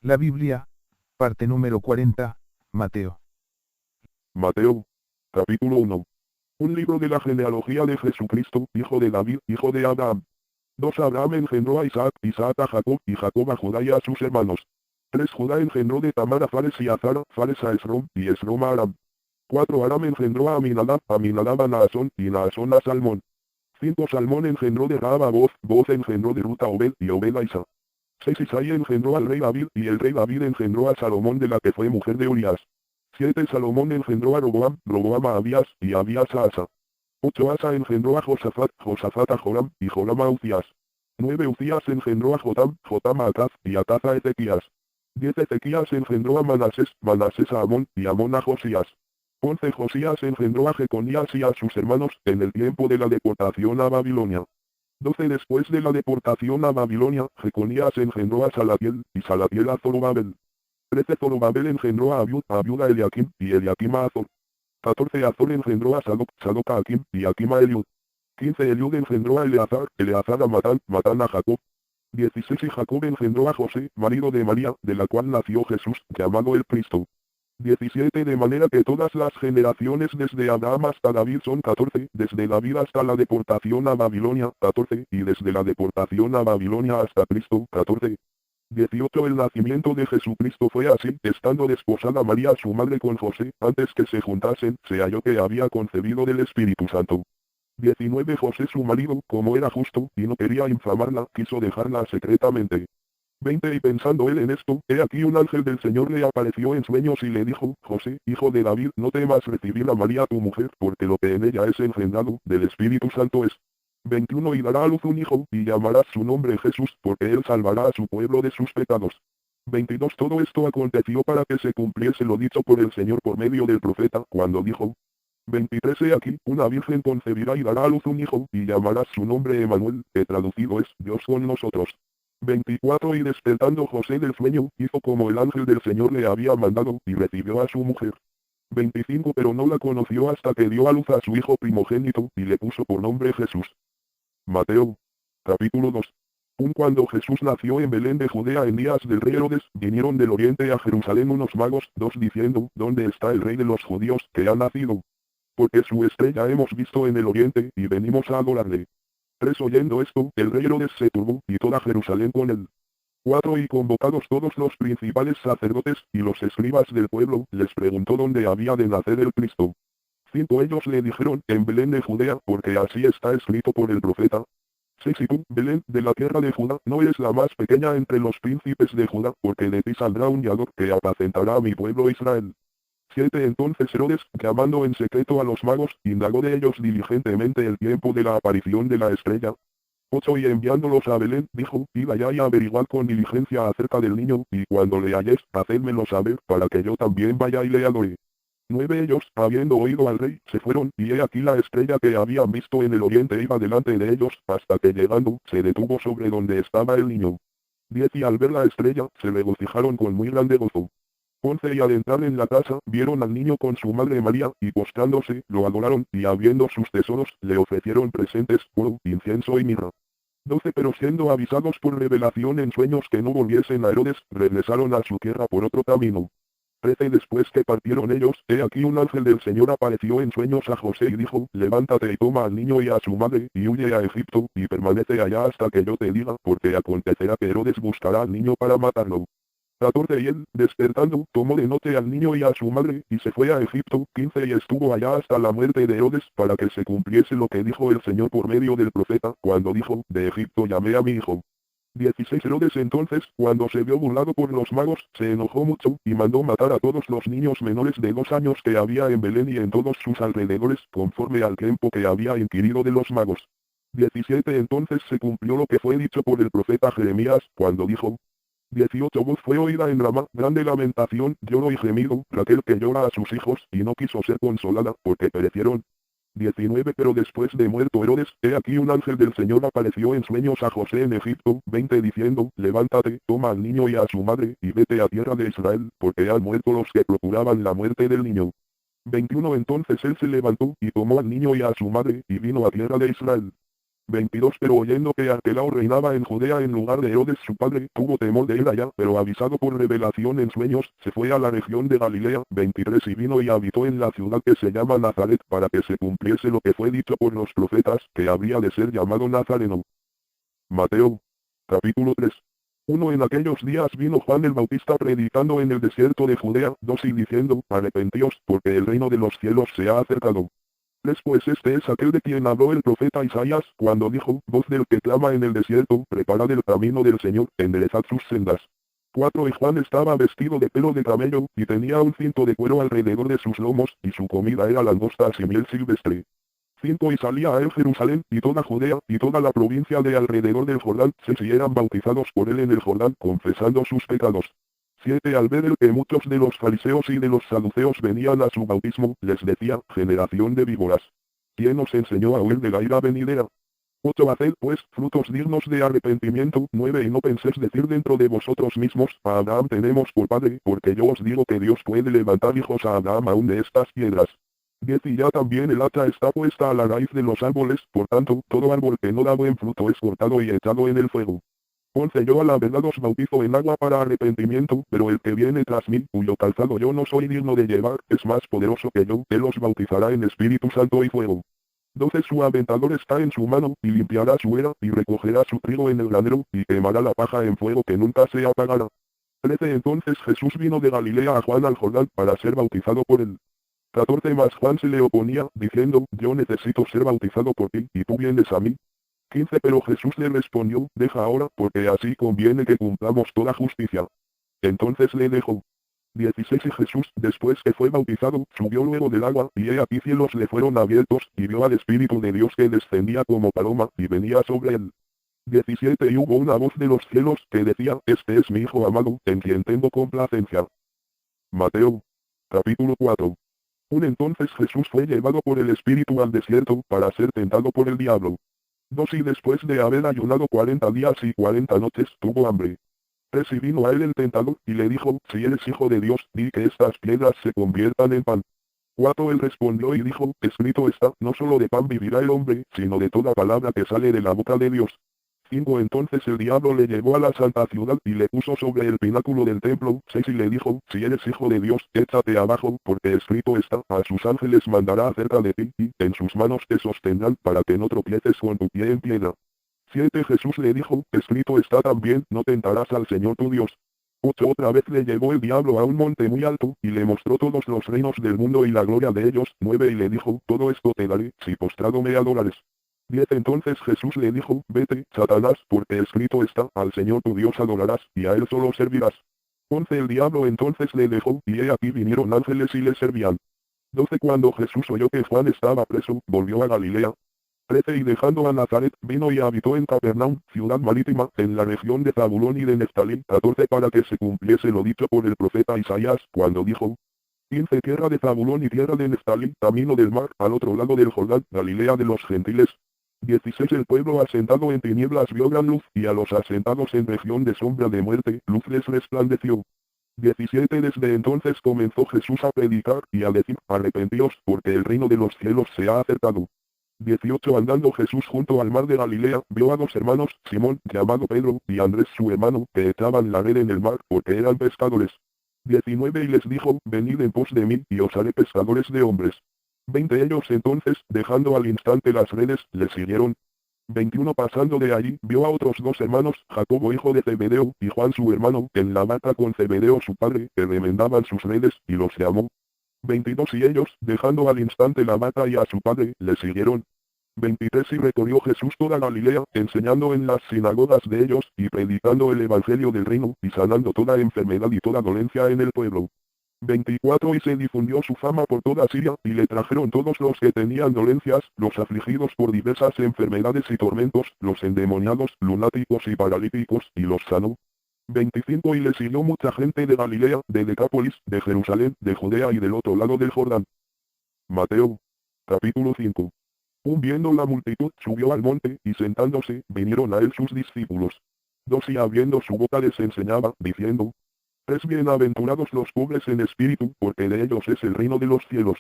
La Biblia, parte número 40, Mateo. Mateo, capítulo 1. Un libro de la genealogía de Jesucristo, hijo de David, hijo de Abraham. 2 Abraham engendró a Isaac, Isaac a Jacob, y Jacob a Judá y a sus hermanos. 3 Judá engendró de Tamar a Fares y a Zara, Fares a Esrom, y Esrom a Aram. 4 Aram engendró a Aminadab, Aminadab a Naasón, y Naasón a Salmón. 5 Salmón engendró de Rahab a Boz, Boz engendró de Ruth a Obed, y Obed a Isa. 6 Isaí engendró al rey David, y el rey David engendró a Salomón de la que fue mujer de Urías. 7 Salomón engendró a Roboam, Roboam a Abías, y Abías a Asa. 8 Asa engendró a Josafat, Josafat a Joram, y Joram a Uzías. 9 Uzías engendró a Jotam, Jotam a Acaz, y Acaz a Ezequías. 10 Ezequías engendró a Manasés, Manasés a Amón, y Amón a Josías. 11 Josías engendró a Jeconías y a sus hermanos, en el tiempo de la deportación a Babilonia. 12 Después de la deportación a Babilonia, Jeconías engendró a Salatiel, y Salatiel a Zorobabel. 13 Zorobabel engendró a Abiud a Eliakim, y Eliakim a Azor. 14 Azor engendró a Sadoc, Sadoc a Akim, y Akim a Eliud. 15 Eliud engendró a Eleazar, Eleazar a Matán, Matán a Jacob. 16 Y Jacob engendró a José, marido de María, de la cual nació Jesús, llamado el Cristo. 17 De manera que todas las generaciones desde Abraham hasta David son 14, desde David hasta la deportación a Babilonia, 14, y desde la deportación a Babilonia hasta Cristo, 14. 18 El nacimiento de Jesucristo fue así, estando desposada María su madre con José, antes que se juntasen, se halló que había concebido del Espíritu Santo. 19 José su marido, como era justo, y no quería infamarla, quiso dejarla secretamente. 20 Y pensando él en esto, he aquí un ángel del Señor le apareció en sueños y le dijo, José, hijo de David, no temas recibir a María tu mujer, porque lo que en ella es engendrado, del Espíritu Santo es. 21 Y dará a luz un hijo, y llamarás su nombre Jesús, porque él salvará a su pueblo de sus pecados. 22 Todo esto aconteció para que se cumpliese lo dicho por el Señor por medio del profeta, cuando dijo. 23 He aquí, una virgen concebirá y dará a luz un hijo, y llamarás su nombre Emanuel, que traducido es, Dios con nosotros. 24 Y despertando José del sueño, hizo como el ángel del Señor le había mandado, y recibió a su mujer. 25 Pero no la conoció hasta que dio a luz a su hijo primogénito, y le puso por nombre Jesús. Mateo, capítulo 2. Cuando Jesús nació en Belén de Judea en días del rey Herodes, vinieron del oriente a Jerusalén unos magos, dos diciendo, ¿dónde está el rey de los judíos, que ha nacido? Porque su estrella hemos visto en el oriente, y venimos a adorarle. 3 Oyendo esto, el rey Herodes se turbó, y toda Jerusalén con él. 4 Y convocados todos los principales sacerdotes, y los escribas del pueblo, les preguntó dónde había de nacer el Cristo. 5 Ellos le dijeron, en Belén de Judea, porque así está escrito por el profeta. 6 Y tú, Belén, de la tierra de Judá, no eres la más pequeña entre los príncipes de Judá, porque de ti saldrá un guiador que apacentará a mi pueblo Israel. 7 Entonces Herodes, llamando en secreto a los magos, indagó de ellos diligentemente el tiempo de la aparición de la estrella. 8 Y enviándolos a Belén, dijo, id allá y averiguad con diligencia acerca del niño, y cuando le halléis, hacedmelo saber, para que yo también vaya y le adore. 9 Ellos, habiendo oído al rey, se fueron, y he aquí la estrella que habían visto en el oriente iba delante de ellos, hasta que llegando, se detuvo sobre donde estaba el niño. 10 Y al ver la estrella, se regocijaron con muy grande gozo. 11 Y al entrar en la casa, vieron al niño con su madre María, y postrándose, lo adoraron, y abriendo sus tesoros, le ofrecieron presentes, oro, incienso y mirra. 12 Pero siendo avisados por revelación en sueños que no volviesen a Herodes, regresaron a su tierra por otro camino. 13 Después que partieron ellos, he aquí un ángel del Señor apareció en sueños a José y dijo, levántate y toma al niño y a su madre, y huye a Egipto, y permanece allá hasta que yo te diga, porque acontecerá que Herodes buscará al niño para matarlo. 14 Y él, despertando, tomó de noche al niño y a su madre, y se fue a Egipto. 15 Y estuvo allá hasta la muerte de Herodes, para que se cumpliese lo que dijo el Señor por medio del profeta, cuando dijo, de Egipto llamé a mi hijo. 16 Herodes entonces, cuando se vio burlado por los magos, se enojó mucho, y mandó matar a todos los niños menores de 2 años que había en Belén y en todos sus alrededores, conforme al tiempo que había inquirido de los magos. 17 Entonces se cumplió lo que fue dicho por el profeta Jeremías, cuando dijo, 18 Voz fue oída en Ramá, grande lamentación, lloro y gemido, Raquel que llora a sus hijos, y no quiso ser consolada, porque perecieron. 19 Pero después de muerto Herodes, he aquí un ángel del Señor apareció en sueños a José en Egipto, 20 diciendo, levántate, toma al niño y a su madre, y vete a tierra de Israel, porque han muerto los que procuraban la muerte del niño. 21 Entonces él se levantó, y tomó al niño y a su madre, y vino a tierra de Israel. 22 Pero oyendo que Arquelao reinaba en Judea en lugar de Herodes su padre, tuvo temor de él allá, pero avisado por revelación en sueños, se fue a la región de Galilea. 23 Y vino y habitó en la ciudad que se llama Nazaret, para que se cumpliese lo que fue dicho por los profetas, que habría de ser llamado Nazareno. Mateo. Capítulo 3. 1 En aquellos días vino Juan el Bautista predicando en el desierto de Judea. 2 Y diciendo, arrepentíos, porque el reino de los cielos se ha acercado. 3 Pues este es aquel de quien habló el profeta Isaías, cuando dijo, voz del que clama en el desierto, preparad el camino del Señor, enderezad sus sendas. 4 Y Juan estaba vestido de pelo de camello, y tenía un cinto de cuero alrededor de sus lomos, y su comida era langostas y miel silvestre. 5 Y salía a él Jerusalén, y toda Judea, y toda la provincia de alrededor del Jordán, 6 Y eran bautizados por él en el Jordán, confesando sus pecados. 7 Al ver el que muchos de los fariseos y de los saduceos venían a su bautismo, les decía, generación de víboras, ¿quién os enseñó a huir de la ira venidera? 8 Haced pues frutos dignos de arrepentimiento. 9 Y no penséis decir dentro de vosotros mismos, a Abraham tenemos por padre, porque yo os digo que Dios puede levantar hijos a Abraham aún de estas piedras. 10 Y ya también el hacha está puesta a la raíz de los árboles, por tanto, todo árbol que no da buen fruto es cortado y echado en el fuego. 11 Yo a la verdad os bautizo en agua para arrepentimiento, pero el que viene tras mí, cuyo calzado yo no soy digno de llevar, es más poderoso que yo, él os bautizará en Espíritu Santo y fuego. 12 Su aventador está en su mano, y limpiará su era, y recogerá su trigo en el granero, y quemará la paja en fuego que nunca se apagará. 13 Entonces Jesús vino de Galilea a Juan al Jordán, para ser bautizado por él. 14 Mas Juan se le oponía, diciendo, yo necesito ser bautizado por ti, y tú vienes a mí. 15 Pero Jesús le respondió, deja ahora, porque así conviene que cumplamos toda justicia. Entonces le dejó. 16 Y Jesús, después que fue bautizado, subió luego del agua, y he aquí cielos le fueron abiertos, y vio al Espíritu de Dios que descendía como paloma, y venía sobre él. 17 Y hubo una voz de los cielos, que decía, este es mi Hijo amado, en quien tengo complacencia. Mateo. Capítulo 4. Entonces Jesús fue llevado por el Espíritu al desierto, para ser tentado por el diablo. 2 Y después de haber ayunado 40 días y 40 noches, tuvo hambre. 3 Y vino a él el tentador, y le dijo, si eres hijo de Dios, di que estas piedras se conviertan en pan. 4 Él respondió y dijo, escrito está, no solo de pan vivirá el hombre, sino de toda palabra que sale de la boca de Dios. 5 Entonces el diablo le llevó a la santa ciudad, y le puso sobre el pináculo del templo. 6 Y le dijo, si eres hijo de Dios, échate abajo, porque escrito está, a sus ángeles mandará acerca de ti, y en sus manos te sostendrán, para que no tropieces con tu pie en piedra. 7 Jesús le dijo, escrito está también, no tentarás al Señor tu Dios. 8 Otra vez le llevó el diablo a un monte muy alto, y le mostró todos los reinos del mundo y la gloria de ellos. 9 Y le dijo, todo esto te daré, si postrado me adorares. 10 Entonces Jesús le dijo, vete, Satanás, porque escrito está, al Señor tu Dios adorarás, y a él solo servirás. 11 El diablo entonces le dejó, y he aquí vinieron ángeles y le servían. 12 Cuando Jesús oyó que Juan estaba preso, volvió a Galilea. 13 Y dejando a Nazaret, vino y habitó en Capernaum, ciudad marítima, en la región de Zabulón y de Neftalí. 14 Para que se cumpliese lo dicho por el profeta Isaías, cuando dijo, 15 Tierra de Zabulón y tierra de Neftalí, camino del mar, al otro lado del Jordán, Galilea de los gentiles. 16 El pueblo asentado en tinieblas vio gran luz, y a los asentados en región de sombra de muerte, luz les resplandeció. 17 Desde entonces comenzó Jesús a predicar, y a decir, arrepentíos, porque el reino de los cielos se ha acercado. 18 Andando Jesús junto al mar de Galilea, vio a dos hermanos, Simón, llamado Pedro, y Andrés su hermano, que echaban la red en el mar, porque eran pescadores. 19 Y les dijo, venid en pos de mí, y os haré pescadores de hombres. 20 Ellos entonces, dejando al instante las redes, le siguieron. 21 Pasando de allí, vio a otros dos hermanos, Jacobo hijo de Zebedeo, y Juan su hermano, en la barca con Zebedeo su padre, que remendaban sus redes, y los llamó. 22 Y ellos, dejando al instante la barca y a su padre, le siguieron. 23 Y recorrió Jesús toda Galilea, enseñando en las sinagogas de ellos, y predicando el evangelio del reino, y sanando toda enfermedad y toda dolencia en el pueblo. 24 Y se difundió su fama por toda Siria, y le trajeron todos los que tenían dolencias, los afligidos por diversas enfermedades y tormentos, los endemoniados, lunáticos y paralíticos, y los sanó. 25 Y le siguió mucha gente de Galilea, de Decápolis, de Jerusalén, de Judea y del otro lado del Jordán. Mateo. Capítulo 5. Viendo la multitud, subió al monte, y sentándose, vinieron a él sus discípulos. 2 Y abriendo su boca les enseñaba, diciendo, 3 Bienaventurados los pobres en espíritu, porque de ellos es el reino de los cielos.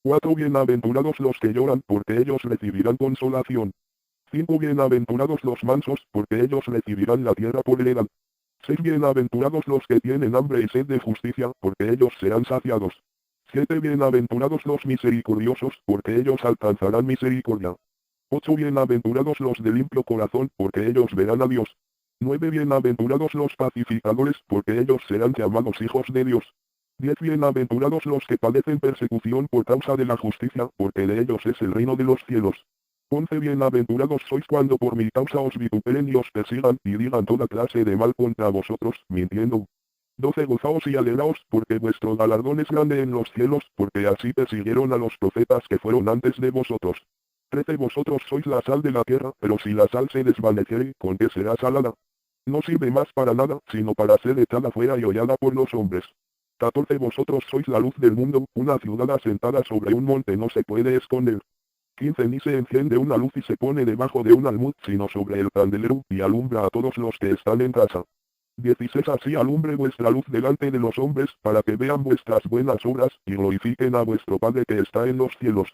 4 Bienaventurados los que lloran, porque ellos recibirán consolación. 5 Bienaventurados los mansos, porque ellos recibirán la tierra por heredad. 6 Bienaventurados los que tienen hambre y sed de justicia, porque ellos serán saciados. 7 Bienaventurados los misericordiosos, porque ellos alcanzarán misericordia. 8 Bienaventurados los de limpio corazón, porque ellos verán a Dios. 9 Bienaventurados los pacificadores, porque ellos serán llamados hijos de Dios. 10 Bienaventurados los que padecen persecución por causa de la justicia, porque de ellos es el reino de los cielos. 11 Bienaventurados sois cuando por mi causa os vituperen y os persigan, y digan toda clase de mal contra vosotros, mintiendo. 12 Gozaos y alegraos, porque vuestro galardón es grande en los cielos, porque así persiguieron a los profetas que fueron antes de vosotros. 13 Vosotros sois la sal de la tierra, pero si la sal se desvaneciere, ¿con qué será salada? No sirve más para nada, sino para ser echada fuera y hollada por los hombres. 14 Vosotros sois la luz del mundo, una ciudad asentada sobre un monte no se puede esconder. 15 Ni se enciende una luz y se pone debajo de un almud, sino sobre el candelero, y alumbra a todos los que están en casa. 16 Así alumbre vuestra luz delante de los hombres, para que vean vuestras buenas obras, y glorifiquen a vuestro Padre que está en los cielos.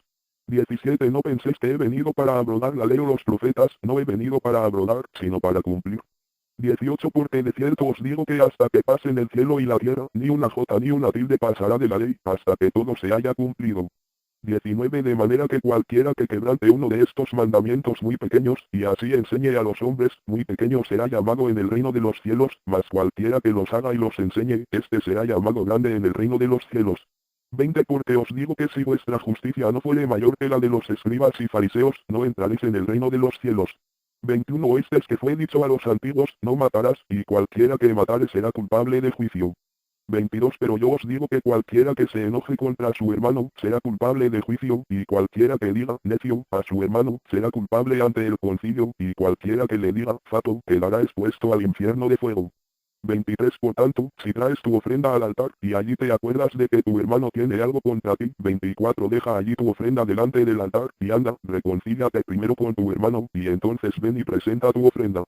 17 No penséis que he venido para abrogar la ley o los profetas, no he venido para abrogar, sino para cumplir. 18 Porque de cierto os digo que hasta que pasen el cielo y la tierra, ni una jota ni una tilde pasará de la ley, hasta que todo se haya cumplido. 19 De manera que cualquiera que quebrante uno de estos mandamientos muy pequeños, y así enseñe a los hombres, muy pequeño será llamado en el reino de los cielos, mas cualquiera que los haga y los enseñe, este será llamado grande en el reino de los cielos. 20 Porque os digo que si vuestra justicia no fuere mayor que la de los escribas y fariseos, no entraréis en el reino de los cielos. 21 Oísteis que fue dicho a los antiguos, no matarás, y cualquiera que matare será culpable de juicio. 22 Pero yo os digo que cualquiera que se enoje contra su hermano, será culpable de juicio, y cualquiera que diga, necio, a su hermano, será culpable ante el concilio, y cualquiera que le diga, fato, quedará expuesto al infierno de fuego. 23 Por tanto, si traes tu ofrenda al altar, y allí te acuerdas de que tu hermano tiene algo contra ti, 24 Deja allí tu ofrenda delante del altar, y anda, reconcíliate primero con tu hermano, y entonces ven y presenta tu ofrenda.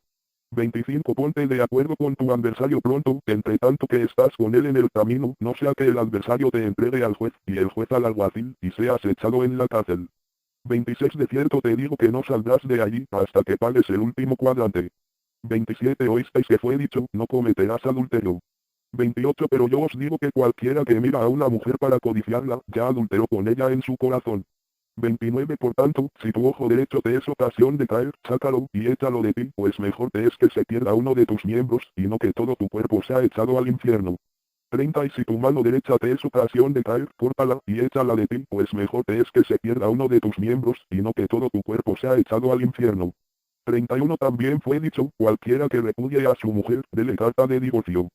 25 Ponte de acuerdo con tu adversario pronto, entre tanto que estás con él en el camino, no sea que el adversario te entregue al juez, y el juez al alguacil, y seas echado en la cárcel. 26 De cierto te digo que no saldrás de allí, hasta que pagues el último cuadrante. 27 Oísteis que fue dicho, no cometerás adulterio. 28 Pero yo os digo que cualquiera que mira a una mujer para codiciarla, ya adulteró con ella en su corazón. 29 Por tanto, si tu ojo derecho te es ocasión de caer, sácalo, y échalo de ti, pues mejor te es que se pierda uno de tus miembros, y no que todo tu cuerpo sea echado al infierno. 30 Y si tu mano derecha te es ocasión de caer, córtala, y échala de ti, pues mejor te es que se pierda uno de tus miembros, y no que todo tu cuerpo sea echado al infierno. 31 También fue dicho, cualquiera que repudie a su mujer, dele carta de divorcio.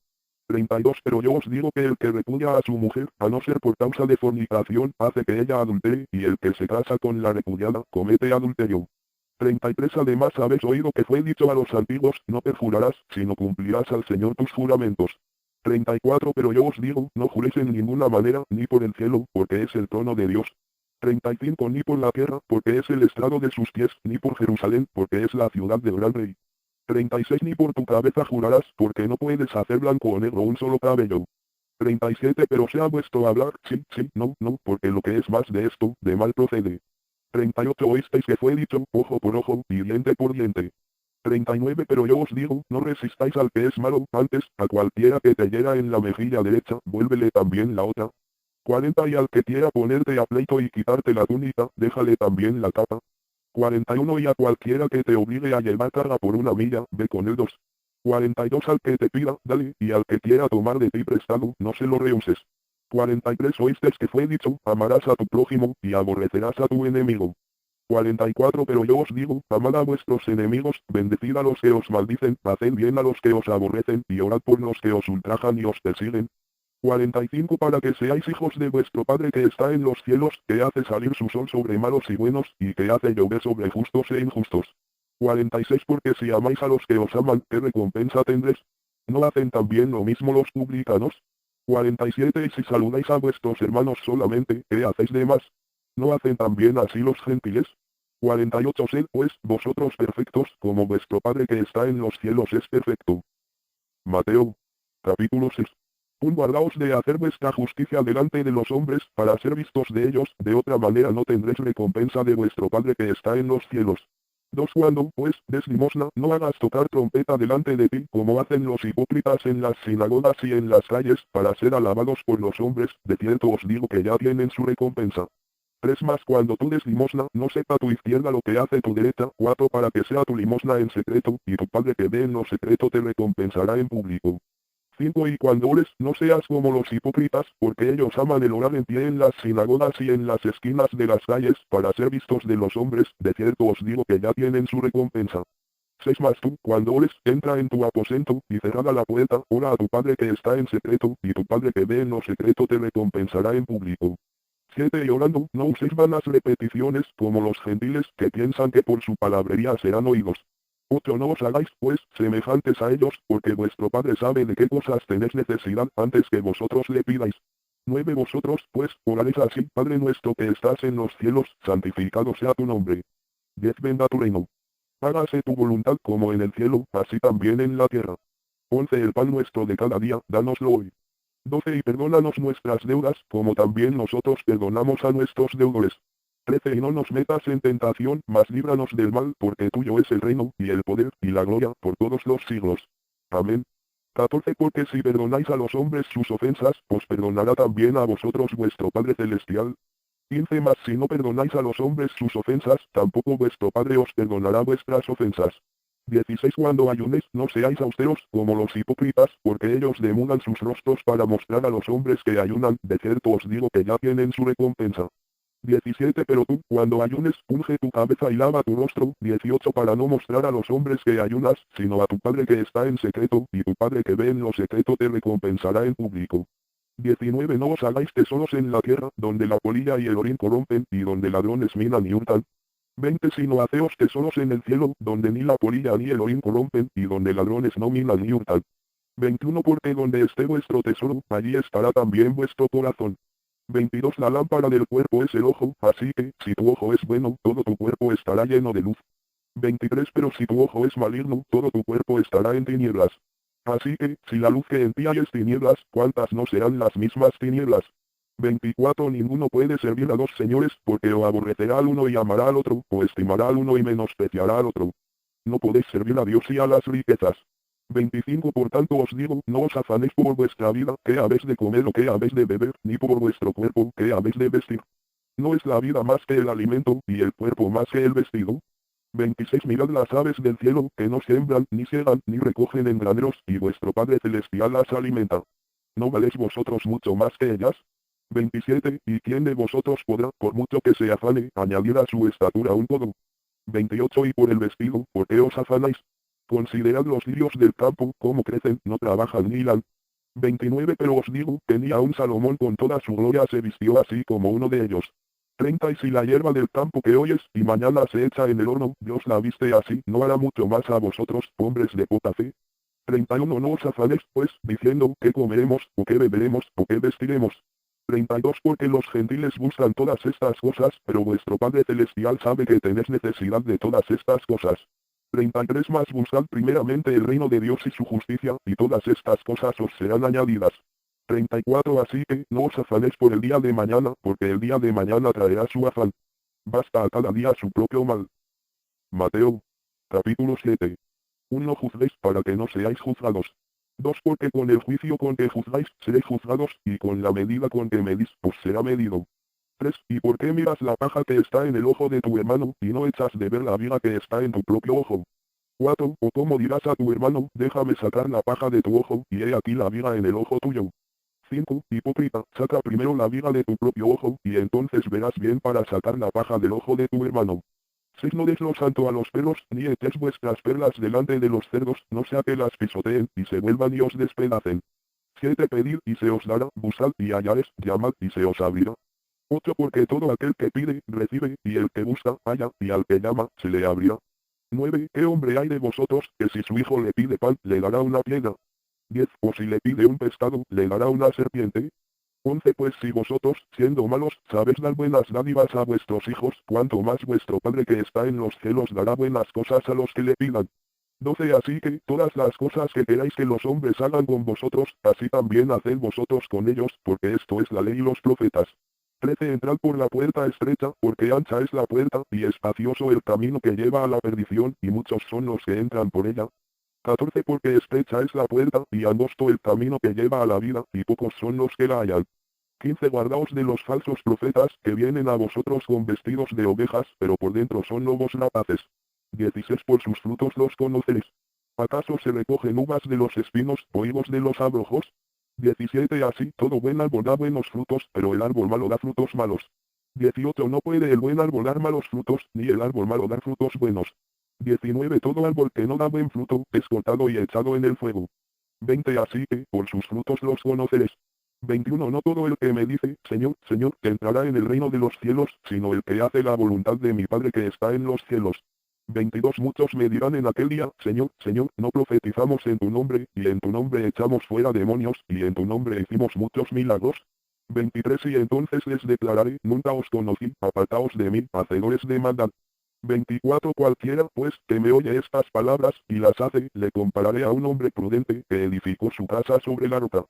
32 Pero yo os digo que el que repudia a su mujer, a no ser por causa de fornicación, hace que ella adultere, y el que se casa con la repudiada, comete adulterio. 33 Además habéis oído que fue dicho a los antiguos, no perjurarás, sino cumplirás al Señor tus juramentos. 34 Pero yo os digo, no juréis en ninguna manera, ni por el cielo, porque es el trono de Dios. 35 Ni por la tierra, porque es el estrado de sus pies, ni por Jerusalén, porque es la ciudad del gran rey. 36 Ni por tu cabeza jurarás, porque no puedes hacer blanco o negro un solo cabello. 37 Pero sea vuestro hablar, sí, sí, no, no, porque lo que es más de esto, de mal procede. 38 Oísteis que fue dicho, ojo por ojo, y diente por diente. 39 Pero yo os digo, no resistáis al que es malo, antes, a cualquiera que te hiera en la mejilla derecha, vuélvele también la otra. 40 Y al que quiera ponerte a pleito y quitarte la túnica, déjale también la capa. 41 Y a cualquiera que te obligue a llevar carga por una milla, ve con él 2. 42 Al que te pida, dale, y al que quiera tomar de ti prestado, no se lo rehuses. 43 Oísteis que fue dicho, amarás a tu prójimo, y aborrecerás a tu enemigo. 44 Pero yo os digo, amad a vuestros enemigos, bendecid a los que os maldicen, haced bien a los que os aborrecen, y orad por los que os ultrajan y os persiguen. 45 Para que seáis hijos de vuestro Padre que está en los cielos, que hace salir su sol sobre malos y buenos, y que hace llover sobre justos e injustos. 46 Porque si amáis a los que os aman, ¿qué recompensa tendréis? ¿No hacen también lo mismo los publicanos? 47 Y si saludáis a vuestros hermanos solamente, ¿qué hacéis de más? ¿No hacen también así los gentiles? 48 Sed pues, vosotros perfectos, como vuestro Padre que está en los cielos es perfecto. Mateo. Capítulo 6. Guardaos de hacer vuestra justicia delante de los hombres, para ser vistos de ellos, de otra manera no tendréis recompensa de vuestro Padre que está en los cielos. 2. Cuando, pues, des limosna, no hagas tocar trompeta delante de ti, como hacen los hipócritas en las sinagogas y en las calles, para ser alabados por los hombres, de cierto os digo que ya tienen su recompensa. 3. Más cuando tú des limosna, no sepa tu izquierda lo que hace tu derecha. 4. Para que sea tu limosna en secreto, y tu Padre que ve en lo secreto te recompensará en público. 5. Y cuando ores, no seas como los hipócritas, porque ellos aman el orar en pie en las sinagogas y en las esquinas de las calles, para ser vistos de los hombres, de cierto os digo que ya tienen su recompensa. 6. Más tú, cuando ores, entra en tu aposento, y cerrada la puerta, ora a tu Padre que está en secreto, y tu Padre que ve en lo secreto te recompensará en público. 7. Y orando, no uséis vanas repeticiones, como los gentiles, que piensan que por su palabrería serán oídos. 8. No os hagáis, pues, semejantes a ellos, porque vuestro Padre sabe de qué cosas tenéis necesidad antes que vosotros le pidáis. 9. Vosotros, pues, oraréis así: Padre nuestro que estás en los cielos, santificado sea tu nombre. 10. Venga tu reino. Hágase tu voluntad como en el cielo, así también en la tierra. 11. El pan nuestro de cada día, dánoslo hoy. 12. Y perdónanos nuestras deudas, como también nosotros perdonamos a nuestros deudores. 13. Y no nos metas en tentación, mas líbranos del mal, porque tuyo es el reino, y el poder, y la gloria, por todos los siglos. Amén. 14. Porque si perdonáis a los hombres sus ofensas, os perdonará también a vosotros vuestro Padre Celestial. 15. Mas si no perdonáis a los hombres sus ofensas, tampoco vuestro Padre os perdonará vuestras ofensas. 16. Cuando ayunéis, no seáis austeros, como los hipócritas, porque ellos demudan sus rostros para mostrar a los hombres que ayunan, de cierto os digo que ya tienen su recompensa. 17. Pero tú, cuando ayunes, unge tu cabeza y lava tu rostro. 18. Para no mostrar a los hombres que ayunas, sino a tu Padre que está en secreto, y tu Padre que ve en lo secreto te recompensará en público. 19. No os hagáis tesoros en la tierra, donde la polilla y el orín corrompen, y donde ladrones minan y hurtan. 20. Sino haceos tesoros en el cielo, donde ni la polilla ni el orín corrompen, y donde ladrones no minan ni hurtan. 21. Porque donde esté vuestro tesoro, allí estará también vuestro corazón. 22. La lámpara del cuerpo es el ojo, así que, si tu ojo es bueno, todo tu cuerpo estará lleno de luz. 23. Pero si tu ojo es maligno, todo tu cuerpo estará en tinieblas. Así que, si la luz que en ti hay es tinieblas, ¿cuántas no serán las mismas tinieblas? 24. Ninguno puede servir a dos señores, porque o aborrecerá al uno y amará al otro, o estimará al uno y menospreciará al otro. No podéis servir a Dios y a las riquezas. 25. Por tanto os digo, no os afanéis por vuestra vida, qué habéis de comer o qué habéis de beber, ni por vuestro cuerpo, qué habéis de vestir. ¿No es la vida más que el alimento, y el cuerpo más que el vestido? 26. Mirad las aves del cielo, que no siembran, ni ciegan, ni recogen en graneros, y vuestro Padre Celestial las alimenta. ¿No valéis vosotros mucho más que ellas? 27. ¿Y quién de vosotros podrá, por mucho que se afane, añadir a su estatura un codo? 28. Y por el vestido, ¿por qué os afanáis? Considerad los lirios del campo, cómo crecen, no trabajan ni hilan. 29. Pero os digo, que ni aun Salomón con toda su gloria se vistió así como uno de ellos. 30. Y si la hierba del campo que hoy es, y mañana se echa en el horno, Dios la viste así, ¿no hará mucho más a vosotros, hombres de poca fe? 31. No os afanéis, pues, diciendo, ¿qué comeremos, o qué beberemos, o qué vestiremos? 32. Porque los gentiles buscan todas estas cosas, pero vuestro Padre Celestial sabe que tenéis necesidad de todas estas cosas. 33. Más buscad primeramente el reino de Dios y su justicia, y todas estas cosas os serán añadidas. 34. Así que, no os afanéis por el día de mañana, porque el día de mañana traerá su afán. Basta a cada día su propio mal. Mateo. Capítulo 7. 1. No juzguéis para que no seáis juzgados. 2. Porque con el juicio con que juzgáis, seréis juzgados, y con la medida con que medís, os será medido. 3. ¿Y por qué miras la paja que está en el ojo de tu hermano, y no echas de ver la viga que está en tu propio ojo? 4. ¿O cómo dirás a tu hermano, déjame sacar la paja de tu ojo, y he aquí la viga en el ojo tuyo? 5. Hipócrita, saca primero la viga de tu propio ojo, y entonces verás bien para sacar la paja del ojo de tu hermano. 6. No des lo santo a los perros, ni echéis vuestras perlas delante de los cerdos, no sea que las pisoteen, y se vuelvan y os despedacen. 7. Pedid, y se os dará, buscad, y hallaréis, llamad, y se os abrirá. 8. Porque todo aquel que pide, recibe, y el que busca, halla, y al que llama, se le abrirá. 9. ¿Qué hombre hay de vosotros, que si su hijo le pide pan, le dará una piedra? 10. O si le pide un pescado, le dará una serpiente. 11. Pues si vosotros, siendo malos, sabéis dar buenas dádivas a vuestros hijos, cuanto más vuestro Padre que está en los cielos dará buenas cosas a los que le pidan. 12. Así que, todas las cosas que queráis que los hombres hagan con vosotros, así también haced vosotros con ellos, porque esto es la ley y los profetas. 13 Entrad por la puerta estrecha, porque ancha es la puerta, y espacioso el camino que lleva a la perdición, y muchos son los que entran por ella. 14 Porque estrecha es la puerta, y angosto el camino que lleva a la vida, y pocos son los que la hallan. 15 Guardaos de los falsos profetas, que vienen a vosotros con vestidos de ovejas, pero por dentro son lobos rapaces. 16 Por sus frutos los conoceréis. ¿Acaso se recogen uvas de los espinos, o higos de los abrojos? 17 Así todo buen árbol da buenos frutos, pero el árbol malo da frutos malos. 18 No puede el buen árbol dar malos frutos, ni el árbol malo dar frutos buenos. 19 Todo árbol que no da buen fruto, es cortado y echado en el fuego. 20 Así que, por sus frutos los conoceréis. 21 No todo el que me dice, Señor, Señor, entrará en el reino de los cielos, sino el que hace la voluntad de mi Padre que está en los cielos. 22 Muchos me dirán en aquel día, Señor, Señor, no profetizamos en tu nombre, y en tu nombre echamos fuera demonios, y en tu nombre hicimos muchos milagros. 23 Y entonces les declararé, nunca os conocí, apartaos de mí, hacedores de maldad. 24 Cualquiera, pues, que me oye estas palabras, y las hace, le compararé a un hombre prudente, que edificó su casa sobre la roca.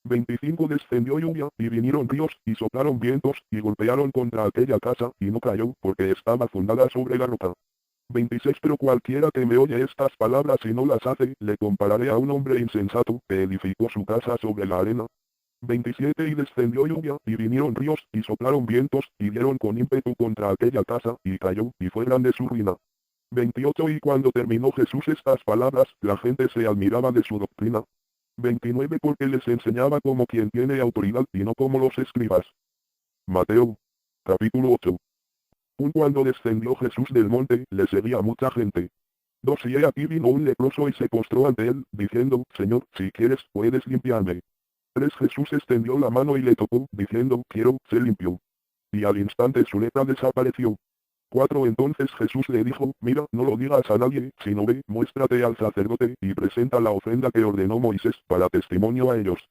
25 Descendió lluvia, y vinieron ríos, y soplaron vientos, y golpearon contra aquella casa, y no cayó, porque estaba fundada sobre la roca. 26 Pero cualquiera que me oye estas palabras y no las hace, le compararé a un hombre insensato, que edificó su casa sobre la arena. 27 Y descendió lluvia, y vinieron ríos, y soplaron vientos, y dieron con ímpetu contra aquella casa, y cayó, y fue grande su ruina. 28 Y cuando terminó Jesús estas palabras, la gente se admiraba de su doctrina. 29 Porque les enseñaba como quien tiene autoridad y no como los escribas. Mateo. Capítulo 8. Cuando descendió Jesús del monte, le seguía mucha gente. 2 Y he aquí vino un leproso y se postró ante él, diciendo, Señor, si quieres, puedes limpiarme. 3 Jesús extendió la mano y le tocó, diciendo, quiero, sé limpio. Y al instante su lepra desapareció. 4 Entonces Jesús le dijo, mira, no lo digas a nadie, sino ve, muéstrate al sacerdote, y presenta la ofrenda que ordenó Moisés, para testimonio a ellos.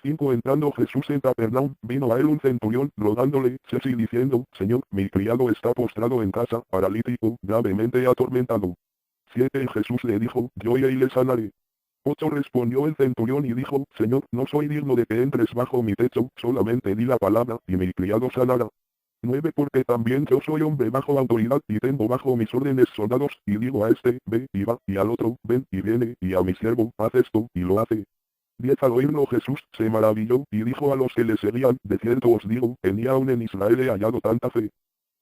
5 Entrando Jesús en Capernaum, vino a él un centurión, rogándole, y diciendo, Señor, mi criado está postrado en casa, paralítico, gravemente atormentado. 7 Jesús le dijo, yo iré y le sanaré. 8 Respondió el centurión y dijo, Señor, no soy digno de que entres bajo mi techo, solamente di la palabra, y mi criado sanará. 9 Porque también yo soy hombre bajo autoridad y tengo bajo mis órdenes soldados, y digo a este, ve, y va, y al otro, ven, y viene, y a mi siervo, haz esto, y lo hace. 10 Al oírlo Jesús se maravilló, y dijo a los que le seguían, de cierto os digo, que ni aun en Israel he hallado tanta fe.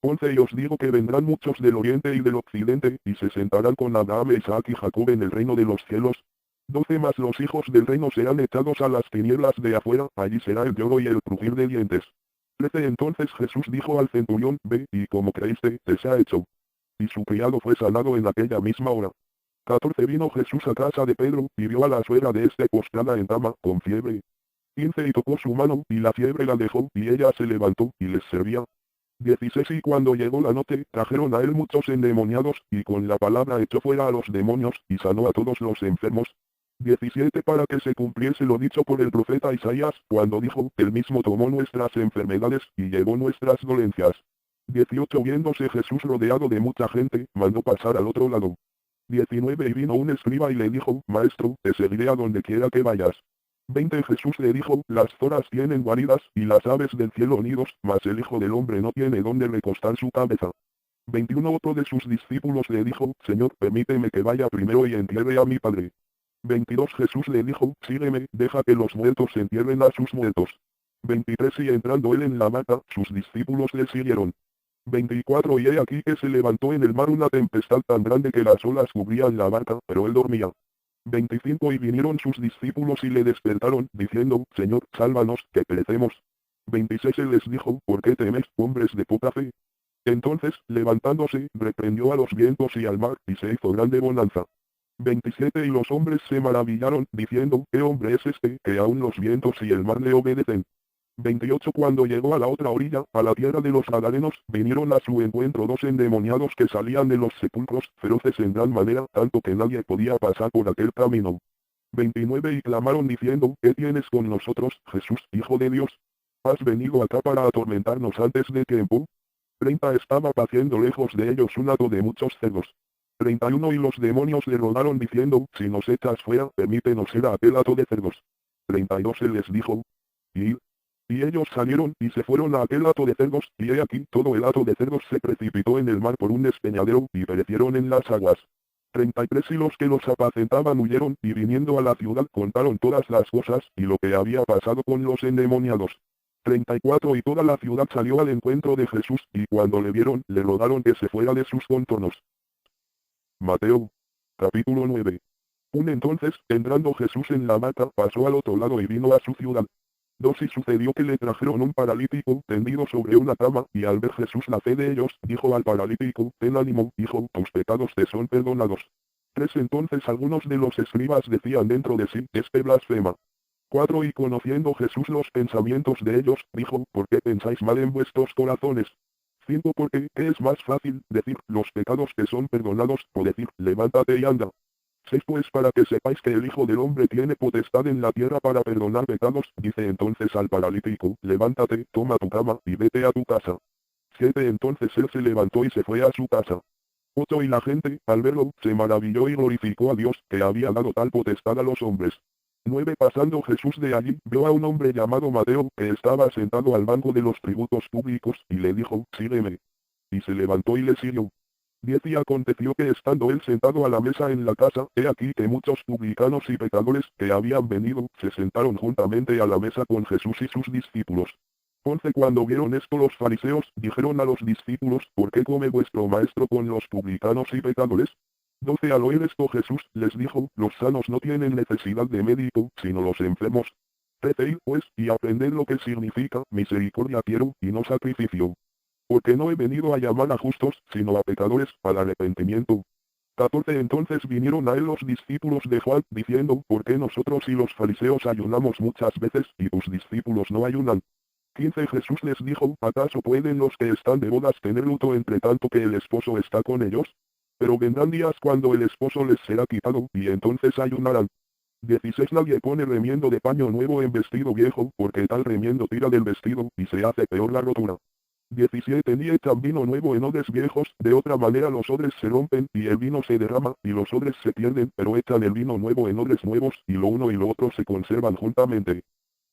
11 Y os digo que vendrán muchos del oriente y del occidente, y se sentarán con Abraham, Isaac y Jacob en el reino de los cielos. 12 Mas los hijos del reino serán echados a las tinieblas de afuera, allí será el lloro y el crujir de dientes. 13 Entonces Jesús dijo al centurión, ve, y como creíste, te sea hecho. Y su criado fue sanado en aquella misma hora. 14 Vino Jesús a casa de Pedro, y vio a la suegra de este postrada en cama, con fiebre. 15 Y tocó su mano, y la fiebre la dejó, y ella se levantó, y les servía. 16 Y cuando llegó la noche, trajeron a él muchos endemoniados, y con la palabra echó fuera a los demonios, y sanó a todos los enfermos. 17 Para que se cumpliese lo dicho por el profeta Isaías, cuando dijo, él mismo tomó nuestras enfermedades, y llevó nuestras dolencias. 18 Viéndose Jesús rodeado de mucha gente, mandó pasar al otro lado. 19 Y vino un escriba y le dijo, Maestro, te seguiré a donde quiera que vayas. 20 Jesús le dijo, las zoras tienen guaridas, y las aves del cielo nidos, mas el Hijo del Hombre no tiene donde recostar su cabeza. 21 Otro de sus discípulos le dijo, Señor, permíteme que vaya primero y entierre a mi Padre. 22 Jesús le dijo, sígueme, deja que los muertos entierren a sus muertos. 23 Y entrando él en la barca, sus discípulos le siguieron. 24 Y he aquí que se levantó en el mar una tempestad tan grande que las olas cubrían la barca, pero él dormía. 25 Y vinieron sus discípulos y le despertaron, diciendo, Señor, sálvanos, que perecemos. 26 Él les dijo, ¿por qué teméis, hombres de poca fe? Entonces, levantándose, reprendió a los vientos y al mar, y se hizo grande bonanza. 27 Y los hombres se maravillaron, diciendo, ¿qué hombre es este, que aun los vientos y el mar le obedecen? 28 Cuando llegó a la otra orilla, a la tierra de los Gadarenos, vinieron a su encuentro dos endemoniados que salían de los sepulcros, feroces en gran manera, tanto que nadie podía pasar por aquel camino. 29 Y clamaron diciendo, ¿qué tienes con nosotros, Jesús, Hijo de Dios? ¿Has venido acá para atormentarnos antes de tiempo? 30 Estaba paciendo lejos de ellos un hato de muchos cerdos. 31 Y los demonios le rogaron diciendo, si nos echas fuera, permítenos ir a aquel hato de cerdos. 32 Él les dijo, id. Y ellos salieron y se fueron a aquel hato de cerdos, y he aquí todo el hato de cerdos se precipitó en el mar por un despeñadero, y perecieron en las aguas. 33 Y los que los apacentaban huyeron, y viniendo a la ciudad contaron todas las cosas, y lo que había pasado con los endemoniados. 34 Y toda la ciudad salió al encuentro de Jesús, y cuando le vieron, le rogaron que se fuera de sus contornos. Mateo. Capítulo 9. Entonces, entrando Jesús en la barca, pasó al otro lado y vino a su ciudad. 2 Y sucedió que le trajeron un paralítico, tendido sobre una cama, y al ver Jesús la fe de ellos, dijo al paralítico, ten ánimo, hijo, tus pecados te son perdonados. 3 Entonces algunos de los escribas decían dentro de sí, este blasfema. 4 Y conociendo Jesús los pensamientos de ellos, dijo, ¿por qué pensáis mal en vuestros corazones? 5 Porque, ¿qué es más fácil, decir, los pecados te son perdonados, o decir, levántate y anda? 6 Pues para que sepáis que el Hijo del Hombre tiene potestad en la tierra para perdonar pecados, dice entonces al paralítico, levántate, toma tu cama, y vete a tu casa. 7 Entonces él se levantó y se fue a su casa. 8 Y la gente, al verlo, se maravilló y glorificó a Dios, que había dado tal potestad a los hombres. 9 Pasando Jesús de allí, vio a un hombre llamado Mateo, que estaba sentado al banco de los tributos públicos, y le dijo, sígueme. Y se levantó y le siguió. 10 Y aconteció que estando él sentado a la mesa en la casa, he aquí que muchos publicanos y pecadores, que habían venido, se sentaron juntamente a la mesa con Jesús y sus discípulos. 11 Cuando vieron esto los fariseos, dijeron a los discípulos, ¿por qué come vuestro maestro con los publicanos y pecadores? 12 Al oír esto Jesús les dijo, los sanos no tienen necesidad de médico, sino los enfermos. 13 Id pues, y aprended lo que significa, misericordia quiero, y no sacrificio. Porque no he venido a llamar a justos, sino a pecadores, al arrepentimiento. 14 Entonces vinieron a él los discípulos de Juan, diciendo, ¿por qué nosotros y los fariseos ayunamos muchas veces, y tus discípulos no ayunan? 15 Jesús les dijo, ¿acaso pueden los que están de bodas tener luto entre tanto que el esposo está con ellos? Pero vendrán días cuando el esposo les será quitado, y entonces ayunarán. 16 Nadie pone remiendo de paño nuevo en vestido viejo, porque tal remiendo tira del vestido, y se hace peor la rotura. 17 Ni echan vino nuevo en odres viejos, de otra manera los odres se rompen, y el vino se derrama, y los odres se pierden, pero echan el vino nuevo en odres nuevos, y lo uno y lo otro se conservan juntamente.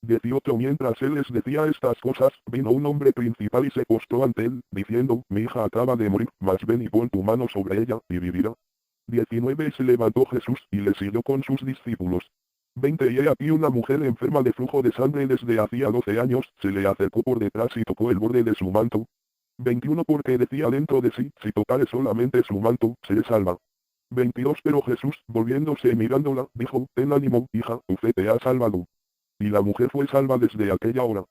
18 Mientras él les decía estas cosas, vino un hombre principal y se postró ante él, diciendo, mi hija acaba de morir, mas ven y pon tu mano sobre ella, y vivirá. 19 Se levantó Jesús, y le siguió con sus discípulos. 20 Y he aquí una mujer enferma de flujo de sangre desde hacía 12 años, se le acercó por detrás y tocó el borde de su manto. 21 Porque decía dentro de sí, si tocare solamente su manto, seré salva. 22 Pero Jesús, volviéndose y mirándola, dijo, ten ánimo, hija, tu fe te ha salvado. Y la mujer fue salva desde aquella hora.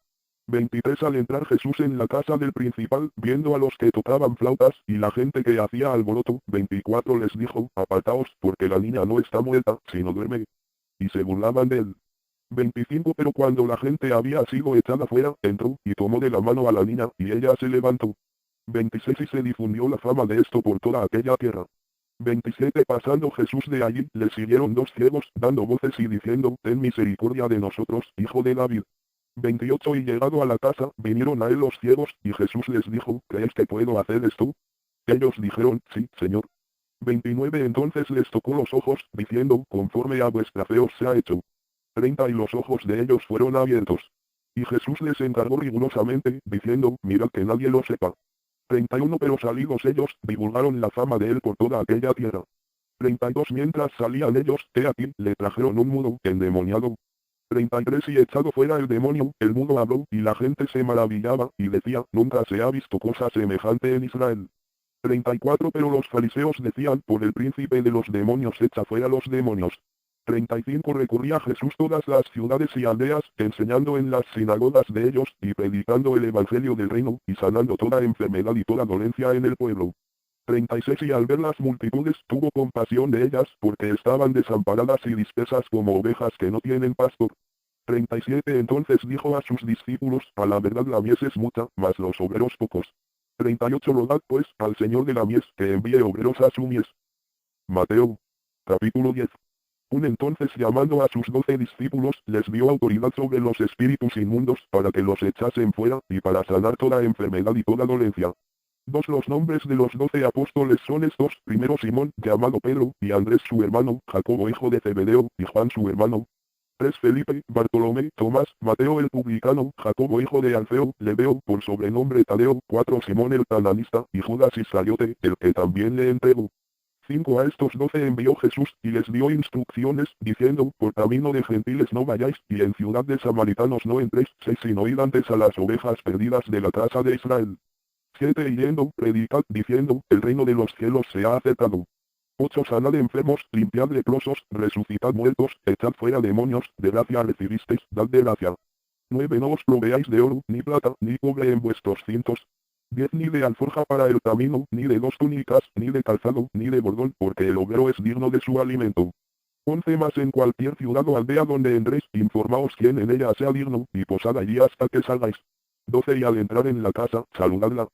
23 Al entrar Jesús en la casa del principal, viendo a los que tocaban flautas, y la gente que hacía alboroto, 24 les dijo, apartaos, porque la niña no está muerta, sino duerme. Y se burlaban de él. 25 Pero cuando la gente había sido echada fuera, entró, y tomó de la mano a la niña, y ella se levantó. 26 Y se difundió la fama de esto por toda aquella tierra. 27 Pasando Jesús de allí, le siguieron dos ciegos, dando voces y diciendo, ten misericordia de nosotros, hijo de David. 28 Y llegado a la casa, vinieron a él los ciegos, y Jesús les dijo, ¿crees que puedo hacer esto? Ellos dijeron, sí, Señor. 29 Entonces les tocó los ojos, diciendo, conforme a vuestra fe os se ha hecho. 30 Y los ojos de ellos fueron abiertos. Y Jesús les encargó rigurosamente, diciendo, mirad que nadie lo sepa. 31 Pero salidos ellos, divulgaron la fama de él por toda aquella tierra. 32 Mientras salían ellos, he aquí, le trajeron un mudo, endemoniado. 33 Y echado fuera el demonio, el mudo habló, y la gente se maravillaba, y decía, nunca se ha visto cosa semejante en Israel. 34 Pero los fariseos decían, por el príncipe de los demonios echa fuera los demonios. 35 Recorría Jesús todas las ciudades y aldeas, enseñando en las sinagogas de ellos, y predicando el evangelio del reino, y sanando toda enfermedad y toda dolencia en el pueblo. 36 Y al ver las multitudes tuvo compasión de ellas, porque estaban desamparadas y dispersas como ovejas que no tienen pastor. 37 Entonces dijo a sus discípulos, a la verdad la mies es mucha, mas los obreros pocos. 38 Rogad pues, al Señor de la mies, que envíe obreros a su mies. Mateo. Capítulo 10. Entonces llamando a sus 12 discípulos, les dio autoridad sobre los espíritus inmundos, para que los echasen fuera, y para sanar toda enfermedad y toda dolencia. Los nombres de los 12 apóstoles son estos, primero Simón, llamado Pedro, y Andrés su hermano, Jacobo hijo de Zebedeo, y Juan su hermano. 3 Felipe, Bartolomé, Tomás, Mateo el publicano, Jacobo hijo de Alfeo, Lebeo, por sobrenombre Tadeo, 4 Simón el cananista, y Judas Iscariote, el que también le entregó. 5 A estos 12 envió Jesús, y les dio instrucciones, diciendo, por camino de gentiles no vayáis, y en ciudad de samaritanos no entréis, 6 Sino id antes a las ovejas perdidas de la casa de Israel. 7 Y yendo, predicad, diciendo, el reino de los cielos se ha acercado. 8 Sanad enfermos, limpiad leprosos, resucitad muertos, echad fuera demonios, de gracia recibisteis, dad de gracia. 9 No os proveáis de oro, ni plata, ni cobre en vuestros cintos. 10 Ni de alforja para el camino, ni de 2 túnicas, ni de calzado, ni de bordón, porque el obrero es digno de su alimento. 11 Más en cualquier ciudad o aldea donde entréis, informaos quién en ella sea digno, y posad allí hasta que salgáis. 12 Y al entrar en la casa, saludadla.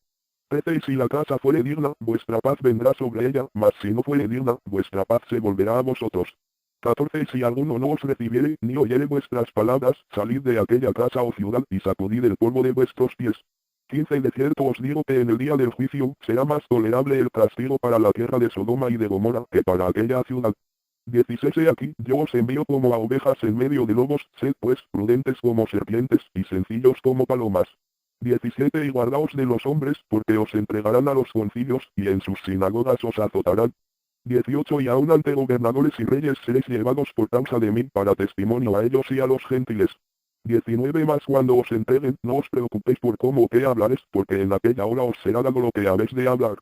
13 Y si la casa fuere digna, vuestra paz vendrá sobre ella, mas si no fuere digna, vuestra paz se volverá a vosotros. 14 Y si alguno no os recibiere, ni oyere vuestras palabras, salid de aquella casa o ciudad, y sacudid el polvo de vuestros pies. 15 De cierto os digo que en el día del juicio, será más tolerable el castigo para la tierra de Sodoma y de Gomorra, que para aquella ciudad. 16 He aquí, yo os envío como a ovejas en medio de lobos, sed pues, prudentes como serpientes, y sencillos como palomas. 17 Y guardaos de los hombres, porque os entregarán a los concilios, y en sus sinagogas os azotarán. 18 Y aun ante gobernadores y reyes seréis llevados por causa de mí, para testimonio a ellos y a los gentiles. 19 Más cuando os entreguen, no os preocupéis por cómo o qué hablaréis, porque en aquella hora os será dado lo que habéis de hablar.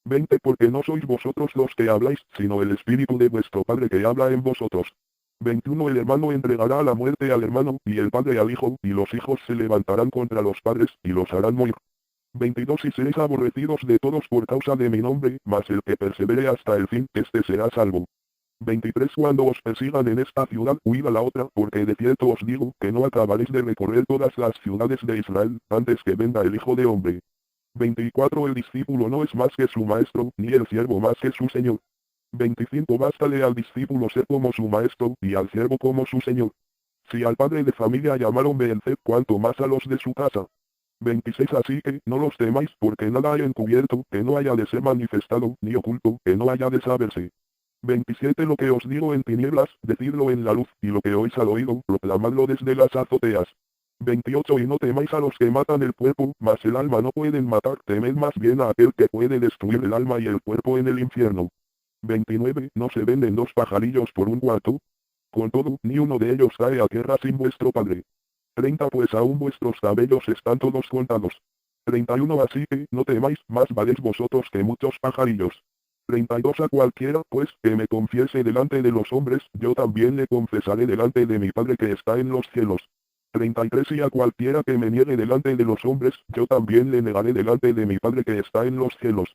20 Porque no sois vosotros los que habláis, sino el Espíritu de vuestro Padre que habla en vosotros. 21 El hermano entregará a la muerte al hermano, y el padre al hijo, y los hijos se levantarán contra los padres, y los harán morir. 22 Y seréis aborrecidos de todos por causa de mi nombre, mas el que persevere hasta el fin, este será salvo. 23 Cuando os persigan en esta ciudad, huid a la otra, porque de cierto os digo, que no acabaréis de recorrer todas las ciudades de Israel, antes que venga el Hijo de Hombre. 24 El discípulo no es más que su maestro, ni el siervo más que su señor. 25 Bástale al discípulo ser como su maestro, y al siervo como su señor. Si al padre de familia llamaron Beelzebub, cuanto más a los de su casa. 26 Así que, no los temáis, porque nada hay encubierto, que no haya de ser manifestado, ni oculto, que no haya de saberse. 27 Lo que os digo en tinieblas, decidlo en la luz, y lo que oís al oído, proclamadlo desde las azoteas. 28 Y no temáis a los que matan el cuerpo, mas el alma no pueden matar, temed más bien a aquel que puede destruir el alma y el cuerpo en el infierno. 29 ¿No se venden 2 pajarillos por un cuarto? Con todo, ni uno de ellos cae a tierra sin vuestro Padre. 30 Pues aún vuestros cabellos están todos contados. 31 Así que, no temáis, más valéis vosotros que muchos pajarillos. 32 A cualquiera, pues, que me confiese delante de los hombres, yo también le confesaré delante de mi Padre que está en los cielos. 33 Y a cualquiera que me niegue delante de los hombres, yo también le negaré delante de mi Padre que está en los cielos.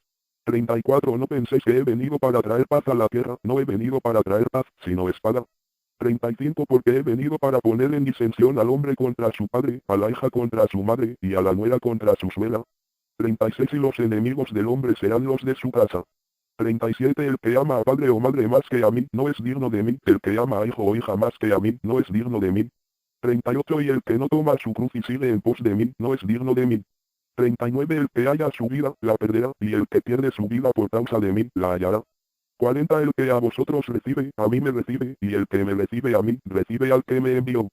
34 No penséis que he venido para traer paz a la tierra, no he venido para traer paz, sino espada. 35 Porque he venido para poner en disensión al hombre contra su padre, a la hija contra su madre, y a la nuera contra su suegra. 36 Y los enemigos del hombre serán los de su casa. 37 El que ama a padre o madre más que a mí, no es digno de mí, el que ama a hijo o hija más que a mí, no es digno de mí. 38 Y el que no toma su cruz y sigue en pos de mí, no es digno de mí. 39 El que haya su vida, la perderá, y el que pierde su vida por causa de mí, la hallará. 40 El que a vosotros recibe, a mí me recibe, y el que me recibe a mí, recibe al que me envió.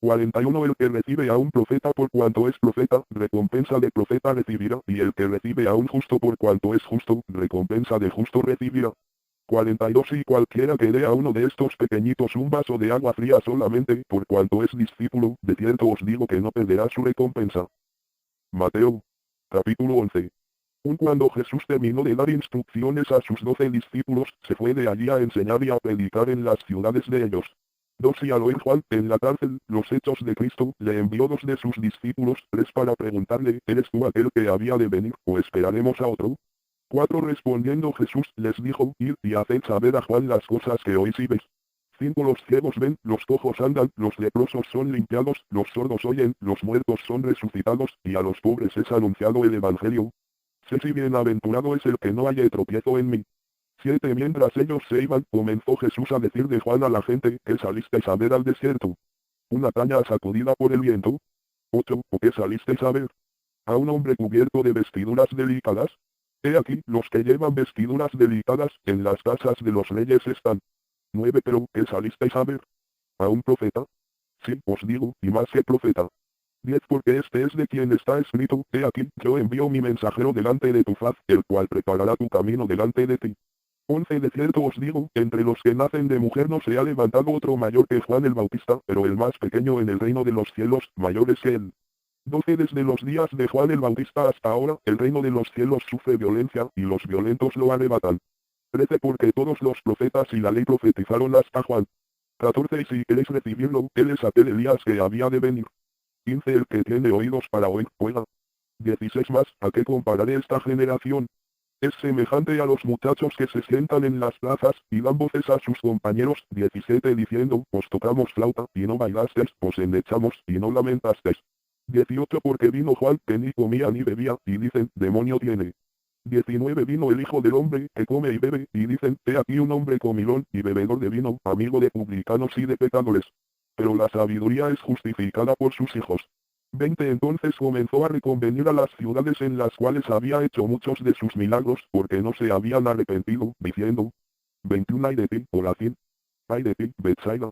41 El que recibe a un profeta por cuanto es profeta, recompensa de profeta recibirá, y el que recibe a un justo por cuanto es justo, recompensa de justo recibirá. 42 Y cualquiera que dé a uno de estos pequeñitos un vaso de agua fría solamente, por cuanto es discípulo, de cierto os digo que no perderá su recompensa. Mateo. Capítulo 11. Cuando Jesús terminó de dar instrucciones a sus 12 discípulos, se fue de allí a enseñar y a predicar en las ciudades de ellos. 2 Y al oír Juan, en la cárcel, los hechos de Cristo, le envió 2 de sus discípulos, 3 para preguntarle, ¿eres tú aquel que había de venir, o esperaremos a otro? 4 Respondiendo Jesús, les dijo, id y haced saber a Juan las cosas que oís y veis. 5 Los ciegos ven, los cojos andan, los leprosos son limpiados, los sordos oyen, los muertos son resucitados, y a los pobres es anunciado el Evangelio. 6 Y bienaventurado es el que no haya tropiezo en mí. 7 Mientras ellos se iban, comenzó Jesús a decir de Juan a la gente, que salisteis a ver al desierto. Una caña sacudida por el viento. 8 ¿O qué salisteis a ver? ¿A un hombre cubierto de vestiduras delicadas? He aquí, los que llevan vestiduras delicadas, en las casas de los reyes están. 9 Pero, ¿qué salisteis a ver? ¿A un profeta? sí, os digo, y más que profeta. 10 Porque este es de quien está escrito, he aquí, yo envío mi mensajero delante de tu faz, el cual preparará tu camino delante de ti. 11 De cierto os digo, entre los que nacen de mujer no se ha levantado otro mayor que Juan el Bautista, pero el más pequeño en el reino de los cielos, mayor es que él. 12 Desde los días de Juan el Bautista hasta ahora, el reino de los cielos sufre violencia, y los violentos lo arrebatan. 13 Porque todos los profetas y la ley profetizaron hasta Juan. 14 Y si queréis recibirlo, él es aquel Elías que había de venir. 15 El que tiene oídos para oír, oiga. 16 Más, ¿a qué compararé esta generación? Es semejante a los muchachos que se sientan en las plazas, y dan voces a sus compañeros, 17 diciendo, os tocamos flauta, y no bailasteis, os endechamos, y no lamentasteis. 18 Porque vino Juan, que ni comía ni bebía, y dicen, demonio tiene. 19 Vino el Hijo del Hombre, que come y bebe, y dicen, he aquí un hombre comilón, y bebedor de vino, amigo de publicanos y de pecadores. Pero la sabiduría es justificada por sus hijos. 20 Entonces comenzó a reconvenir a las ciudades en las cuales había hecho muchos de sus milagros, porque no se habían arrepentido, diciendo, 21 Ay de ti, Corazín. Ay de ti, Betsaida.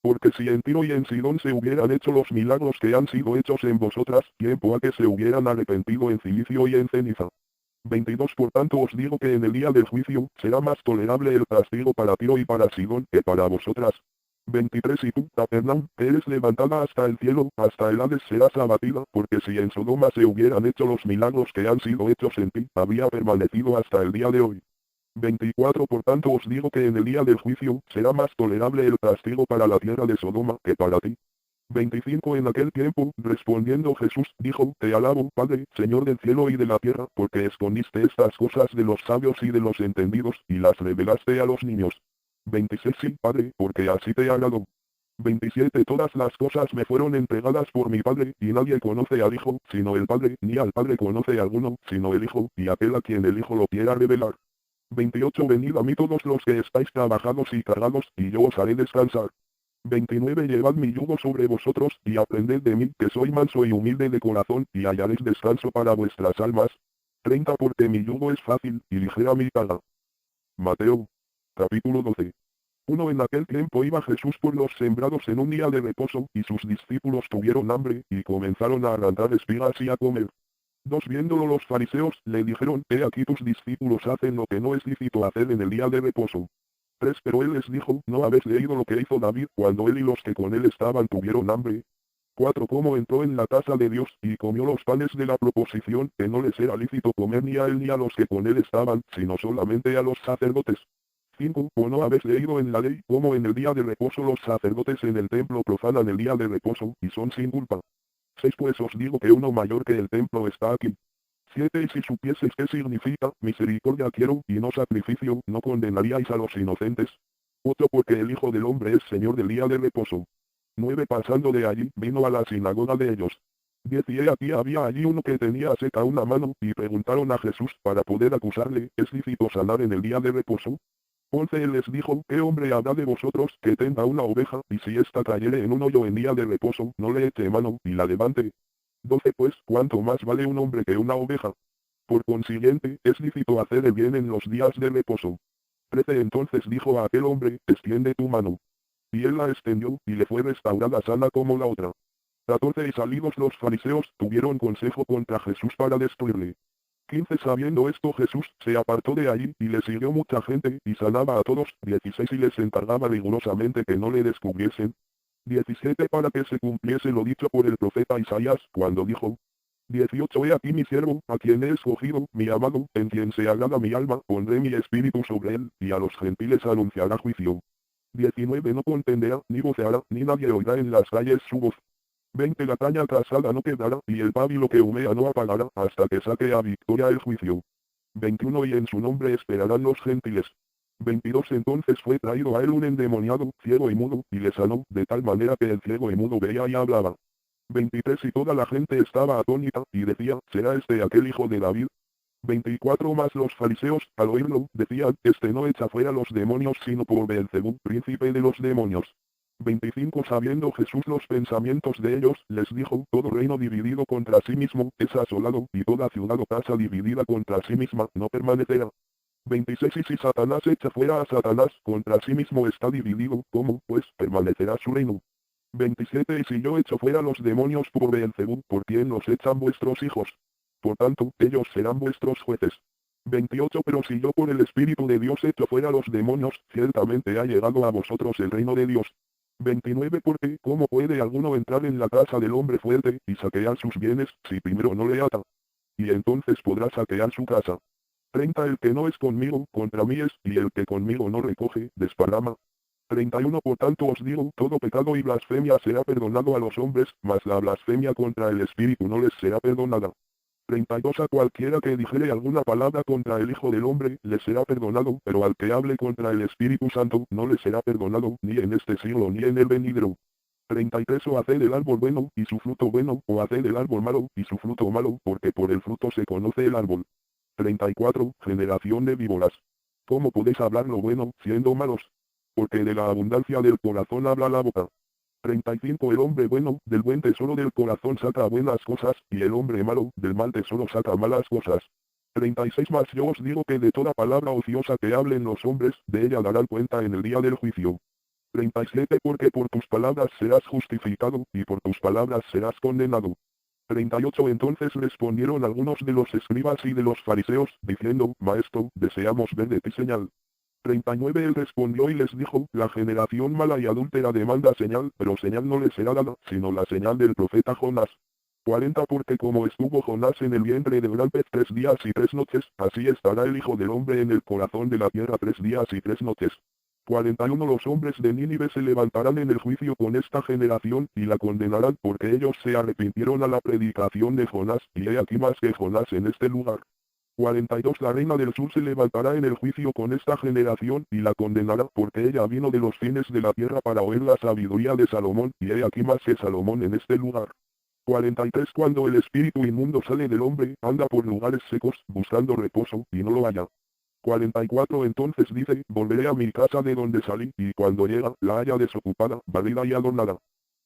Porque si en Tiro y en Sidón se hubieran hecho los milagros que han sido hechos en vosotras, tiempo a que se hubieran arrepentido en cilicio y en ceniza. 22 Por tanto os digo que en el día del juicio, será más tolerable el castigo para Tiro y para Sidón que para vosotras. 23 Y tú, Capernaum, que eres levantada hasta el cielo, hasta el Hades serás abatida, porque si en Sodoma se hubieran hecho los milagros que han sido hechos en ti, había permanecido hasta el día de hoy. 24 Por tanto os digo que en el día del juicio, será más tolerable el castigo para la tierra de Sodoma que para ti. 25 En aquel tiempo, respondiendo Jesús, dijo, te alabo, Padre, Señor del cielo y de la tierra, porque escondiste estas cosas de los sabios y de los entendidos, y las revelaste a los niños. 26 Sí, Padre, porque así te agradó. 27 Todas las cosas me fueron entregadas por mi Padre, y nadie conoce al Hijo, sino el Padre, ni al Padre conoce alguno, sino el Hijo, y aquel a quien el Hijo lo quiera revelar. 28 Venid a mí todos los que estáis trabajados y cargados, y yo os haré descansar. 29 Llevad mi yugo sobre vosotros, y aprended de mí, que soy manso y humilde de corazón, y hallaréis descanso para vuestras almas. 30 Porque mi yugo es fácil, y ligera mi carga. Mateo. Capítulo 12. En aquel tiempo iba Jesús por los sembrados en un día de reposo, y sus discípulos tuvieron hambre, y comenzaron a arrancar espigas y a comer. 2 Viéndolo los fariseos, le dijeron, he aquí tus discípulos hacen lo que no es lícito hacer en el día de reposo. 3 Pero él les dijo, ¿no habéis leído lo que hizo David cuando él y los que con él estaban tuvieron hambre? 4 Cómo entró en la casa de Dios, y comió los panes de la proposición, que no les era lícito comer ni a él ni a los que con él estaban, sino solamente a los sacerdotes. 5 ¿O no habéis leído en la ley, cómo en el día de reposo los sacerdotes en el templo profanan el día de reposo, y son sin culpa? 6 Pues os digo que uno mayor que el templo está aquí. 7 Y si supieseis qué significa, misericordia quiero, y no sacrificio, no condenaríais a los inocentes. 8 Porque el Hijo del Hombre es Señor del día de reposo. 9 Pasando de allí, vino a la sinagoga de ellos. 10 Y he aquí había allí uno que tenía seca una mano, y preguntaron a Jesús, para poder acusarle, ¿es lícito sanar en el día de reposo? 11 Él les dijo, ¿qué hombre habrá de vosotros, que tenga una oveja, y si ésta cayere en un hoyo en día de reposo, no le eche mano, y la levante? 12 Pues, ¿cuánto más vale un hombre que una oveja? Por consiguiente, es lícito hacer el bien en los días de reposo. 13 Entonces dijo a aquel hombre, extiende tu mano. Y él la extendió, y le fue restaurada sana como la otra. 14 Y salidos los fariseos, tuvieron consejo contra Jesús para destruirle. 15 Sabiendo esto Jesús, se apartó de allí, y le siguió mucha gente, y sanaba a todos. 16 Y les encargaba rigurosamente que no le descubriesen. 17 Para que se cumpliese lo dicho por el profeta Isaías, cuando dijo, 18 He aquí mi siervo, a quien he escogido, mi amado, en quien se agrada mi alma, pondré mi espíritu sobre él, y a los gentiles anunciará juicio. 19 No contenderá, ni voceará, ni nadie oirá en las calles su voz. 20 La caña trasada no quedará, y el pábilo que humea no apagará, hasta que saque a victoria el juicio. 21 Y en su nombre esperarán los gentiles. 22 Entonces fue traído a él un endemoniado, ciego y mudo, y le sanó, de tal manera que el ciego y mudo veía y hablaba. 23 Y toda la gente estaba atónita, y decía, ¿será este aquel hijo de David? 24 Más los fariseos, al oírlo, decían, este no echa fuera los demonios sino por Beelzebub, príncipe de los demonios. 25 Sabiendo Jesús los pensamientos de ellos, les dijo, todo reino dividido contra sí mismo, es asolado, y toda ciudad o casa dividida contra sí misma, no permanecerá. 26 Y si Satanás echa fuera a Satanás, contra sí mismo está dividido, ¿cómo, pues, permanecerá su reino? 27 Y si yo echo fuera los demonios por Beelzebub, ¿por quién los echan vuestros hijos? Por tanto, ellos serán vuestros jueces. 28 Pero si yo por el Espíritu de Dios echo fuera los demonios, ciertamente ha llegado a vosotros el reino de Dios. 29 Porque, ¿cómo puede alguno entrar en la casa del hombre fuerte, y saquear sus bienes, si primero no le ata? Y entonces podrá saquear su casa. 30 El que no es conmigo, contra mí es, y el que conmigo no recoge, desparrama. 31 Por tanto os digo, todo pecado y blasfemia será perdonado a los hombres, mas la blasfemia contra el Espíritu no les será perdonada. 32 A cualquiera que dijere alguna palabra contra el Hijo del Hombre, le será perdonado, pero al que hable contra el Espíritu Santo, no le será perdonado, ni en este siglo ni en el venidero. 33 O haced el árbol bueno, y su fruto bueno, o haced el árbol malo, y su fruto malo, porque por el fruto se conoce el árbol. 34 Generación de víboras. ¿Cómo podéis hablar lo bueno, siendo malos? Porque de la abundancia del corazón habla la boca. 35 El hombre bueno, del buen tesoro del corazón saca buenas cosas, y el hombre malo, del mal tesoro saca malas cosas. 36 Mas yo os digo que de toda palabra ociosa que hablen los hombres, de ella darán cuenta en el día del juicio. 37 Porque por tus palabras serás justificado, y por tus palabras serás condenado. 38 Entonces respondieron algunos de los escribas y de los fariseos, diciendo, Maestro, deseamos ver de ti señal. 39 Él respondió y les dijo, la generación mala y adúltera demanda señal, pero señal no les será dada, sino la señal del profeta Jonás. 40 Porque como estuvo Jonás en el vientre del gran pez 3 días y 3 noches, así estará el Hijo del Hombre en el corazón de la tierra 3 días y 3 noches. 41 Los hombres de Nínive se levantarán en el juicio con esta generación, y la condenarán porque ellos se arrepintieron a la predicación de Jonás, y he aquí más que Jonás en este lugar. 42 La reina del sur se levantará en el juicio con esta generación, y la condenará porque ella vino de los fines de la tierra para oír la sabiduría de Salomón, y he aquí más que Salomón en este lugar. 43 Cuando el espíritu inmundo sale del hombre, anda por lugares secos, buscando reposo, y no lo halla. 44 Entonces dice, volveré a mi casa de donde salí, y cuando llega, la halla desocupada, barrida y adornada.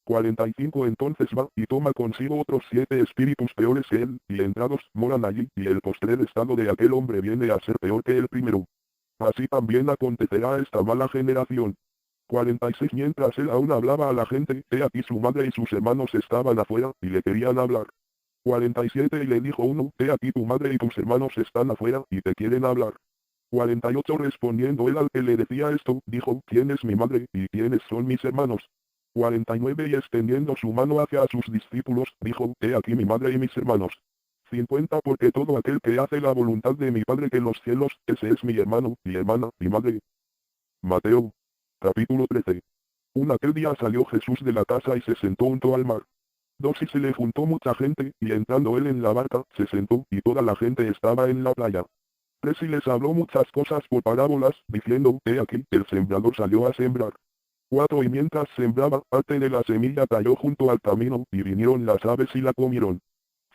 45 Entonces va, y toma consigo otros 7 espíritus peores que él, y entrados, moran allí, y el postrer estado de aquel hombre viene a ser peor que el primero. Así también acontecerá a esta mala generación. 46 Mientras él aún hablaba a la gente, he aquí su madre y sus hermanos estaban afuera, y le querían hablar. 47 Y le dijo uno, he aquí tu madre y tus hermanos están afuera, y te quieren hablar. 48 Respondiendo él al que le decía esto, dijo, ¿quién es mi madre, y quiénes son mis hermanos? 49 Y extendiendo su mano hacia sus discípulos, dijo, he aquí mi madre y mis hermanos. 50 Porque todo aquel que hace la voluntad de mi Padre que en los cielos, ese es mi hermano, mi hermana, mi madre. Mateo. Capítulo 13. Aquel día salió Jesús de la casa y se sentó junto al mar. 2 Y se le juntó mucha gente, y entrando él en la barca, se sentó, y toda la gente estaba en la playa. 3 Y les habló muchas cosas por parábolas, diciendo, he aquí, el sembrador salió a sembrar. 4 Y mientras sembraba, parte de la semilla cayó junto al camino, y vinieron las aves y la comieron.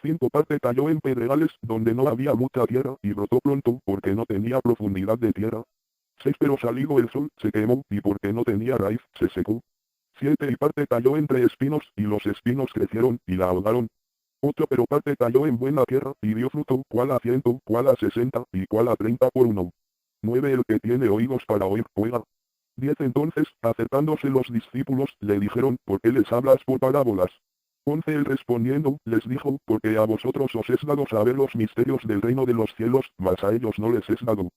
5 Parte cayó en pedregales, donde no había mucha tierra, y brotó pronto, porque no tenía profundidad de tierra. 6 Pero salido el sol, se quemó, y porque no tenía raíz, se secó. 7 Y parte cayó entre espinos, y los espinos crecieron, y la ahogaron. 8 Pero parte cayó en buena tierra, y dio fruto, cuál a 100, cuál a 60, y cuál a 30 por uno. 9 El que tiene oídos para oír, oiga. 10 Entonces, acercándose los discípulos, le dijeron, ¿por qué les hablas por parábolas? 11 Él respondiendo, les dijo, porque a vosotros os es dado saber los misterios del reino de los cielos, mas a ellos no les es dado.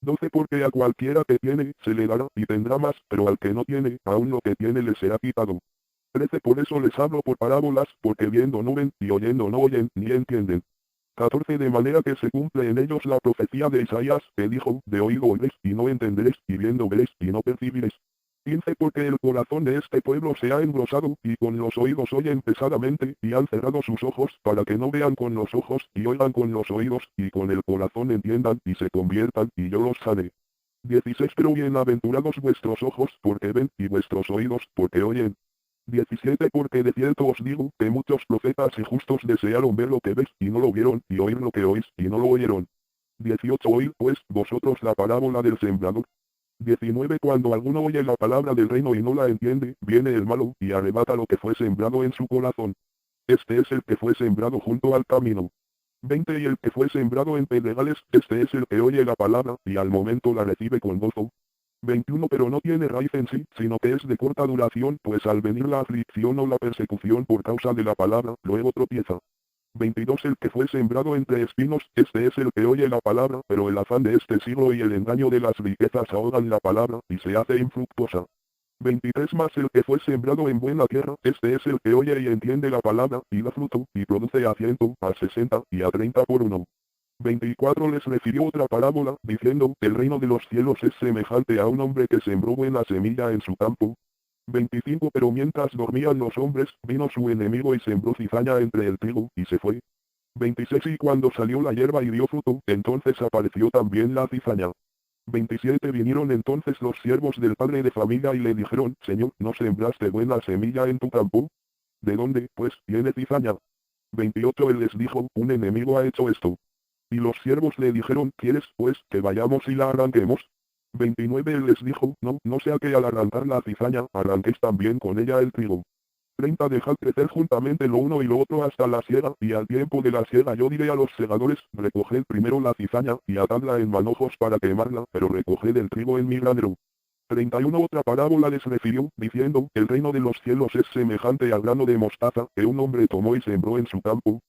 12 Porque a cualquiera que tiene, se le dará, y tendrá más, pero al que no tiene, aún lo que tiene le será quitado. 13 Por eso les hablo por parábolas, porque viendo no ven, y oyendo no oyen, ni entienden. 14 De manera que se cumple en ellos la profecía de Isaías, que dijo, de oído oiréis, y no entenderéis, y viendo veréis, y no percibiréis. 15 Porque el corazón de este pueblo se ha engrosado, y con los oídos oyen pesadamente, y han cerrado sus ojos, para que no vean con los ojos, y oigan con los oídos, y con el corazón entiendan, y se conviertan, y yo los sane. 16 Pero bienaventurados vuestros ojos, porque ven, y vuestros oídos, porque oyen. 17 Porque de cierto os digo, que muchos profetas y justos desearon ver lo que ves, y no lo vieron, y oír lo que oís, y no lo oyeron. 18 Oíd pues, vosotros la parábola del sembrador. 19 Cuando alguno oye la palabra del reino y no la entiende, viene el malo, y arrebata lo que fue sembrado en su corazón. Este es el que fue sembrado junto al camino. 20 Y el que fue sembrado en pedregales, este es el que oye la palabra, y al momento la recibe con gozo. 21 Pero no tiene raíz en sí, sino que es de corta duración, pues al venir la aflicción o la persecución por causa de la palabra, luego tropieza. 22 El que fue sembrado entre espinos, este es el que oye la palabra, pero el afán de este siglo y el engaño de las riquezas ahogan la palabra, y se hace infructuosa. 23 Más el que fue sembrado en buena tierra, este es el que oye y entiende la palabra, y da fruto, y produce a 100, a 60, y a 30 por uno. 24 Les refirió otra parábola, diciendo, el reino de los cielos es semejante a un hombre que sembró buena semilla en su campo. 25 Pero mientras dormían los hombres, vino su enemigo y sembró cizaña entre el trigo, y se fue. 26 Y cuando salió la hierba y dio fruto, entonces apareció también la cizaña. 27 Vinieron entonces los siervos del padre de familia y le dijeron, Señor, ¿no sembraste buena semilla en tu campo? ¿De dónde, pues, viene cizaña? 28 Él les dijo, un enemigo ha hecho esto. Y los siervos le dijeron, ¿quieres, pues, que vayamos y la arranquemos? 29 Él les dijo, no, no sea que al arrancar la cizaña, arranquéis también con ella el trigo. 30 Dejad crecer juntamente lo uno y lo otro hasta la siega, y al tiempo de la siega yo diré a los segadores, recoged primero la cizaña, y atadla en manojos para quemarla, pero recoged el trigo en mi granero. 31 Otra parábola les refirió, diciendo, el reino de los cielos es semejante al grano de mostaza, que un hombre tomó y sembró en su campo.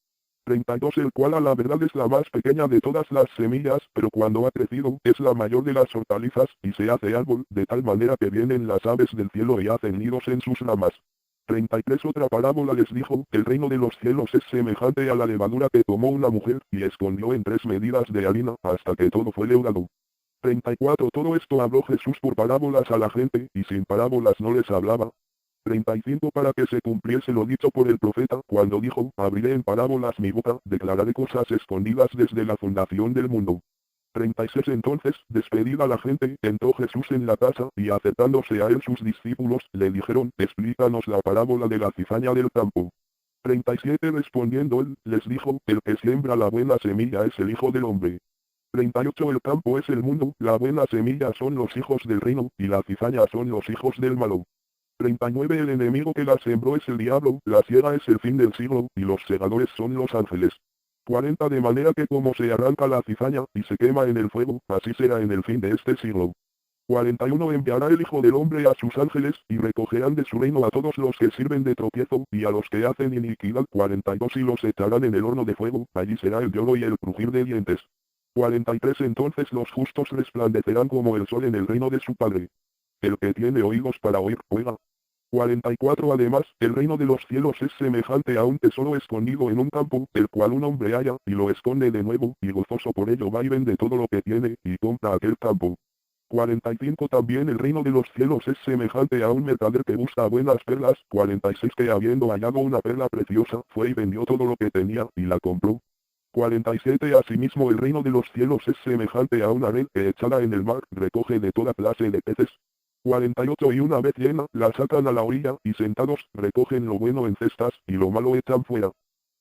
32 El cual a la verdad es la más pequeña de todas las semillas, pero cuando ha crecido, es la mayor de las hortalizas, y se hace árbol, de tal manera que vienen las aves del cielo y hacen nidos en sus ramas. 33 Otra parábola les dijo, el reino de los cielos es semejante a la levadura que tomó una mujer, y escondió en 3 medidas de harina, hasta que todo fue leudado. 34 Todo esto habló Jesús por parábolas a la gente, y sin parábolas no les hablaba. 35 Para que se cumpliese lo dicho por el profeta, cuando dijo, abriré en parábolas mi boca, declararé cosas escondidas desde la fundación del mundo. 36 Entonces, despedida la gente, entró Jesús en la casa, y acercándose a él sus discípulos, le dijeron, explícanos la parábola de la cizaña del campo. 37 Respondiendo él, les dijo, el que siembra la buena semilla es el Hijo del Hombre. 38 El campo es el mundo, la buena semilla son los hijos del reino, y la cizaña son los hijos del malo. 39 El enemigo que la sembró es el diablo, la siega es el fin del siglo, y los segadores son los ángeles. 40 De manera que como se arranca la cizaña, y se quema en el fuego, así será en el fin de este siglo. 41 Enviará el Hijo del Hombre a sus ángeles, y recogerán de su reino a todos los que sirven de tropiezo, y a los que hacen iniquidad. 42 Y los echarán en el horno de fuego, allí será el lloro y el crujir de dientes. 43 Entonces los justos resplandecerán como el sol en el reino de su Padre. El que tiene oídos para oír, oiga. 44 Además, el reino de los cielos es semejante a un tesoro escondido en un campo, el cual un hombre halla, y lo esconde de nuevo, y gozoso por ello va y vende todo lo que tiene, y compra aquel campo. 45 También el reino de los cielos es semejante a un mercader que busca buenas perlas. 46 Que habiendo hallado una perla preciosa, fue y vendió todo lo que tenía, y la compró. 47 Asimismo el reino de los cielos es semejante a una red que echada en el mar, recoge de toda clase de peces. 48 Y una vez llena, la sacan a la orilla, y sentados, recogen lo bueno en cestas, y lo malo echan fuera.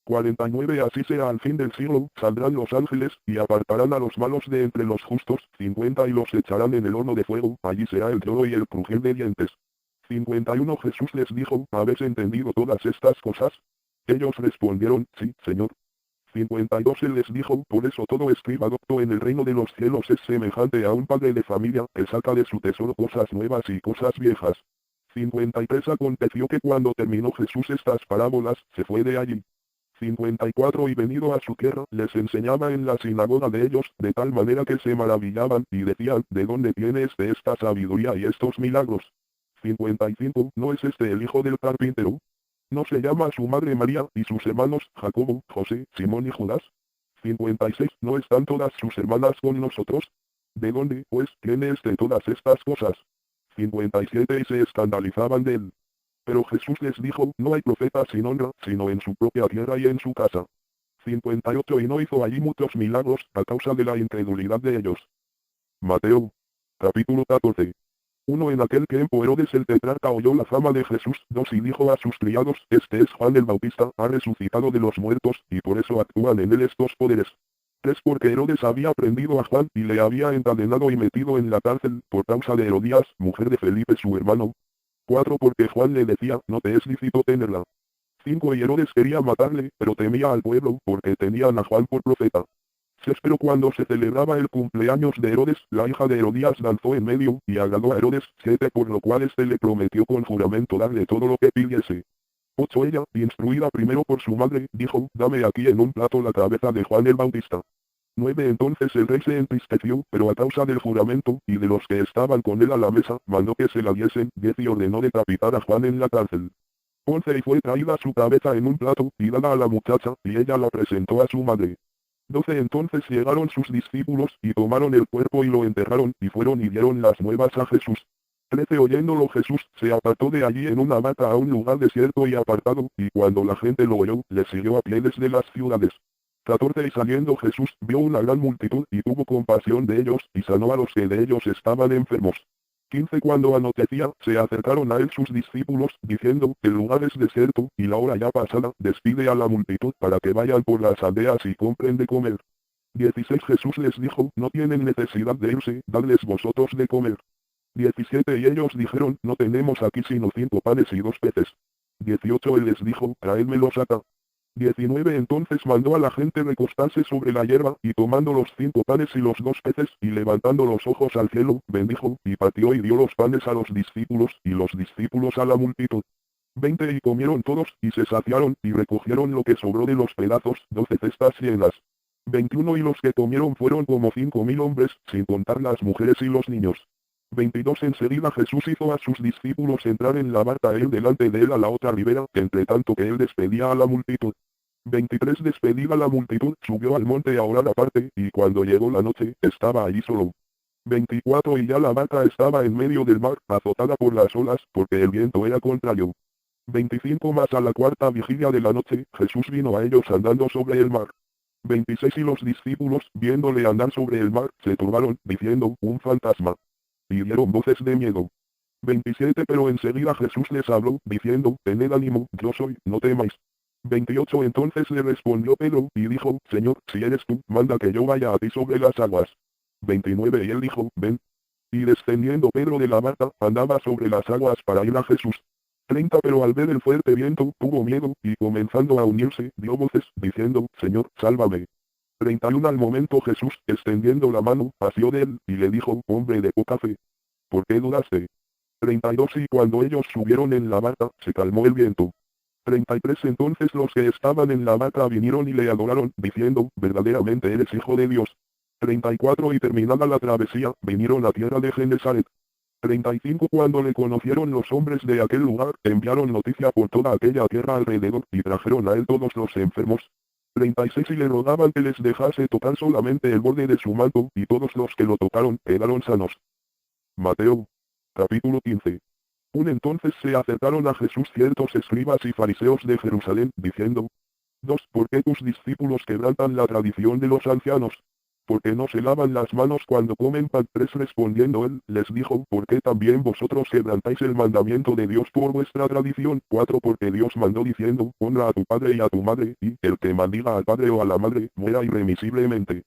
49 Así será al fin del siglo, saldrán los ángeles, y apartarán a los malos de entre los justos. 50 Y los echarán en el horno de fuego, allí será el lloro y el crujir de dientes. 51 Jesús les dijo, ¿habéis entendido todas estas cosas? Ellos respondieron, sí, Señor. 52 Él les dijo, por eso todo escriba docto en el reino de los cielos es semejante a un padre de familia, que saca de su tesoro cosas nuevas y cosas viejas. 53 Aconteció que cuando terminó Jesús estas parábolas, se fue de allí. 54 Y venido a su tierra, les enseñaba en la sinagoga de ellos, de tal manera que se maravillaban, y decían, ¿de dónde tiene esta sabiduría y estos milagros? 55 ¿No es este el hijo del carpintero? ¿No se llama su madre María, y sus hermanos, Jacobo, José, Simón y Judas? 56 ¿No están todas sus hermanas con nosotros? ¿De dónde, pues, tiene todas estas cosas? 57 Y se escandalizaban de él. Pero Jesús les dijo, no hay profeta sin honra, sino en su propia tierra y en su casa. 58 Y no hizo allí muchos milagros, a causa de la incredulidad de ellos. Mateo. Capítulo 14. 1 En aquel tiempo Herodes el tetrarca oyó la fama de Jesús. 2 Y dijo a sus criados, este es Juan el Bautista, ha resucitado de los muertos, y por eso actúan en él estos poderes. 3 Porque Herodes había prendido a Juan, y le había encadenado y metido en la cárcel, por causa de Herodías, mujer de Felipe su hermano. 4 Porque Juan le decía, no te es lícito tenerla. 5 Y Herodes quería matarle, pero temía al pueblo, porque tenían a Juan por profeta. Pero cuando se celebraba el cumpleaños de Herodes, la hija de Herodías danzó en medio, y agradó a Herodes, 7 por lo cual éste le prometió con juramento darle todo lo que pidiese. 8 Ella, instruida primero por su madre, dijo, dame aquí en un plato la cabeza de Juan el Bautista. 9 Entonces el rey se entristeció, pero a causa del juramento, y de los que estaban con él a la mesa, mandó que se la diesen, 10 y ordenó decapitar a Juan en la cárcel. 11 Y fue traída su cabeza en un plato, y dada a la muchacha, y ella la presentó a su madre. 12 Entonces llegaron sus discípulos, y tomaron el cuerpo y lo enterraron, y fueron y dieron las nuevas a Jesús. 13 Oyéndolo Jesús, se apartó de allí en una barca a un lugar desierto y apartado, y cuando la gente lo oyó, le siguió a pie desde las ciudades. 14 Y saliendo Jesús, vio una gran multitud, y tuvo compasión de ellos, y sanó a los que de ellos estaban enfermos. 15 Cuando anochecía, se acercaron a él sus discípulos, diciendo, el lugar es desierto, y la hora ya pasada, despide a la multitud para que vayan por las aldeas y compren de comer. 16 Jesús les dijo, no tienen necesidad de irse, dadles vosotros de comer. 17 Y ellos dijeron, no tenemos aquí sino 5 panes y 2 peces. 18 Él les dijo, traédmelos acá. 19 Entonces mandó a la gente recostarse sobre la hierba, y tomando los 5 panes y los 2 peces, y levantando los ojos al cielo, bendijo, y partió y dio los panes a los discípulos, y los discípulos a la multitud. 20 Y comieron todos, y se saciaron, y recogieron lo que sobró de los pedazos, 12 cestas llenas. 21 Y los que comieron fueron como 5.000 hombres, sin contar las mujeres y los niños. 22 Enseguida Jesús hizo a sus discípulos entrar en la barca él delante de él a la otra ribera, entre tanto que él despedía a la multitud. 23 Despedida la multitud, subió al monte a orar aparte, y cuando llegó la noche, estaba allí solo. 24 Y ya la barca estaba en medio del mar, azotada por las olas, porque el viento era contrario. 25 Mas a la cuarta vigilia de la noche, Jesús vino a ellos andando sobre el mar. 26 Y los discípulos, viéndole andar sobre el mar, se turbaron, diciendo, un fantasma. Y dieron voces de miedo. 27 Pero enseguida Jesús les habló, diciendo, tened ánimo, yo soy, no temáis. 28 Entonces le respondió Pedro, y dijo, Señor, si eres tú, manda que yo vaya a ti sobre las aguas. 29 Y él dijo, ven. Y descendiendo Pedro de la barca, andaba sobre las aguas para ir a Jesús. 30 Pero al ver el fuerte viento, tuvo miedo, y comenzando a unirse, dio voces, diciendo, Señor, sálvame. 31 Al momento Jesús, extendiendo la mano, asió de él, y le dijo, hombre de poca fe. ¿Por qué dudaste? 32 Y cuando ellos subieron en la barca, se calmó el viento. 33 Entonces los que estaban en la barca vinieron y le adoraron, diciendo, verdaderamente eres hijo de Dios. 34 Y terminada la travesía, vinieron a tierra de Genesaret. 35 Cuando le conocieron los hombres de aquel lugar, enviaron noticia por toda aquella tierra alrededor, y trajeron a él todos los enfermos. 36 Y le rogaban que les dejase tocar solamente el borde de su manto, y todos los que lo tocaron, quedaron sanos. Mateo. Capítulo 15. Entonces se acercaron a Jesús ciertos escribas y fariseos de Jerusalén, diciendo, 2 ¿Por qué tus discípulos quebrantan la tradición de los ancianos? Porque no se lavan las manos cuando comen pan. 3 Respondiendo él, les dijo, ¿por qué también vosotros quebrantáis el mandamiento de Dios por vuestra tradición? 4 Porque Dios mandó diciendo, honra a tu padre y a tu madre, y el que maldiga al padre o a la madre, muera irremisiblemente.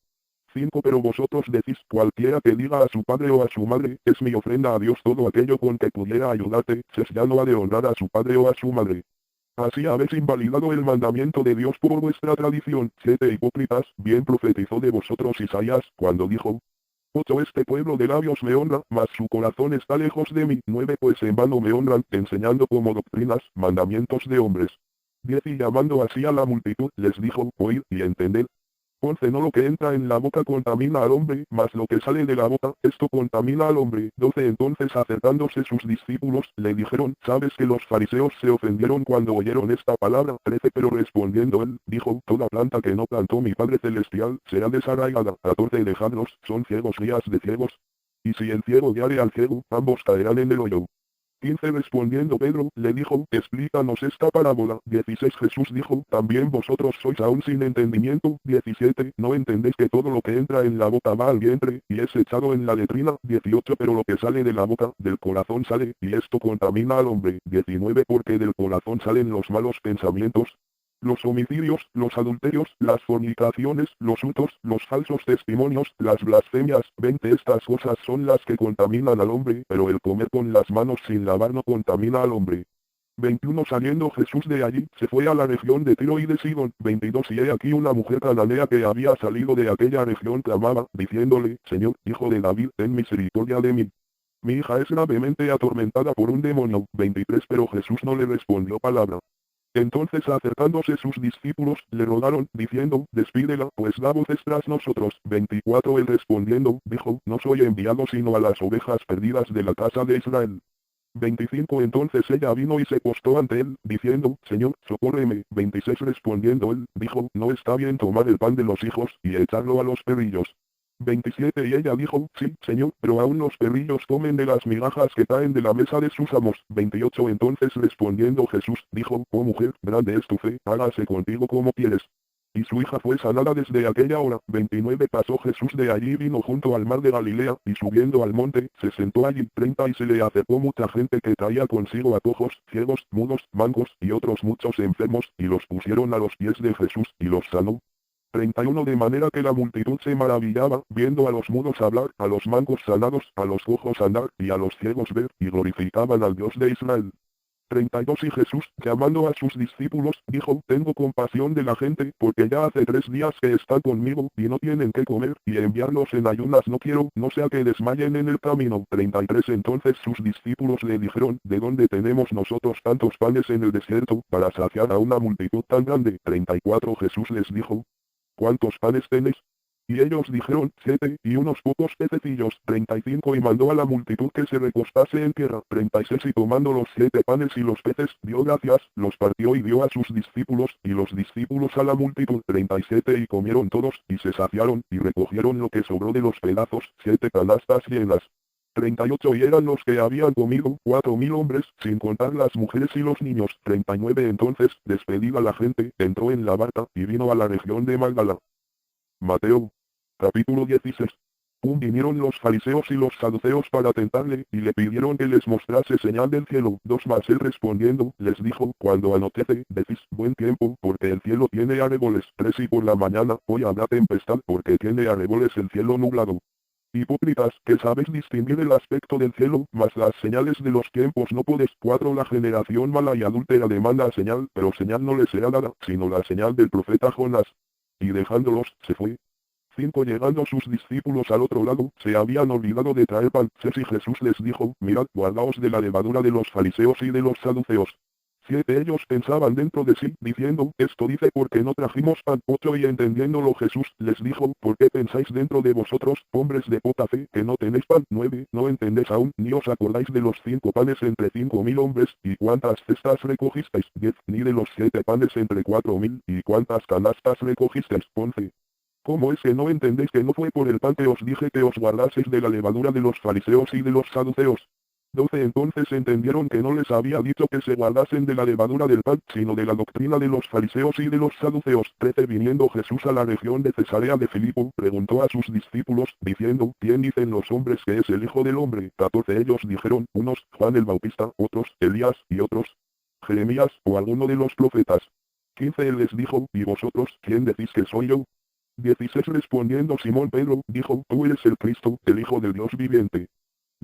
5 Pero vosotros decís, cualquiera que diga a su padre o a su madre, es mi ofrenda a Dios, todo aquello con que pudiera ayudarte, ya no ha de honrar a su padre o a su madre. Así habéis invalidado el mandamiento de Dios por vuestra tradición. 7 Hipócritas, bien profetizó de vosotros Isaías, cuando dijo, 8 Este pueblo de labios me honra, mas su corazón está lejos de mí. 9 Pues en vano me honran, enseñando como doctrinas, mandamientos de hombres. 10 Y llamando así a la multitud, les dijo, oíd y entended. 11 No lo que entra en la boca contamina al hombre, mas lo que sale de la boca, esto contamina al hombre. 12 Entonces acercándose sus discípulos, le dijeron, ¿sabes que los fariseos se ofendieron cuando oyeron esta palabra? 13 Pero respondiendo él, dijo, toda planta que no plantó mi Padre Celestial, será desarraigada. 14 Dejadlos, son ciegos guías de ciegos. Y si el ciego guiare al ciego, ambos caerán en el hoyo. 15 Respondiendo Pedro, le dijo, explícanos esta parábola. 16 Jesús dijo, también vosotros sois aún sin entendimiento. 17 No entendéis que todo lo que entra en la boca va al vientre, y es echado en la letrina. 18 Pero lo que sale de la boca, del corazón sale, y esto contamina al hombre. 19 Porque del corazón salen los malos pensamientos, los homicidios, los adulterios, las fornicaciones, los hurtos, los falsos testimonios, las blasfemias. 20 Estas cosas son las que contaminan al hombre, pero el comer con las manos sin lavar no contamina al hombre. 21 Saliendo Jesús de allí, se fue a la región de Tiro y de Sidón. 22 Y he aquí una mujer cananea que había salido de aquella región clamaba, diciéndole, Señor, hijo de David, ten misericordia de mí. Mi hija es gravemente atormentada por un demonio. 23 Pero Jesús no le respondió palabra. Entonces acercándose sus discípulos, le rogaron, diciendo, despídela, pues da voces tras nosotros. 24 Él respondiendo, dijo, no soy enviado sino a las ovejas perdidas de la casa de Israel. 25 Entonces ella vino y se postó ante él, diciendo, Señor, socórreme. 26 Respondiendo él, dijo, no está bien tomar el pan de los hijos, y echarlo a los perrillos. 27 Y ella dijo, sí, Señor, pero aún los perrillos comen de las migajas que caen de la mesa de sus amos. 28 Entonces respondiendo Jesús, dijo, oh mujer, grande es tu fe, hágase contigo como quieres. Y su hija fue sanada desde aquella hora. 29 Pasó Jesús de allí y vino junto al mar de Galilea, y subiendo al monte, se sentó allí. 30 Y se le acercó mucha gente que traía consigo a cojos, ciegos, mudos, mancos, y otros muchos enfermos, y los pusieron a los pies de Jesús, y los sanó. 31 De manera que la multitud se maravillaba, viendo a los mudos hablar, a los mancos sanados, a los cojos andar, y a los ciegos ver, y glorificaban al Dios de Israel. 32 Y Jesús, llamando a sus discípulos, dijo, tengo compasión de la gente, porque ya hace 3 días que están conmigo, y no tienen qué comer, y enviarlos en ayunas no quiero, no sea que desmayen en el camino. 33 Entonces sus discípulos le dijeron, ¿de dónde tenemos nosotros tantos panes en el desierto, para saciar a una multitud tan grande? 34 Jesús les dijo, ¿cuántos panes tenéis? Y ellos dijeron, 7, y unos pocos pececillos. 35 Y mandó a la multitud que se recostase en tierra. 36 Y tomando los 7 panes y los peces, dio gracias, los partió y dio a sus discípulos, y los discípulos a la multitud. 37 Y comieron todos, y se saciaron, y recogieron lo que sobró de los pedazos, 7 canastas llenas. 38 Y eran los que habían comido, 4.000 hombres, sin contar las mujeres y los niños. 39 Entonces, despedida la gente, entró en la barca, y vino a la región de Magdala. Mateo. Capítulo 16. Vinieron los fariseos y los saduceos para tentarle, y le pidieron que les mostrase señal del cielo. 2 Mas él respondiendo, les dijo, cuando anochece, decís, buen tiempo, porque el cielo tiene arreboles. 3 Y por la mañana, hoy habrá tempestad, porque tiene arreboles el cielo nublado. Hipócritas, que sabéis distinguir el aspecto del cielo, mas las señales de los tiempos no podéis. 4 La generación mala y adúltera demanda señal, pero señal no le será dada, sino la señal del profeta Jonás. Y dejándolos, se fue. 5 Llegando sus discípulos al otro lado, se habían olvidado de traer pan. 6 Y Jesús les dijo, mirad, guardaos de la levadura de los fariseos y de los saduceos. 7 Ellos pensaban dentro de sí, diciendo, esto dice porque no trajimos pan. 8 Y entendiéndolo Jesús, les dijo, ¿por qué pensáis dentro de vosotros, hombres de poca fe, que no tenéis pan? 9 No entendéis aún, ni os acordáis de los 5 panes entre 5.000 hombres, y cuántas cestas recogisteis. 10 Ni de los 7 panes entre 4.000, y cuántas canastas recogisteis. 11 ¿Cómo es que no entendéis que no fue por el pan que os dije que os guardaseis de la levadura de los fariseos y de los saduceos? 12 Entonces entendieron que no les había dicho que se guardasen de la levadura del pan, sino de la doctrina de los fariseos y de los saduceos. 13 Viniendo Jesús a la región de Cesarea de Filipo, preguntó a sus discípulos, diciendo, ¿quién dicen los hombres que es el Hijo del Hombre? 14 Ellos dijeron, unos, Juan el Bautista, otros, Elías, y otros, Jeremías, o alguno de los profetas. 15 Él les dijo, ¿y vosotros, quién decís que soy yo? 16 Respondiendo Simón Pedro, dijo, tú eres el Cristo, el Hijo del Dios viviente.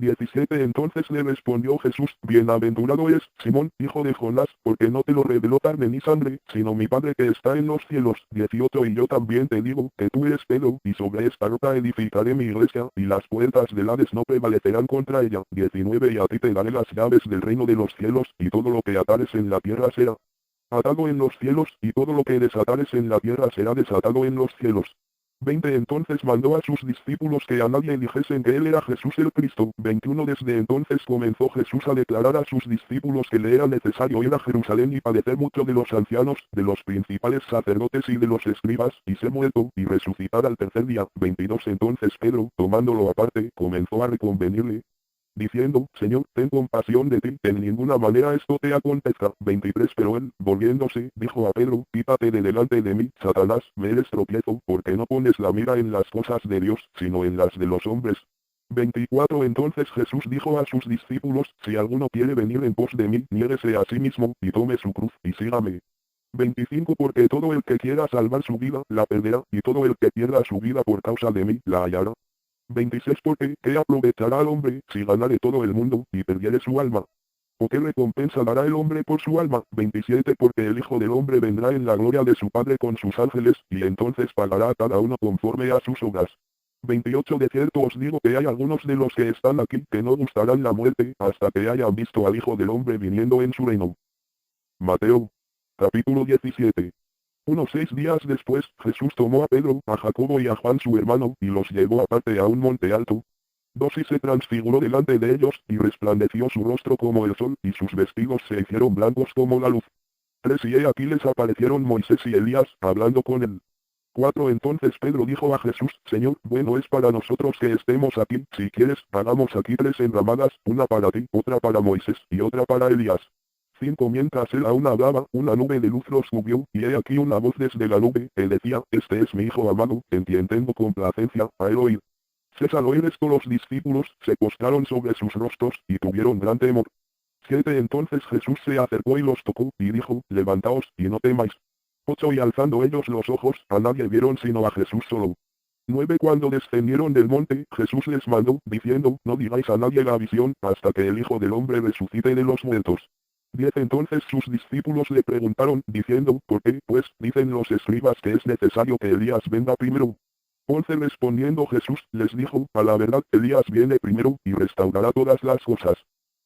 17 Entonces le respondió Jesús, bienaventurado es, Simón, hijo de Jonás, porque no te lo reveló carne ni sangre, sino mi Padre que está en los cielos. 18 Y yo también te digo, que tú eres Pedro, y sobre esta roca edificaré mi iglesia, y las puertas del Hades no prevalecerán contra ella. 19 Y a ti te daré las llaves del reino de los cielos, y todo lo que atares en la tierra será atado en los cielos, y todo lo que desatares en la tierra será desatado en los cielos. 20 Entonces mandó a sus discípulos que a nadie dijesen que él era Jesús el Cristo. 21 Desde entonces comenzó Jesús a declarar a sus discípulos que le era necesario ir a Jerusalén y padecer mucho de los ancianos, de los principales sacerdotes y de los escribas, y ser muerto, y resucitar al tercer día. 22 Entonces Pedro, tomándolo aparte, comenzó a reconvenirle, diciendo, Señor, ten compasión de ti, en ninguna manera esto te acontezca. 23 Pero él, volviéndose, dijo a Pedro, quítate de delante de mí, Satanás, me eres tropiezo, porque no pones la mira en las cosas de Dios, sino en las de los hombres. 24 Entonces Jesús dijo a sus discípulos, si alguno quiere venir en pos de mí, niéguese a sí mismo, y tome su cruz, y sígame. 25 Porque todo el que quiera salvar su vida, la perderá, y todo el que pierda su vida por causa de mí, la hallará. 26 Porque, ¿qué aprovechará al hombre, si ganare todo el mundo, y perdiere su alma? ¿O qué recompensa dará el hombre por su alma? 27 Porque el Hijo del Hombre vendrá en la gloria de su Padre con sus ángeles, y entonces pagará a cada uno conforme a sus obras. 28 De cierto os digo que hay algunos de los que están aquí que no gustarán la muerte, hasta que hayan visto al Hijo del Hombre viniendo en su reino. Mateo. Capítulo 17. Unos 6 días después, Jesús tomó a Pedro, a Jacobo y a Juan su hermano, y los llevó aparte a un monte alto. 2 Y se transfiguró delante de ellos, y resplandeció su rostro como el sol, y sus vestidos se hicieron blancos como la luz. 3 Y he aquí les aparecieron Moisés y Elías, hablando con él. 4 Entonces Pedro dijo a Jesús, Señor, bueno es para nosotros que estemos aquí, si quieres, hagamos aquí 3 enramadas, una para ti, otra para Moisés, y otra para Elías. 5 Mientras él aún hablaba, una nube de luz los cubrió, y he aquí una voz desde la nube, que decía, Este es mi Hijo amado, en quien tengo complacencia, a él oír. 6 Al oír esto los discípulos, se postraron sobre sus rostros, y tuvieron gran temor. 7 Entonces Jesús se acercó y los tocó, y dijo, Levantaos, y no temáis. 8 Y alzando ellos los ojos, a nadie vieron sino a Jesús solo. 9 Cuando descendieron del monte, Jesús les mandó, diciendo, No digáis a nadie la visión, hasta que el Hijo del Hombre resucite de los muertos. 10 Entonces sus discípulos le preguntaron, diciendo, ¿por qué, pues, dicen los escribas que es necesario que Elías venga primero? 11 Respondiendo Jesús, les dijo, a la verdad, Elías viene primero, y restaurará todas las cosas.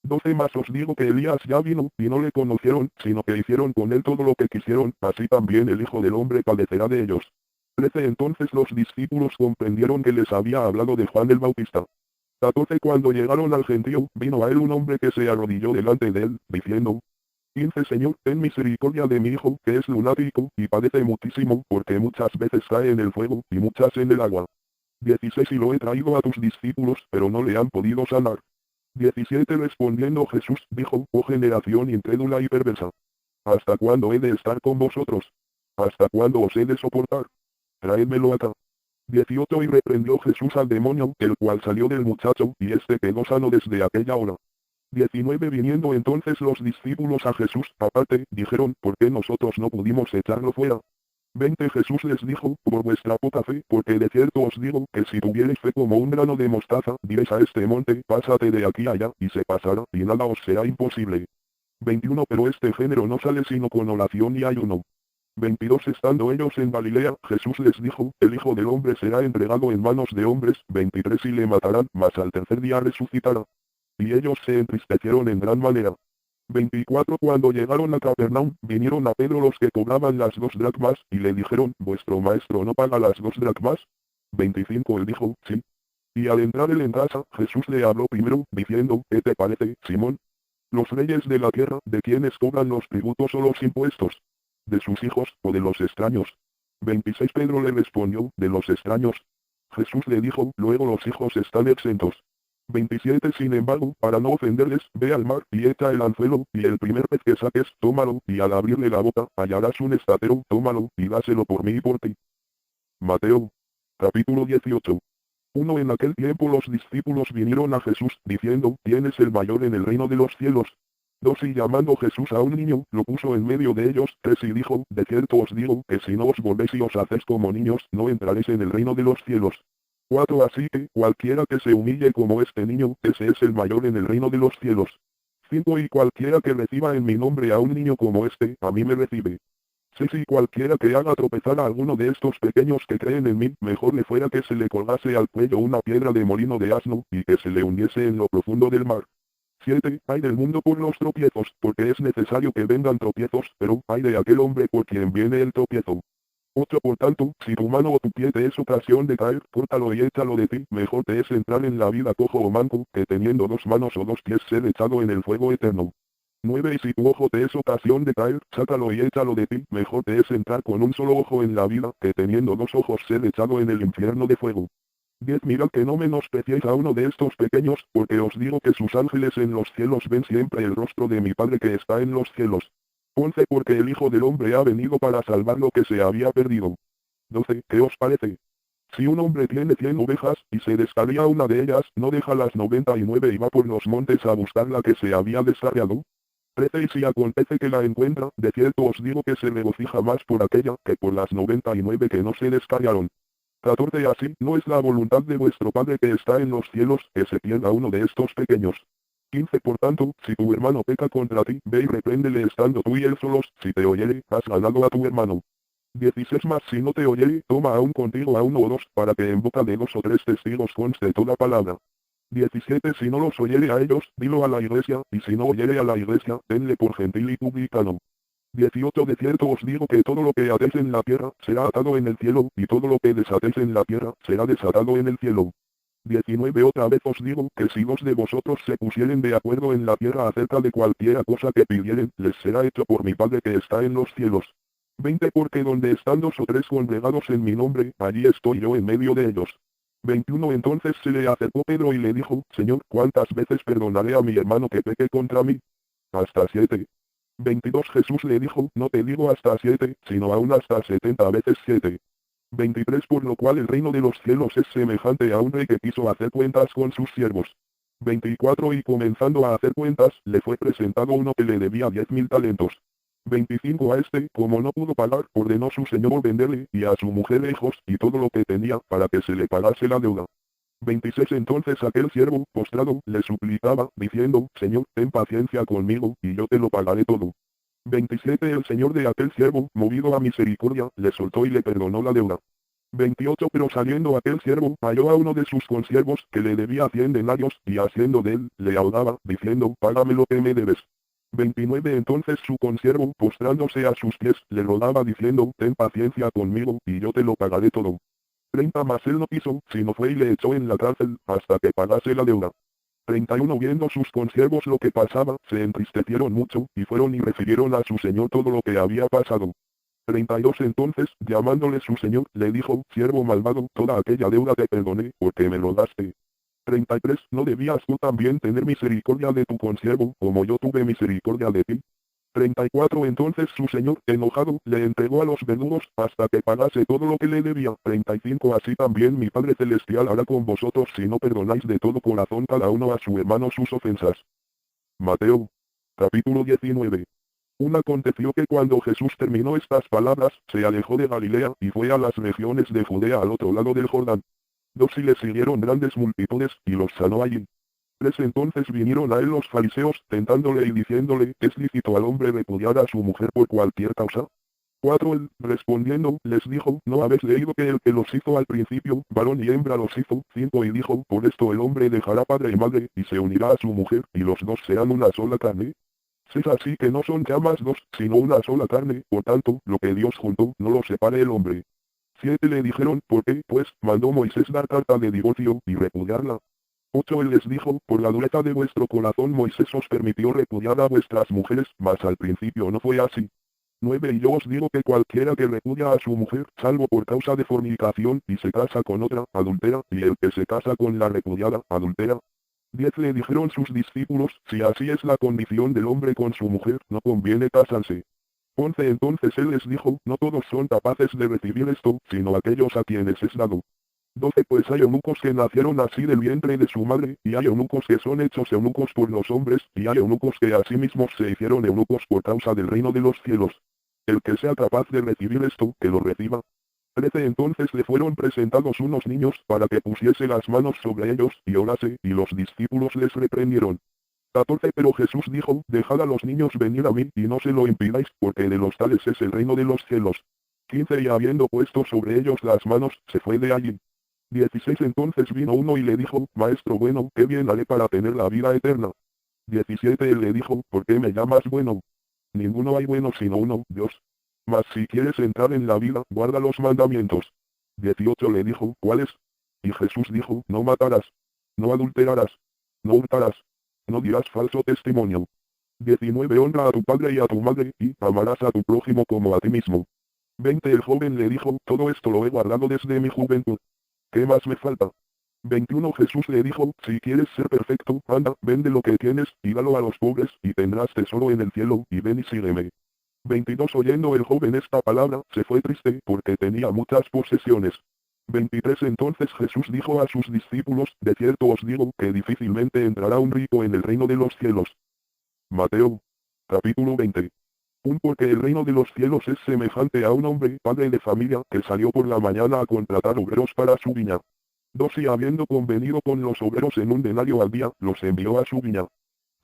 12 Mas os digo que Elías ya vino, y no le conocieron, sino que hicieron con él todo lo que quisieron, así también el Hijo del Hombre padecerá de ellos. 13 Entonces los discípulos comprendieron que les había hablado de Juan el Bautista. 14 Cuando llegaron al gentío, vino a él un hombre que se arrodilló delante de él, diciendo, 15 Señor, ten misericordia de mi hijo, que es lunático, y padece muchísimo, porque muchas veces cae en el fuego, y muchas en el agua. 16 Y lo he traído a tus discípulos, pero no le han podido sanar. 17 Respondiendo Jesús, dijo, oh generación incrédula y perversa. ¿Hasta cuándo he de estar con vosotros? ¿Hasta cuándo os he de soportar? Traédmelo acá. 18 Y reprendió Jesús al demonio, el cual salió del muchacho, y este quedó sano desde aquella hora. 19 Viniendo entonces los discípulos a Jesús, aparte, dijeron, ¿por qué nosotros no pudimos echarlo fuera? 20 Jesús les dijo, por vuestra poca fe, porque de cierto os digo, que si tuviereis fe como un grano de mostaza, diréis a este monte, pásate de aquí allá, y se pasará, y nada os será imposible. 21 Pero este género no sale sino con oración y ayuno. 22 Estando ellos en Galilea, Jesús les dijo, el Hijo del Hombre será entregado en manos de hombres, 23 Y le matarán, mas al tercer día resucitará. Y ellos se entristecieron en gran manera. 24 Cuando llegaron a Capernaum, vinieron a Pedro los que cobraban las 2 dracmas, y le dijeron, ¿vuestro maestro no paga las 2 dracmas? 25 Él dijo, sí. Y al entrar él en casa, Jesús le habló primero, diciendo, ¿qué te parece, Simón? Los reyes de la tierra, ¿de quiénes cobran los tributos o los impuestos? ¿De sus hijos, o de los extraños? 26 Pedro le respondió, de los extraños. Jesús le dijo, luego los hijos están exentos. 27 Sin embargo, para no ofenderles, ve al mar, y echa el anzuelo, y el primer pez que saques, tómalo, y al abrirle la boca, hallarás un estatero, tómalo, y dáselo por mí y por ti. Mateo. Capítulo 18. En aquel tiempo los discípulos vinieron a Jesús, diciendo, ¿quién es el mayor en el reino de los cielos? 2 Y llamando Jesús a un niño, lo puso en medio de ellos. 3 Y dijo, de cierto os digo, que si no os volvéis y os hacéis como niños, no entraréis en el reino de los cielos. 4 Así que, cualquiera que se humille como este niño, ese es el mayor en el reino de los cielos. 5 Y cualquiera que reciba en mi nombre a un niño como este, a mí me recibe. 6 Y cualquiera que haga tropezar a alguno de estos pequeños que creen en mí, mejor le fuera que se le colgase al cuello una piedra de molino de asno, y que se le hundiese en lo profundo del mar. 7 Ay del mundo por los tropiezos, porque es necesario que vengan tropiezos, pero ay de aquel hombre por quien viene el tropiezo. 8 Por tanto, si tu mano o tu pie te es ocasión de caer, córtalo y échalo de ti, mejor te es entrar en la vida cojo o manco, que teniendo 2 manos o 2 pies ser echado en el fuego eterno. 9 Y si tu ojo te es ocasión de caer, sácalo y échalo de ti, mejor te es entrar con un solo ojo en la vida, que teniendo 2 ojos ser echado en el infierno de fuego. 10 Mirad que no menospreciéis a uno de estos pequeños, porque os digo que sus ángeles en los cielos ven siempre el rostro de mi Padre que está en los cielos. 11 Porque el Hijo del Hombre ha venido para salvar lo que se había perdido. 12 ¿Qué os parece? Si un hombre tiene 100 ovejas, y se descarría una de ellas, ¿no deja las 99 y va por los montes a buscar la que se había descarriado? 13 Y si acontece que la encuentra, de cierto os digo que se regocija más por aquella, que por las 99 que no se descarriaron. 14 Así no es la voluntad de vuestro Padre que está en los cielos, que se pierda uno de estos pequeños. 15 Por tanto, si tu hermano peca contra ti, ve y repréndele estando tú y él solos, si te oyere, has ganado a tu hermano. 16 Mas si no te oyere, toma aún contigo a uno o dos, para que en boca de 2 o 3 testigos conste toda palabra. 17 Si no los oyere a ellos, dilo a la iglesia, y si no oyere a la iglesia, tenle por gentil y publicano. 18 De cierto os digo que todo lo que atéis en la tierra, será atado en el cielo, y todo lo que desatéis en la tierra, será desatado en el cielo. 19 Otra vez os digo, que si dos de vosotros se pusieren de acuerdo en la tierra acerca de cualquiera cosa que pidieren, les será hecho por mi Padre que está en los cielos. 20 Porque donde están 2 o 3 congregados en mi nombre, allí estoy yo en medio de ellos. 21 Entonces se le acercó Pedro y le dijo, Señor, ¿cuántas veces perdonaré a mi hermano que peque contra mí? Hasta 7. 22 Jesús le dijo, no te digo hasta 7, sino aún hasta 70 veces 7. 23 Por lo cual el reino de los cielos es semejante a un rey que quiso hacer cuentas con sus siervos. 24 Y comenzando a hacer cuentas, le fue presentado uno que le debía 10.000 talentos. 25 A este, como no pudo pagar, ordenó su señor venderle, y a su mujer e hijos, y todo lo que tenía, para que se le pagase la deuda. 26 Entonces aquel siervo, postrado, le suplicaba, diciendo, Señor, ten paciencia conmigo, y yo te lo pagaré todo. 27 El señor de aquel siervo, movido a misericordia, le soltó y le perdonó la deuda. 28 Pero saliendo aquel siervo, halló a uno de sus consiervos, que le debía 100 denarios, y haciendo de él, le ahogaba, diciendo, págame lo que me debes. 29 Entonces su consiervo, postrándose a sus pies, le rogaba diciendo, ten paciencia conmigo, y yo te lo pagaré todo. 30 Mas él no quiso, sino fue y le echó en la cárcel, hasta que pagase la deuda. 31 Viendo sus consiervos lo que pasaba, se entristecieron mucho, y fueron y refirieron a su señor todo lo que había pasado. 32 Entonces, llamándole su señor, le dijo, siervo malvado, toda aquella deuda te perdoné, porque me lo daste. 33 ¿No debías tú también tener misericordia de tu consiervo, como yo tuve misericordia de ti? 34 Entonces su señor, enojado, le entregó a los verdugos, hasta que pagase todo lo que le debía. 35 Así también mi Padre Celestial hará con vosotros si no perdonáis de todo corazón cada uno a su hermano sus ofensas. Mateo. Capítulo 19. Aconteció que cuando Jesús terminó estas palabras, se alejó de Galilea, y fue a las regiones de Judea al otro lado del Jordán. 2 Y le siguieron grandes multitudes, y los sanó allí. 3 Entonces vinieron a él los fariseos, tentándole y diciéndole, ¿es lícito al hombre repudiar a su mujer por cualquier causa? 4 Él, respondiendo, les dijo, ¿no habéis leído que el que los hizo al principio, varón y hembra los hizo? 5 Y dijo, por esto el hombre dejará padre y madre, y se unirá a su mujer, y los dos serán una sola carne. 6 Así que no son ya más dos, sino una sola carne, por tanto, lo que Dios juntó, no lo separe el hombre. 7 Le dijeron, ¿por qué, pues, mandó Moisés dar carta de divorcio, y repudiarla? 8 Él les dijo, por la dureza de vuestro corazón Moisés os permitió repudiar a vuestras mujeres, mas al principio no fue así. 9 Y yo os digo que cualquiera que repudia a su mujer, salvo por causa de fornicación, y se casa con otra, adultera, y el que se casa con la repudiada, adultera. 10 Le dijeron sus discípulos, si así es la condición del hombre con su mujer, no conviene casarse. 11 Entonces él les dijo, no todos son capaces de recibir esto, sino aquellos a quienes es dado. 12 Pues hay eunucos que nacieron así del vientre de su madre, y hay eunucos que son hechos eunucos por los hombres, y hay eunucos que a sí mismos se hicieron eunucos por causa del reino de los cielos. El que sea capaz de recibir esto, que lo reciba. 13 Entonces le fueron presentados unos niños, para que pusiese las manos sobre ellos, y orase, y los discípulos les reprendieron. 14 Pero Jesús dijo, dejad a los niños venir a mí, y no se lo impidáis, porque de los tales es el reino de los cielos. 15 Y habiendo puesto sobre ellos las manos, se fue de allí. 16 Entonces vino uno y le dijo, Maestro bueno, ¿qué bien haré para tener la vida eterna? 17 Él le dijo, ¿por qué me llamas bueno? Ninguno hay bueno sino uno, Dios. Mas si quieres entrar en la vida, guarda los mandamientos. 18 Le dijo, ¿cuáles? Y Jesús dijo, no matarás. No adulterarás. No hurtarás. No dirás falso testimonio. 19 Honra a tu padre y a tu madre, y amarás a tu prójimo como a ti mismo. 20 El joven le dijo, todo esto lo he guardado desde mi juventud. ¿Qué más me falta? 21 Jesús le dijo, si quieres ser perfecto, anda, vende lo que tienes, y dalo a los pobres, y tendrás tesoro en el cielo, y ven y sígueme. 22 Oyendo el joven esta palabra, se fue triste, porque tenía muchas posesiones. 23 Entonces Jesús dijo a sus discípulos, de cierto os digo, que difícilmente entrará un rico en el reino de los cielos. Mateo. Capítulo 20. Porque el reino de los cielos es semejante a un hombre, padre de familia, que salió por la mañana a contratar obreros para su viña. 2 Y habiendo convenido con los obreros en un denario al día, los envió a su viña.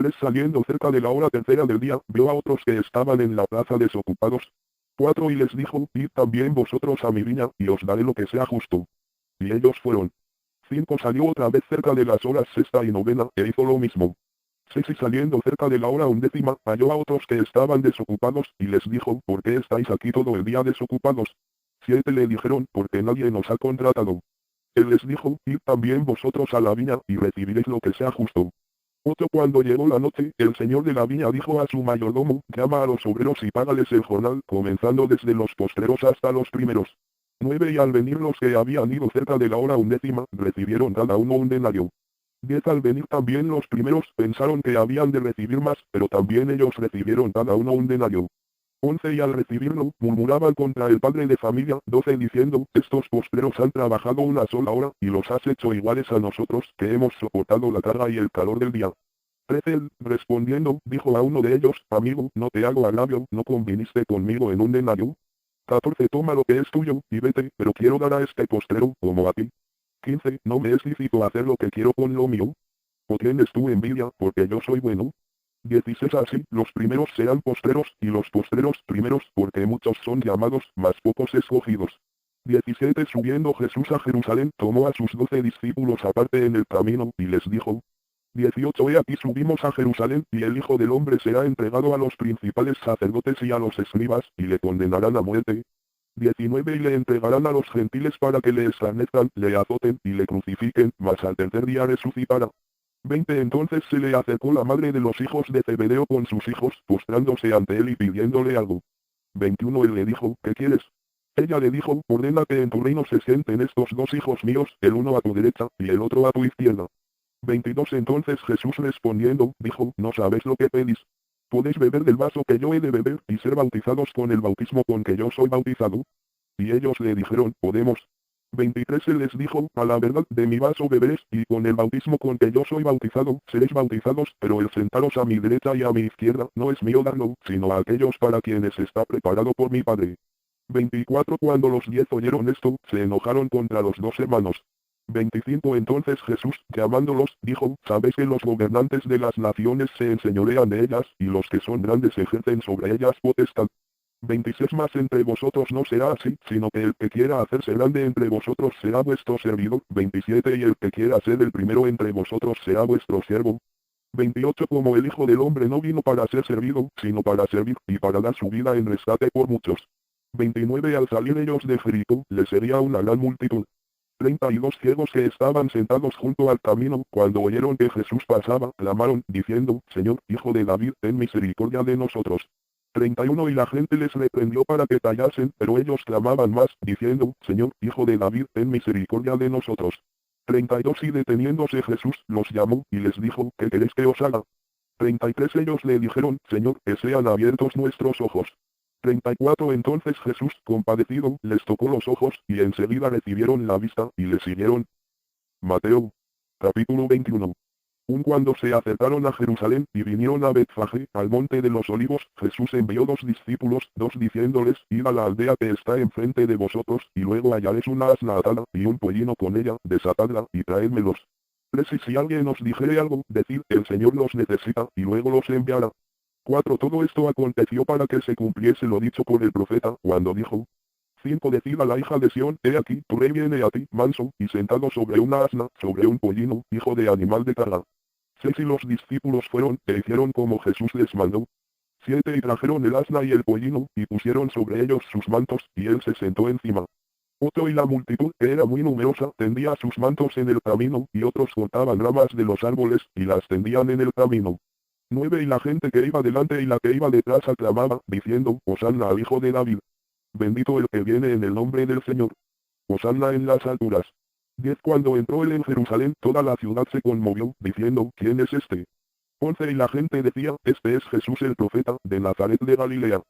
3 saliendo cerca de la hora tercera del día, vio a otros que estaban en la plaza desocupados. 4 y les dijo, id también vosotros a mi viña, y os daré lo que sea justo. Y ellos fueron. 5 salió otra vez cerca de las horas sexta y novena, e hizo lo mismo. 6 y saliendo cerca de la hora undécima, halló a otros que estaban desocupados, y les dijo, ¿por qué estáis aquí todo el día desocupados? 7 le dijeron, porque nadie nos ha contratado. Él les dijo, id también vosotros a la viña, y recibiréis lo que sea justo. 8 cuando llegó la noche, el señor de la viña dijo a su mayordomo, llama a los obreros y págales el jornal, comenzando desde los postreros hasta los primeros. 9 y al venir los que habían ido cerca de la hora undécima, recibieron cada uno un denario. 10 al venir también los primeros pensaron que habían de recibir más, pero también ellos recibieron cada uno un denario. 11 y al recibirlo, murmuraban contra el padre de familia. 12 diciendo, estos postreros han trabajado una sola hora, y los has hecho iguales a nosotros, que hemos soportado la carga y el calor del día. 13 él, respondiendo, dijo a uno de ellos, amigo, no te hago agravio, ¿no conviniste conmigo en un denario? 14 toma lo que es tuyo, y vete, pero quiero dar a este postrero, como a ti. 15 no me es lícito hacer lo que quiero con lo mío. ¿O tienes tú envidia, porque yo soy bueno? 16 así, los primeros serán postreros, y los postreros primeros, porque muchos son llamados, mas pocos escogidos. 17 Subiendo Jesús a Jerusalén, tomó a sus 12 discípulos aparte en el camino, y les dijo. 18 He aquí subimos a Jerusalén, y el Hijo del Hombre será entregado a los principales sacerdotes y a los escribas, y le condenarán a muerte. 19 Y le entregarán a los gentiles para que le escarnezcan, le azoten, y le crucifiquen, mas al tercer día resucitará. 20 Entonces se le acercó la madre de los hijos de Zebedeo con sus hijos, postrándose ante él y pidiéndole algo. 21 Él le dijo, ¿qué quieres? Ella le dijo, ordena que en tu reino se sienten estos dos hijos míos, el uno a tu derecha, y el otro a tu izquierda. 22 Entonces Jesús respondiendo, dijo, no sabéis lo que pedís. ¿Podéis beber del vaso que yo he de beber, y ser bautizados con el bautismo con que yo soy bautizado? Y ellos le dijeron, podemos. 23 Él les dijo, a la verdad de mi vaso beberéis, y con el bautismo con que yo soy bautizado, seréis bautizados, pero el sentaros a mi derecha y a mi izquierda, no es mío darlo, sino a aquellos para quienes está preparado por mi Padre. 24 Cuando los 10 oyeron esto, se enojaron contra los 2 hermanos. 25 Entonces Jesús, llamándolos, dijo, sabéis que los gobernantes de las naciones se enseñorean de ellas, y los que son grandes ejercen sobre ellas potestad. 26 Mas entre vosotros no será así, sino que el que quiera hacerse grande entre vosotros será vuestro servidor. 27 Y el que quiera ser el primero entre vosotros será vuestro siervo. 28 Como el Hijo del Hombre no vino para ser servido, sino para servir, y para dar su vida en rescate por muchos. 29 Al salir ellos de Jericó, les sería una gran multitud. 32 ciegos que estaban sentados junto al camino, cuando oyeron que Jesús pasaba, clamaron, diciendo, Señor, Hijo de David, ten misericordia de nosotros. 31 Y la gente les reprendió para que callasen, pero ellos clamaban más, diciendo, Señor, Hijo de David, ten misericordia de nosotros. 32 Y deteniéndose Jesús, los llamó, y les dijo, ¿qué queréis que os haga? 33 Ellos le dijeron, Señor, que sean abiertos nuestros ojos. 34 Entonces Jesús, compadecido, les tocó los ojos, y enseguida recibieron la vista, y le siguieron. Mateo. Capítulo 21. Cuando se acercaron a Jerusalén, y vinieron a Betfagé, al monte de los olivos, Jesús envió 2 discípulos, 2 diciéndoles, id a la aldea que está enfrente de vosotros, y luego hallaréis una asna atada, y un pollino con ella, desatadla, y traédmelos. 3 Y si alguien os dijere algo, decid, el Señor los necesita, y luego los enviará. 4 Todo esto aconteció para que se cumpliese lo dicho por el profeta, cuando dijo. 5 Decid a la hija de Sión, he aquí, tu rey viene a ti, manso, y sentado sobre una asna, sobre un pollino, hijo de animal de carga. 6 Y los discípulos fueron, e hicieron como Jesús les mandó. 7 Y trajeron el asna y el pollino, y pusieron sobre ellos sus mantos, y él se sentó encima. 8 Y la multitud, que era muy numerosa, tendía sus mantos en el camino, y otros cortaban ramas de los árboles, y las tendían en el camino. 9 Y la gente que iba delante y la que iba detrás aclamaba, diciendo, Hosanna al Hijo de David. Bendito el que viene en el nombre del Señor. Hosanna en las alturas. 10 Cuando entró él en Jerusalén, toda la ciudad se conmovió, diciendo, ¿quién es este? 11 Y la gente decía, este es Jesús el profeta, de Nazaret de Galilea.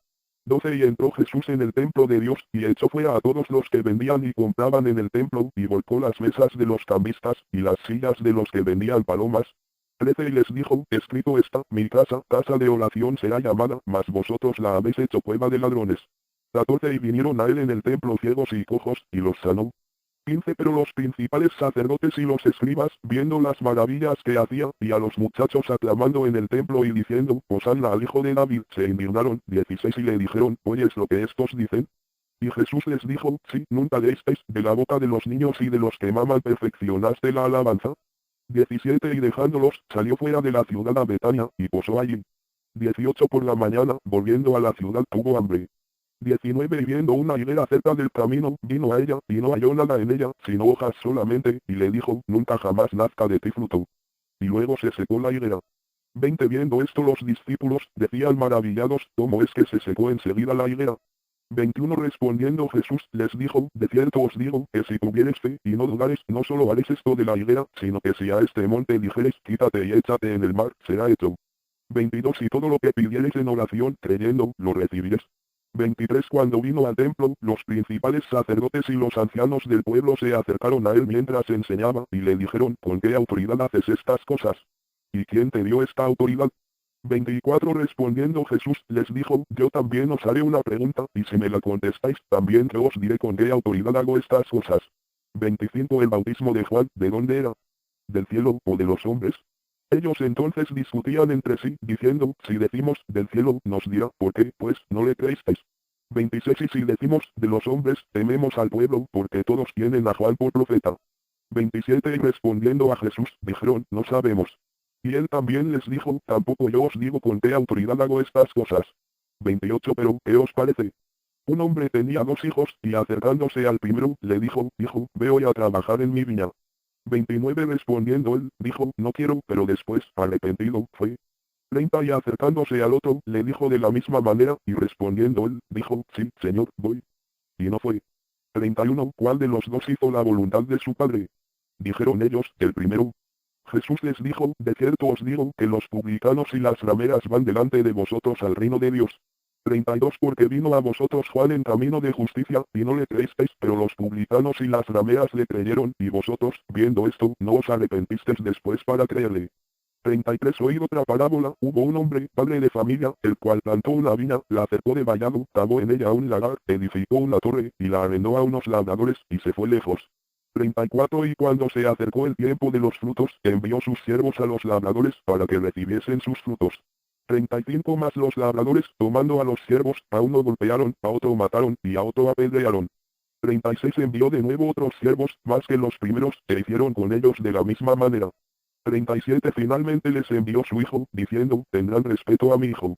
12 Y entró Jesús en el templo de Dios, y echó fuera a todos los que vendían y compraban en el templo, y volcó las mesas de los cambistas, y las sillas de los que vendían palomas. 13 Y les dijo, escrito está, mi casa, casa de oración será llamada, mas vosotros la habéis hecho cueva de ladrones. 14 Y vinieron a él en el templo ciegos y cojos, y los sanó. 15 Pero los principales sacerdotes y los escribas, viendo las maravillas que hacía, y a los muchachos aclamando en el templo y diciendo, Hosanna al Hijo de David, se indignaron. 16 Y le dijeron, ¿oyes lo que estos dicen? Y Jesús les dijo, sí, nunca leísteis, de la boca de los niños y de los que maman perfeccionaste la alabanza. 17 Y dejándolos, salió fuera de la ciudad a Betania, y posó allí. 18 Por la mañana, volviendo a la ciudad, tuvo hambre. 19 Y viendo una higuera cerca del camino, vino a ella, y no halló nada en ella, sino hojas solamente, y le dijo, nunca jamás nazca de ti fruto. Y luego se secó la higuera. 20 Viendo esto los discípulos, decían maravillados, ¿cómo es que se secó enseguida la higuera? 21 Respondiendo Jesús, les dijo, de cierto os digo, que si tuviereis fe, y no dudareis, no solo haréis esto de la higuera, sino que si a este monte dijereis, quítate y échate en el mar, será hecho. 22 Y todo lo que pidiereis en oración, creyendo, lo recibiréis. 23 Cuando vino al templo, los principales sacerdotes y los ancianos del pueblo se acercaron a él mientras enseñaba, y le dijeron, ¿con qué autoridad haces estas cosas? ¿Y quién te dio esta autoridad? 24 Respondiendo Jesús, les dijo, yo también os haré una pregunta, y si me la contestáis, también yo os diré con qué autoridad hago estas cosas. 25 El bautismo de Juan, ¿de dónde era? ¿Del cielo, o de los hombres? Ellos entonces discutían entre sí, diciendo, si decimos, del cielo, nos dirá, ¿por qué, pues, no le creísteis? 26 Y si decimos, de los hombres, tememos al pueblo, porque todos tienen a Juan por profeta. 27 Y respondiendo a Jesús, dijeron, no sabemos. Y él también les dijo, tampoco yo os digo con qué autoridad hago estas cosas. 28 Pero, ¿qué os parece? Un hombre tenía 2 hijos, y acercándose al primero, le dijo, hijo, ve hoy a trabajar en mi viña. 29 Respondiendo él, dijo, no quiero, pero después, arrepentido, fue. 30 Y acercándose al otro, le dijo de la misma manera, y respondiendo él, dijo, sí, señor, voy. Y no fue. 31 ¿Cuál de los dos hizo la voluntad de su padre? Dijeron ellos, el primero. Jesús les dijo, de cierto os digo, que los publicanos y las rameras van delante de vosotros al reino de Dios. 32 Porque vino a vosotros Juan en camino de justicia, y no le creísteis, pero los publicanos y las rameras le creyeron, y vosotros, viendo esto, no os arrepentisteis después para creerle. 33 Oíd otra parábola, hubo un hombre, padre de familia, el cual plantó una viña, la cercó de vallado, cavó en ella un lagar, edificó una torre, y la arrendó a unos labradores, y se fue lejos. 34 Y cuando se acercó el tiempo de los frutos, envió sus siervos a los labradores para que recibiesen sus frutos. 35 Mas los labradores, tomando a los siervos, a uno golpearon, a otro mataron, y a otro apedrearon. 36 Envió de nuevo otros siervos, más que los primeros, e hicieron con ellos de la misma manera. 37 Finalmente les envió su hijo, diciendo, tendrán respeto a mi hijo.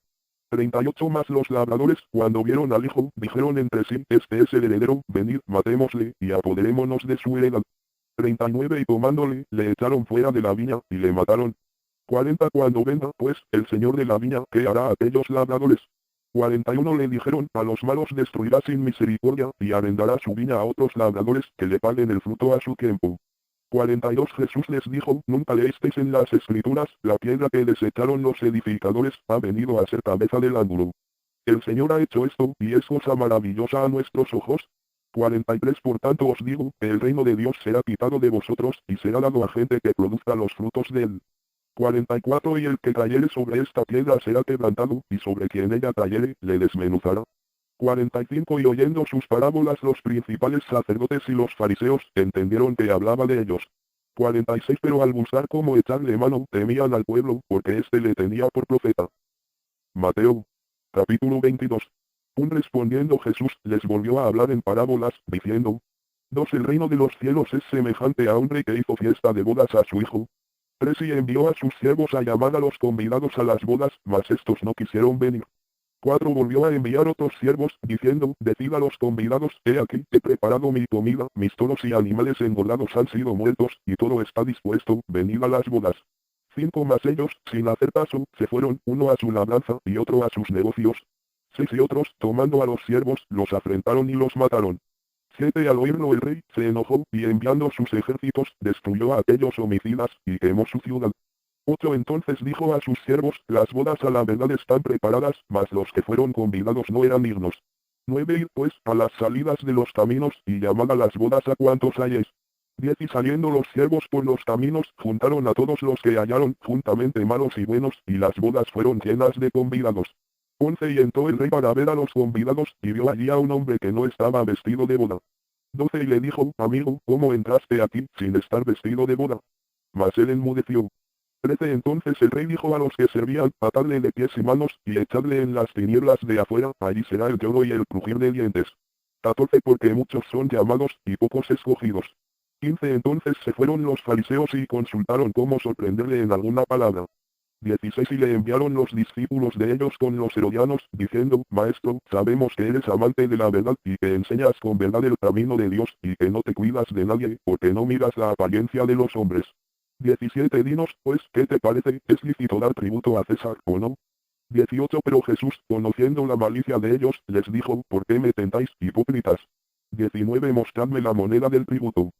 38 Mas los labradores, cuando vieron al hijo, dijeron entre sí, este es el heredero, venid, matémosle, y apoderémonos de su heredad. 39 Y tomándole, le echaron fuera de la viña, y le mataron. 40 Cuando venga, pues, el señor de la viña, ¿qué hará a aquellos labradores? 41 Le dijeron, a los malos destruirá sin misericordia, y arrendará su viña a otros labradores, que le paguen el fruto a su tiempo. 42 Jesús les dijo, nunca leísteis en las escrituras, la piedra que desecharon los edificadores, ha venido a ser cabeza del ángulo. El Señor ha hecho esto, y es cosa maravillosa a nuestros ojos. 43 Por tanto os digo, que el reino de Dios será quitado de vosotros, y será dado a gente que produzca los frutos de él. 44 Y el que cayere sobre esta piedra será quebrantado, y sobre quien ella cayere, le desmenuzará. 45 Y oyendo sus parábolas los principales sacerdotes y los fariseos, entendieron que hablaba de ellos. 46 Pero al buscar cómo echarle mano, temían al pueblo, porque éste le tenía por profeta. Mateo. Capítulo 22. Respondiendo Jesús, les volvió a hablar en parábolas, diciendo. 2 El reino de los cielos es semejante a hombre que hizo fiesta de bodas a su hijo. 3 Y envió a sus siervos a llamar a los convidados a las bodas, mas estos no quisieron venir. 4 Volvió a enviar otros siervos, diciendo, decid a los convidados, he aquí, he preparado mi comida, mis toros y animales engordados han sido muertos, y todo está dispuesto, venid a las bodas. 5 Mas ellos, sin hacer caso, se fueron, uno a su labranza, y otro a sus negocios. 6 Y otros, tomando a los siervos, los afrentaron y los mataron. 7 Al oírlo el rey, se enojó, y enviando sus ejércitos, destruyó a aquellos homicidas, y quemó su ciudad. 8 Entonces dijo a sus siervos, las bodas a la verdad están preparadas, mas los que fueron convidados no eran dignos. 9 Id pues, a las salidas de los caminos, y llamad a las bodas a cuantos halléis. 10 Y saliendo los siervos por los caminos, juntaron a todos los que hallaron, juntamente malos y buenos, y las bodas fueron llenas de convidados. 11 Y entró el rey para ver a los convidados, y vio allí a un hombre que no estaba vestido de boda. 12 Y le dijo, amigo, ¿cómo entraste aquí, sin estar vestido de boda? Mas él enmudeció. 13 Entonces el rey dijo a los que servían, atadle de pies y manos, y echadle en las tinieblas de afuera, allí será el lloro y el crujir de dientes. 14 Porque muchos son llamados, y pocos escogidos. 15 Entonces se fueron los fariseos y consultaron cómo sorprenderle en alguna palabra. 16 Y le enviaron los discípulos de ellos con los herodianos, diciendo, Maestro, sabemos que eres amante de la verdad, y que enseñas con verdad el camino de Dios, y que no te cuidas de nadie, porque no miras la apariencia de los hombres. 17 Dinos, pues, ¿qué te parece? ¿Es lícito dar tributo a César, o no? 18 Pero Jesús, conociendo la malicia de ellos, les dijo, ¿por qué me tentáis, hipócritas? 19 Mostradme la moneda del tributo.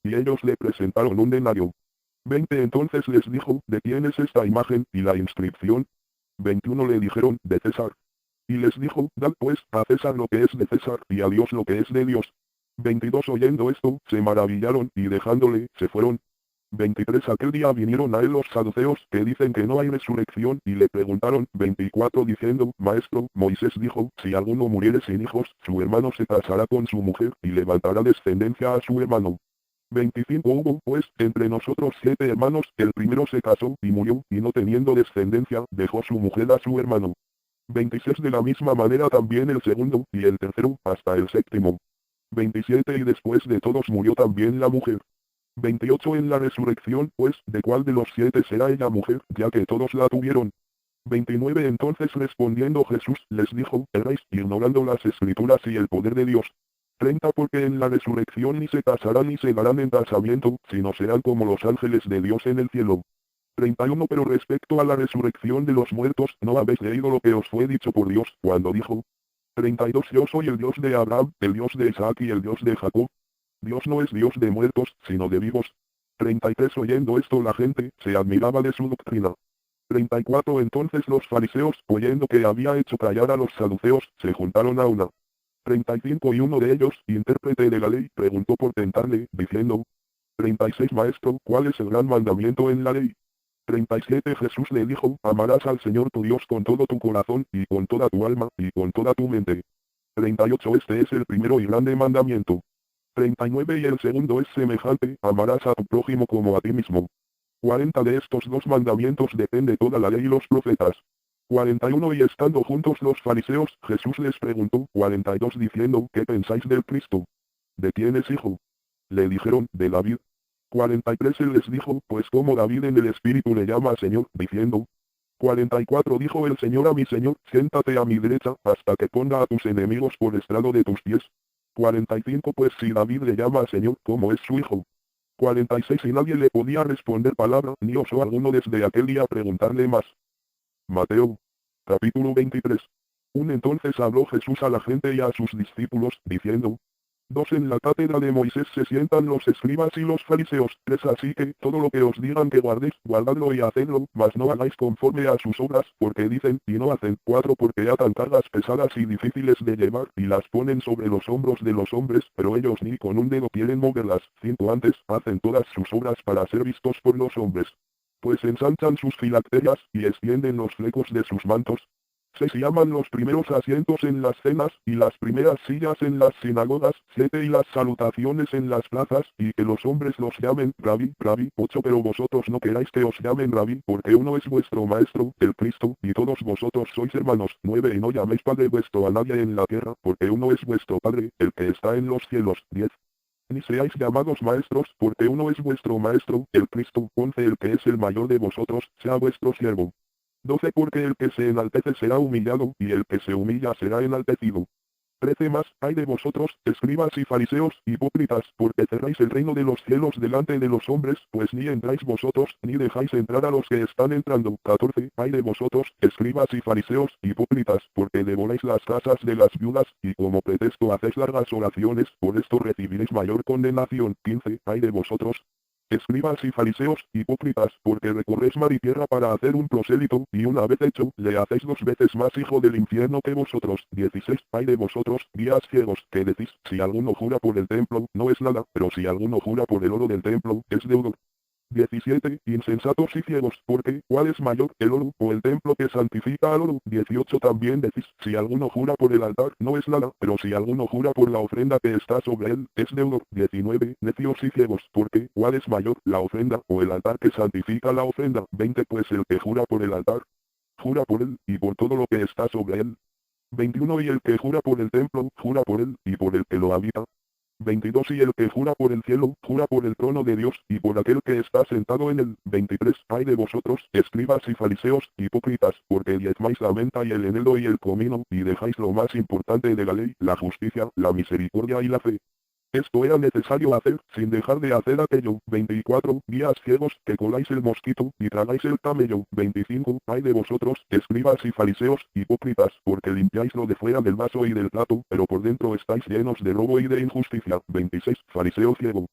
Y ellos le presentaron un denario. 20 Entonces les dijo, ¿de quién es esta imagen, y la inscripción? 21 Le dijeron, de César. Y les dijo, dad pues, a César lo que es de César, y a Dios lo que es de Dios. 22 Oyendo esto, se maravillaron, y dejándole, se fueron. 23 Aquel día vinieron a él los saduceos, que dicen que no hay resurrección, y le preguntaron, 24 diciendo, Maestro, Moisés dijo, si alguno muriere sin hijos, su hermano se casará con su mujer, y levantará descendencia a su hermano. 25 Hubo, pues, entre nosotros 7 hermanos, el primero se casó, y murió, y no teniendo descendencia, dejó su mujer a su hermano. 26 De la misma manera también el segundo, y el tercero, hasta el séptimo. 27 Y después de todos murió también la mujer. 28 En la resurrección, pues, ¿de cuál de los 7 será ella mujer, ya que todos la tuvieron? 29 Entonces respondiendo Jesús, les dijo, erráis, ignorando las escrituras y el poder de Dios. 30 Porque en la resurrección ni se casarán ni se darán en casamiento, sino serán como los ángeles de Dios en el cielo. 31 Pero respecto a la resurrección de los muertos, ¿no habéis leído lo que os fue dicho por Dios, cuando dijo? 32 Yo soy el Dios de Abraham, el Dios de Isaac y el Dios de Jacob. Dios no es Dios de muertos, sino de vivos. 33 Oyendo esto la gente, se admiraba de su doctrina. 34 Entonces los fariseos, oyendo que había hecho callar a los saduceos, se juntaron a una. 35 Y uno de ellos, intérprete de la ley, preguntó por tentarle, diciendo. 36 Maestro, ¿cuál es el gran mandamiento en la ley? 37 Jesús le dijo, amarás al Señor tu Dios con todo tu corazón, y con toda tu alma, y con toda tu mente. 38 Este es el primero y grande mandamiento. 39 Y el segundo es semejante, amarás a tu prójimo como a ti mismo. 40 De estos dos mandamientos depende toda la ley y los profetas. 41 Y estando juntos los fariseos, Jesús les preguntó, 42 diciendo, ¿qué pensáis del Cristo? ¿De quién es hijo? Le dijeron, de David. 43 Él les dijo, pues como David en el Espíritu le llama Señor, diciendo. 44 Dijo el Señor a mi Señor, siéntate a mi derecha, hasta que ponga a tus enemigos por estrado de tus pies. 45 Pues si David le llama Señor, ¿cómo es su hijo? 46 Y nadie le podía responder palabra, ni osó alguno desde aquel día preguntarle más. Mateo. Capítulo 23. Entonces habló Jesús a la gente y a sus discípulos, diciendo. 2 En la cátedra de Moisés se sientan los escribas y los fariseos. 3 Así que, todo lo que os digan que guardéis, guardadlo y hacedlo, mas no hagáis conforme a sus obras, porque dicen, y no hacen. 4 Porque atan cargas pesadas y difíciles de llevar, y las ponen sobre los hombros de los hombres, pero ellos ni con un dedo quieren moverlas. 5 Antes, hacen todas sus obras para ser vistos por los hombres. Pues ensanchan sus filacterias, y extienden los flecos de sus mantos. 6 Llaman los primeros asientos en las cenas, y las primeras sillas en las sinagogas. 7 Y las salutaciones en las plazas, y que los hombres los llamen, Rabí, Rabí. 8 Pero vosotros no queráis que os llamen Rabí, porque uno es vuestro Maestro, el Cristo, y todos vosotros sois hermanos. 9 Y no llaméis Padre vuestro a nadie en la tierra, porque uno es vuestro Padre, el que está en los cielos. 10 Ni seáis llamados maestros, porque uno es vuestro Maestro, el Cristo. 11 El que es el mayor de vosotros, sea vuestro siervo. 12 Porque el que se enaltece será humillado, y el que se humilla será enaltecido. 13 Más, hay de vosotros, escribas y fariseos, hipócritas, porque cerráis el reino de los cielos delante de los hombres, pues ni entráis vosotros, ni dejáis entrar a los que están entrando. 14 Hay de vosotros, escribas y fariseos, hipócritas, porque devoráis las casas de las viudas, y como pretexto hacéis largas oraciones, por esto recibiréis mayor condenación. 15 Hay de vosotros, escribas y fariseos, hipócritas, porque recorréis mar y tierra para hacer un prosélito, y una vez hecho, le hacéis 2 veces más hijo del infierno que vosotros. 16 Hay de vosotros, guías ciegos, que decís, si alguno jura por el templo, no es nada, pero si alguno jura por el oro del templo, es deudor. 17. Insensatos y ciegos, porque, ¿cuál es mayor, el oro, o el templo que santifica al oro? 18. También decís, si alguno jura por el altar, no es nada, pero si alguno jura por la ofrenda que está sobre él, es deudor. 19. Necios y ciegos, porque, ¿cuál es mayor, la ofrenda, o el altar que santifica la ofrenda? 20. Pues el que jura por el altar, jura por él, y por todo lo que está sobre él. 21. Y el que jura por el templo, jura por él, y por el que lo habita. 22. Y el que jura por el cielo, jura por el trono de Dios, y por aquel que está sentado en él. 23. Ay de vosotros, escribas y fariseos, hipócritas, porque diezmáis la menta y el eneldo y el comino, y dejáis lo más importante de la ley, la justicia, la misericordia y la fe. Esto era necesario hacer, sin dejar de hacer aquello. 24. Guías ciegos, que coláis el mosquito, y tragáis el camello. 25. Ay de vosotros, escribas y fariseos, hipócritas, porque limpiáis lo de fuera del vaso y del plato, pero por dentro estáis llenos de robo y de injusticia. 26. Fariseo ciego.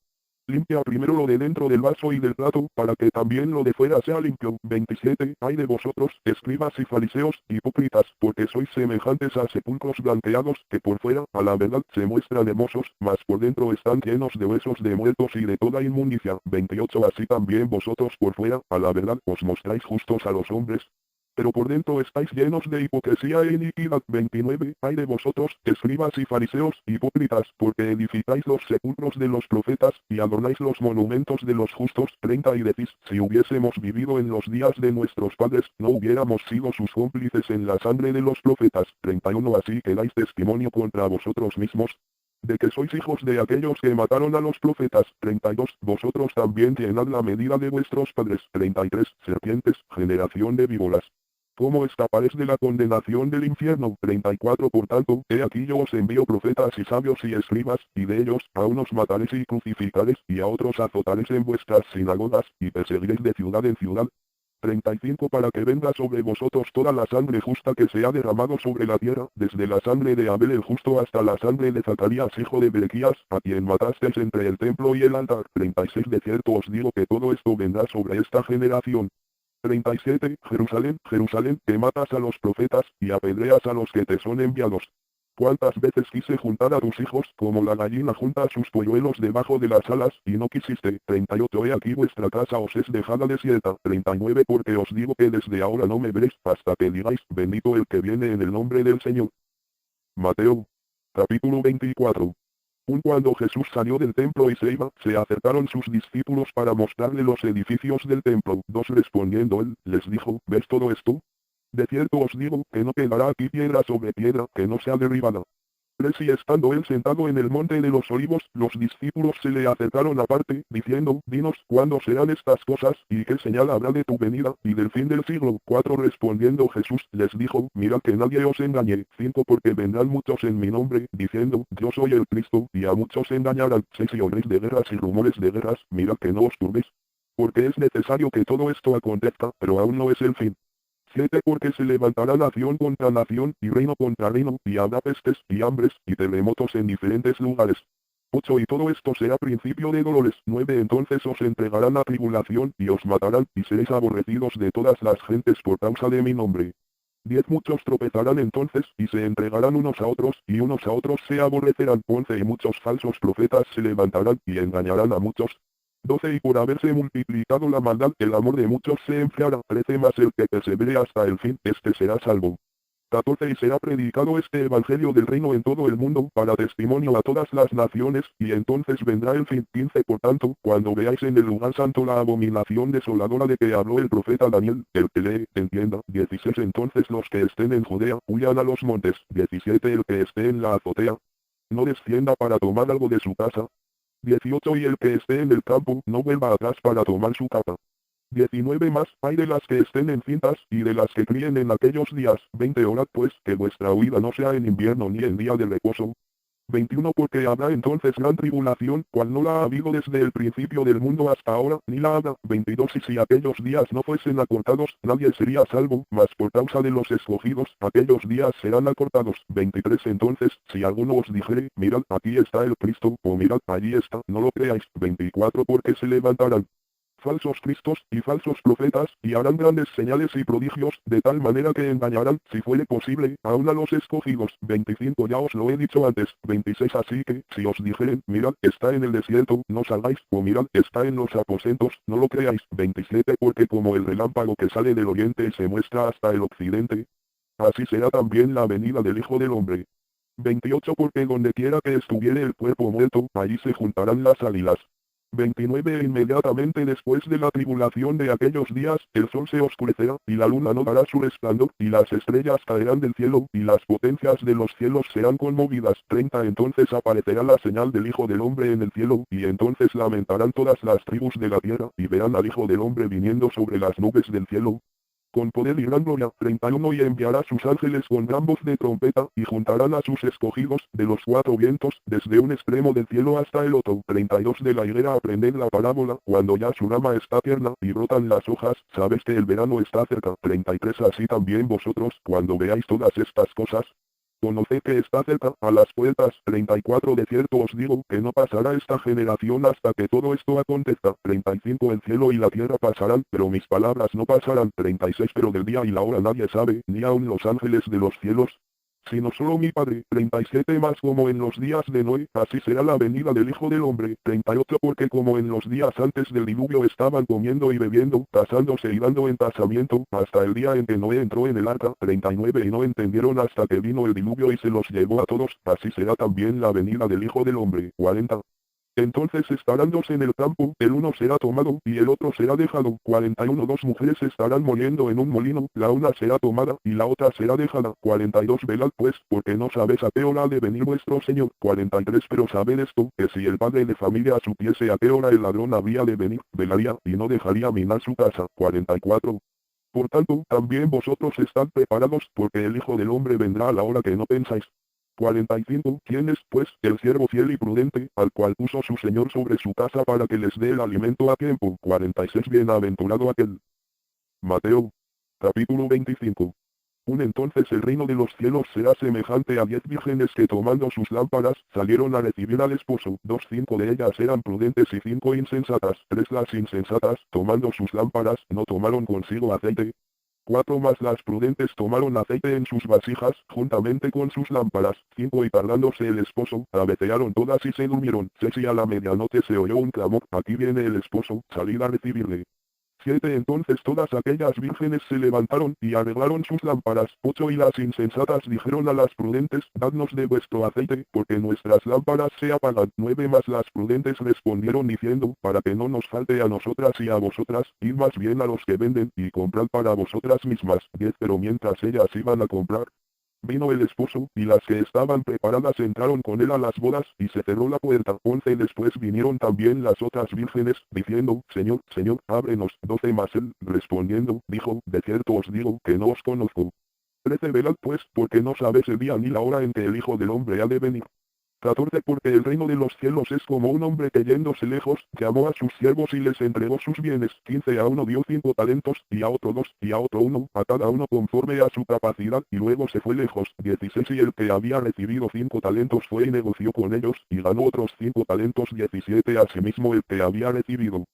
Limpia primero lo de dentro del vaso y del plato, para que también lo de fuera sea limpio. 27. Ay de vosotros, escribas y fariseos, hipócritas, porque sois semejantes a sepulcros blanqueados, que por fuera, a la verdad, se muestran hermosos, mas por dentro están llenos de huesos de muertos y de toda inmundicia. 28. Así también vosotros por fuera, a la verdad, os mostráis justos a los hombres, pero por dentro estáis llenos de hipocresía e iniquidad. 29. Ay de vosotros, escribas y fariseos, hipócritas, porque edificáis los sepulcros de los profetas, y adornáis los monumentos de los justos. 30. Y decís, si hubiésemos vivido en los días de nuestros padres, no hubiéramos sido sus cómplices en la sangre de los profetas. 31. Así que dais testimonio contra vosotros mismos, de que sois hijos de aquellos que mataron a los profetas. 32. Vosotros también llenad la medida de vuestros padres. 33. Serpientes, generación de víboras, ¿cómo escaparéis de la condenación del infierno? 34. Por tanto, he aquí yo os envío profetas y sabios y escribas, y de ellos, a unos mataréis y crucificaréis, y a otros azotaréis en vuestras sinagogas, y perseguiréis de ciudad en ciudad. 35. Para que venga sobre vosotros toda la sangre justa que se ha derramado sobre la tierra, desde la sangre de Abel el justo hasta la sangre de Zacarías hijo de Berequías, a quien matasteis entre el templo y el altar. 36. De cierto os digo que todo esto vendrá sobre esta generación. 37. Jerusalén, Jerusalén, que matas a los profetas, y apedreas a los que te son enviados. ¿Cuántas veces quise juntar a tus hijos, como la gallina junta a sus polluelos debajo de las alas, y no quisiste? 38. He aquí vuestra casa os es dejada desierta. 39. Porque os digo que desde ahora no me veréis, hasta que digáis, bendito el que viene en el nombre del Señor. Mateo. Capítulo 24. Cuando Jesús salió del templo y se iba, se acercaron sus discípulos para mostrarle los edificios del templo. 2. Respondiendo él, les dijo, ¿ves todo esto? De cierto os digo, que no quedará aquí piedra sobre piedra, que no sea derribada. 3. Y estando él sentado en el monte de los olivos, los discípulos se le acercaron aparte, diciendo, dinos, ¿cuándo serán estas cosas, y qué señal habrá de tu venida, y del fin del siglo? 4. Respondiendo Jesús, les dijo, mirad que nadie os engañe. 5. Porque vendrán muchos en mi nombre, diciendo, yo soy el Cristo, y a muchos engañarán. 6. Y oiréis de guerras y rumores de guerras, mirad que no os turbéis, porque es necesario que todo esto acontezca, pero aún no es el fin. 7. Porque se levantará nación contra nación, y reino contra reino, y habrá pestes, y hambres, y terremotos en diferentes lugares. 8. Y todo esto será principio de dolores. 9. Entonces os entregarán a tribulación, y os matarán, y seréis aborrecidos de todas las gentes por causa de mi nombre. 10. Muchos tropezarán entonces, y se entregarán unos a otros, y unos a otros se aborrecerán. 11. Y muchos falsos profetas se levantarán, y engañarán a muchos. 12. Y por haberse multiplicado la maldad, el amor de muchos se enfriará. 13. Mas el que persevere hasta el fin, este será salvo. 14. Y será predicado este evangelio del reino en todo el mundo, para testimonio a todas las naciones, y entonces vendrá el fin. 15. Por tanto, cuando veáis en el lugar santo la abominación desoladora de que habló el profeta Daniel, el que lee, entienda. 16. Entonces los que estén en Judea, huyan a los montes. 17. El que esté en la azotea, no descienda para tomar algo de su casa. 18. Y el que esté en el campo, no vuelva atrás para tomar su capa. 19. Más, hay de las que estén en cintas, y de las que críen en aquellos días. 20. Orad pues, que vuestra huida no sea en invierno ni en día de reposo. 21. Porque habrá entonces gran tribulación, cual no la ha habido desde el principio del mundo hasta ahora, ni la habrá. 22. Y si aquellos días no fuesen acortados, nadie sería salvo, mas por causa de los escogidos, aquellos días serán acortados. 23. Entonces, si alguno os dijere, mirad, aquí está el Cristo, o mirad, allí está, no lo creáis. 24. Porque se levantarán falsos cristos y falsos profetas, y harán grandes señales y prodigios, de tal manera que engañarán, si fuere posible, aún a los escogidos. 25 Ya os lo he dicho antes. 26 Así que, si os dijeren, mirad, está en el desierto, no salgáis, o mirad, está en los aposentos, no lo creáis. 27 Porque como el relámpago que sale del oriente y se muestra hasta el occidente, así será también la venida del Hijo del Hombre. 28 Porque donde quiera que estuviere el cuerpo muerto, allí se juntarán las águilas. 29 Inmediatamente después de la tribulación de aquellos días, el sol se oscurecerá, y la luna no dará su resplandor, y las estrellas caerán del cielo, y las potencias de los cielos serán conmovidas. 30 Entonces aparecerá la señal del Hijo del Hombre en el cielo, y entonces lamentarán todas las tribus de la tierra, y verán al Hijo del Hombre viniendo sobre las nubes del cielo, con poder y gran gloria. 31 Y enviará sus ángeles con gran voz de trompeta, y juntarán a sus escogidos, de los cuatro vientos, desde un extremo del cielo hasta el otro. 32 De la higuera aprended la parábola, cuando ya su rama está tierna, y brotan las hojas, sabes que el verano está cerca. 33 Así también vosotros, cuando veáis todas estas cosas, conoced que está cerca, a las puertas. 34 De cierto os digo, que no pasará esta generación hasta que todo esto acontezca. 35 El cielo y la tierra pasarán, pero mis palabras no pasarán. 36 Pero del día y la hora nadie sabe, ni aun los ángeles de los cielos, sino solo mi Padre. 37 Más como en los días de Noé, así será la venida del Hijo del Hombre. 38 Porque como en los días antes del diluvio estaban comiendo y bebiendo, casándose y dando en casamiento, hasta el día en que Noé entró en el arca. 39 Y no entendieron hasta que vino el diluvio y se los llevó a todos, así será también la venida del Hijo del Hombre. 40 Entonces estarán dos en el campo, el uno será tomado, y el otro será dejado. 41 Dos mujeres estarán moliendo en un molino, la una será tomada, y la otra será dejada. 42 Velad pues, porque no sabes a qué hora ha de venir vuestro Señor. 43 Pero sabed esto, que si el padre de familia supiese a qué hora el ladrón había de venir, velaría, y no dejaría minar su casa. 44 Por tanto, también vosotros estad preparados, porque el Hijo del Hombre vendrá a la hora que no pensáis. 45 ¿Quién es, pues, el siervo fiel y prudente, al cual puso su señor sobre su casa para que les dé el alimento a tiempo? 46 Bienaventurado aquel. Mateo. Capítulo 25. Entonces el reino de los cielos será semejante a 10 vírgenes que tomando sus lámparas, salieron a recibir al esposo. 5 de ellas eran prudentes y 5 insensatas. 3 Las insensatas, tomando sus lámparas, no tomaron consigo aceite. 4 Más las prudentes tomaron aceite en sus vasijas, juntamente con sus lámparas. 5 Y tardándose el esposo, cabecearon todas y se durmieron. 6 Y a la medianoche se oyó un clamor, aquí viene el esposo, salid a recibirle. 7 Entonces todas aquellas vírgenes se levantaron, y arreglaron sus lámparas. 8 Y las insensatas dijeron a las prudentes, dadnos de vuestro aceite, porque nuestras lámparas se apagan. 9 Más las prudentes respondieron diciendo, para que no nos falte a nosotras y a vosotras, id más bien a los que venden, y comprad para vosotras mismas. 10 Pero mientras ellas iban a comprar, vino el esposo, y las que estaban preparadas entraron con él a las bodas, y se cerró la puerta. 11 Después vinieron también las otras vírgenes, diciendo, Señor, Señor, ábrenos. 12 Mas él, respondiendo, dijo, de cierto os digo, que no os conozco. 13 Velad pues, porque no sabéis el día ni la hora en que el Hijo del Hombre ha de venir. 14 Porque el reino de los cielos es como un hombre que yéndose lejos, llamó a sus siervos y les entregó sus bienes. 15 A uno dio 5 talentos, y a otro 2, y a otro 1, a cada uno conforme a su capacidad, y luego se fue lejos. 16 Y el que había recibido 5 talentos fue y negoció con ellos, y ganó otros 5 talentos. 17 Asimismo el que había recibido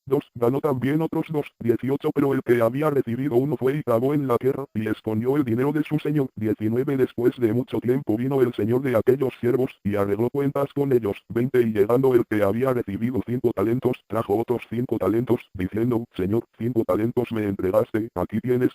2, ganó también otros 2. 18 Pero el que había recibido uno fue y cavó en la tierra, y escondió el dinero de su señor. 19 Después de mucho tiempo vino el señor de aquellos siervos, y arregló cuentas con ellos. 20 Y llegando el que había recibido 5 talentos, trajo otros 5 talentos, diciendo, Señor, 5 talentos me entregaste, aquí tienes.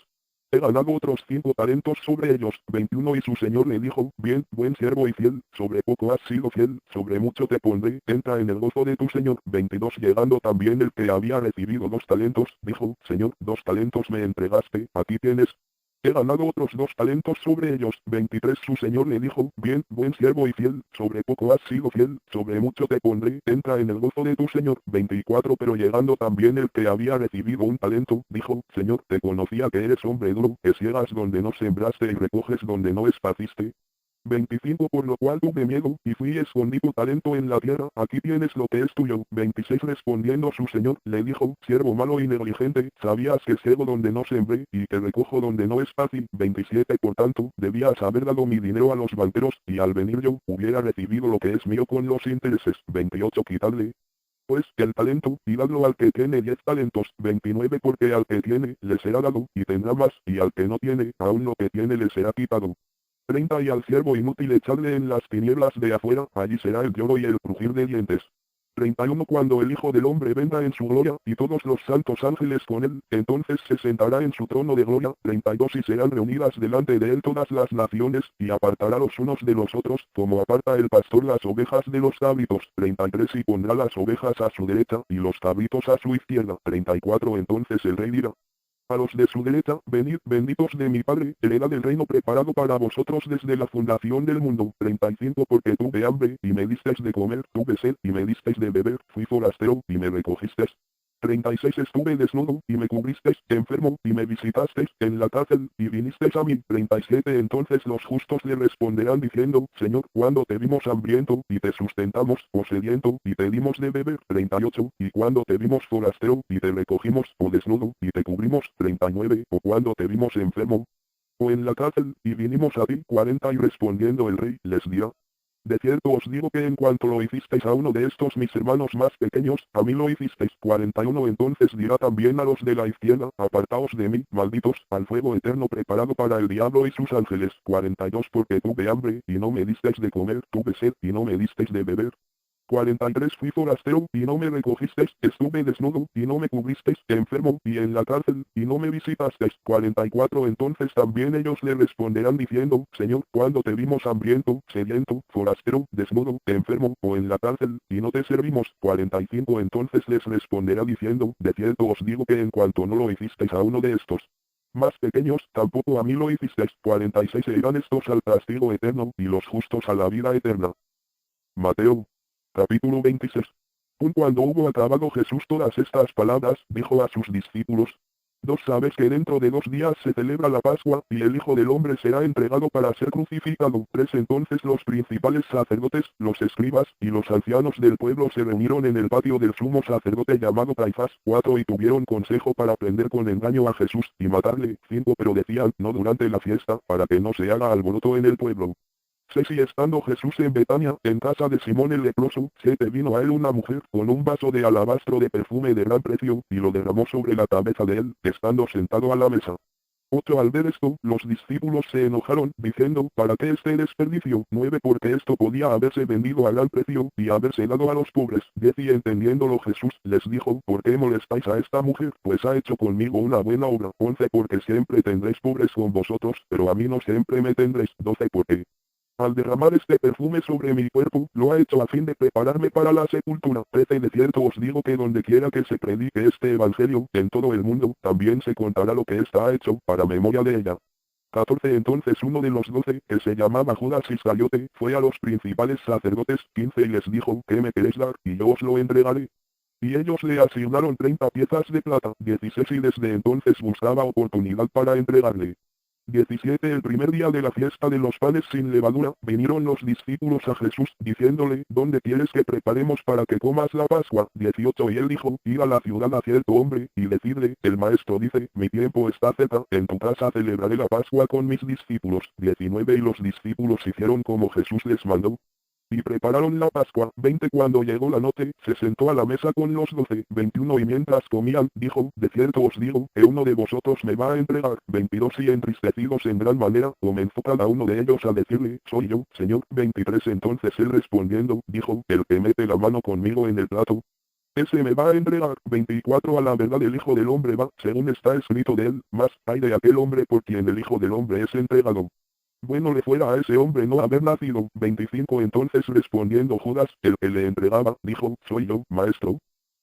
He ganado otros 5 talentos sobre ellos. 21 Y su señor le dijo, bien, buen siervo y fiel, sobre poco has sido fiel, sobre mucho te pondré, entra en el gozo de tu señor. 22 Llegando también el que había recibido 2 talentos, dijo, Señor, 2 talentos me entregaste, aquí tienes. He ganado otros 2 talentos sobre ellos. 23 Su señor le dijo, bien, buen siervo y fiel, sobre poco has sido fiel, sobre mucho te pondré, entra en el gozo de tu señor. 24 Pero llegando también el que había recibido un talento, dijo, Señor, te conocía que eres hombre duro, que ciegas donde no sembraste y recoges donde no esparciste. 25 Por lo cual tuve miedo, y fui y escondí tu talento en la tierra, aquí tienes lo que es tuyo. 26 Respondiendo su señor, le dijo, siervo malo y negligente, sabías que ciego donde no sembré, y que recojo donde no es fácil. 27 Por tanto, debías haber dado mi dinero a los banqueros, y al venir yo, hubiera recibido lo que es mío con los intereses. 28 Quitadle Pues el talento, y dadlo al que tiene 10 talentos, 29 porque al que tiene, le será dado, y tendrá más, y al que no tiene, aún lo que tiene le será quitado. 30 Y al siervo inútil echadle en las tinieblas de afuera, allí será el lloro y el crujir de dientes. 31 Cuando el Hijo del Hombre venga en su gloria, y todos los santos ángeles con él, entonces se sentará en su trono de gloria. 32 Y serán reunidas delante de él todas las naciones, y apartará los unos de los otros, como aparta el pastor las ovejas de los cabritos. 33 Y pondrá las ovejas a su derecha, y los cabritos a su izquierda. 34 Entonces el rey dirá a los de su derecha, venid, benditos de mi Padre, heredad del reino preparado para vosotros desde la fundación del mundo. 35 Porque tuve hambre, y me disteis de comer, tuve sed, y me disteis de beber, fui forastero, y me recogisteis. 36 Estuve desnudo, y me cubristeis, enfermo, y me visitasteis, en la cárcel, y vinisteis a mí. 37 Entonces los justos le responderán diciendo, Señor, cuando te vimos hambriento, y te sustentamos, o sediento, y te dimos de beber. 38 Y cuando te vimos forastero, y te recogimos, o desnudo, y te cubrimos. 39 O cuando te vimos enfermo, o en la cárcel, y vinimos a ti. 40 Y respondiendo el rey, les dirá, de cierto os digo que en cuanto lo hicisteis a uno de estos mis hermanos más pequeños, a mí lo hicisteis. 41 Entonces dirá también a los de la izquierda, apartaos de mí, malditos, al fuego eterno preparado para el diablo y sus ángeles. 42 Porque tuve hambre, y no me disteis de comer, tuve sed, y no me disteis de beber. 43 Fui forastero, y no me recogisteis, estuve desnudo, y no me cubristeis, enfermo, y en la cárcel, y no me visitasteis. 44 Entonces también ellos le responderán diciendo, Señor, cuando te vimos hambriento, sediento, forastero, desnudo, enfermo, o en la cárcel, y no te servimos. 45 Entonces les responderá diciendo, de cierto os digo que en cuanto no lo hicisteis a uno de estos más pequeños, tampoco a mí lo hicisteis. 46 E irán estos al castigo eterno, y los justos a la vida eterna. Mateo Capítulo 26. Cuando hubo acabado Jesús todas estas palabras, dijo a sus discípulos, sabes que dentro de 2 días se celebra la Pascua, y el Hijo del Hombre será entregado para ser crucificado. 3 Entonces los principales sacerdotes, los escribas, y los ancianos del pueblo se reunieron en el patio del sumo sacerdote llamado Caifás. 4 Y tuvieron consejo para prender con engaño a Jesús, y matarle. 5 Pero decían, no durante la fiesta, para que no se haga alboroto en el pueblo. 6 Y estando Jesús en Betania, en casa de Simón el leproso, 7 Vino a él una mujer, con un vaso de alabastro de perfume de gran precio, y lo derramó sobre la cabeza de él, estando sentado a la mesa. 8 Al ver esto, los discípulos se enojaron, diciendo, ¿para qué este desperdicio? 9 Porque esto podía haberse vendido a gran precio, y haberse dado a los pobres. 10 Y entendiéndolo Jesús, les dijo, ¿por qué molestáis a esta mujer? Pues ha hecho conmigo una buena obra. 11 Porque siempre tendréis pobres con vosotros, pero a mí no siempre me tendréis. 12 Porque al derramar este perfume sobre mi cuerpo, lo ha hecho a fin de prepararme para la sepultura. 13 De cierto os digo que donde quiera que se predique este evangelio, en todo el mundo, también se contará lo que está hecho, para memoria de ella. 14 Entonces uno de los 12, que se llamaba Judas Iscariote, fue a los principales sacerdotes. 15 Y les dijo, ¿qué me queréis dar? Y yo os lo entregaré. Y ellos le asignaron 30 piezas de plata. 16 Y desde entonces buscaba oportunidad para entregarle. 17 El primer día de la fiesta de los panes sin levadura, vinieron los discípulos a Jesús, diciéndole, ¿dónde quieres que preparemos para que comas la Pascua? 18 Y él dijo, id a la ciudad a cierto hombre, y decidle, el maestro dice, mi tiempo está cerca, en tu casa celebraré la Pascua con mis discípulos. 19 Y los discípulos hicieron como Jesús les mandó, y prepararon la Pascua. 20 Cuando llegó la noche, se sentó a la mesa con los 12. 21 Y mientras comían, dijo, de cierto os digo, que uno de vosotros me va a entregar. 22 Y entristecidos en gran manera, comenzó cada uno de ellos a decirle, soy yo, Señor. 23 Entonces él respondiendo, dijo, el que mete la mano conmigo en el plato, ese me va a entregar. 24 A la verdad el Hijo del Hombre va, según está escrito de él, mas hay de aquel hombre por quien el Hijo del Hombre es entregado. Bueno le fuera a ese hombre no haber nacido. 25 Entonces respondiendo Judas, el que le entregaba, dijo, soy yo, maestro.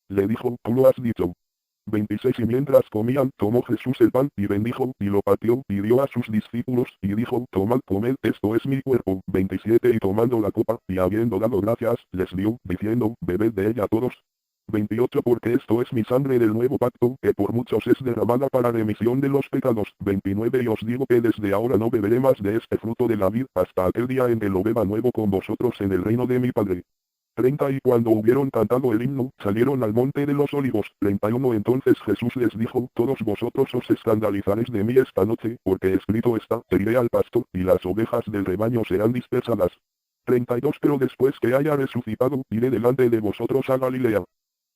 Le dijo, tú lo has dicho. 26 Y mientras comían, tomó Jesús el pan, y bendijo, y lo partió, y dio a sus discípulos, y dijo, tomad, comed, esto es mi cuerpo. 27 Y tomando la copa, y habiendo dado gracias, les dio, diciendo, bebed de ella todos. 28 Porque esto es mi sangre del nuevo pacto, que por muchos es derramada para remisión de los pecados. 29 Y os digo que desde ahora no beberé más de este fruto de la vid, hasta aquel día en que lo beba nuevo con vosotros en el reino de mi Padre. 30 Y cuando hubieron cantado el himno, salieron al monte de los olivos. 31 Entonces Jesús les dijo, todos vosotros os escandalizaréis de mí esta noche, porque escrito está, heriré al pastor, y las ovejas del rebaño serán dispersadas. 32 Pero después que haya resucitado, iré delante de vosotros a Galilea.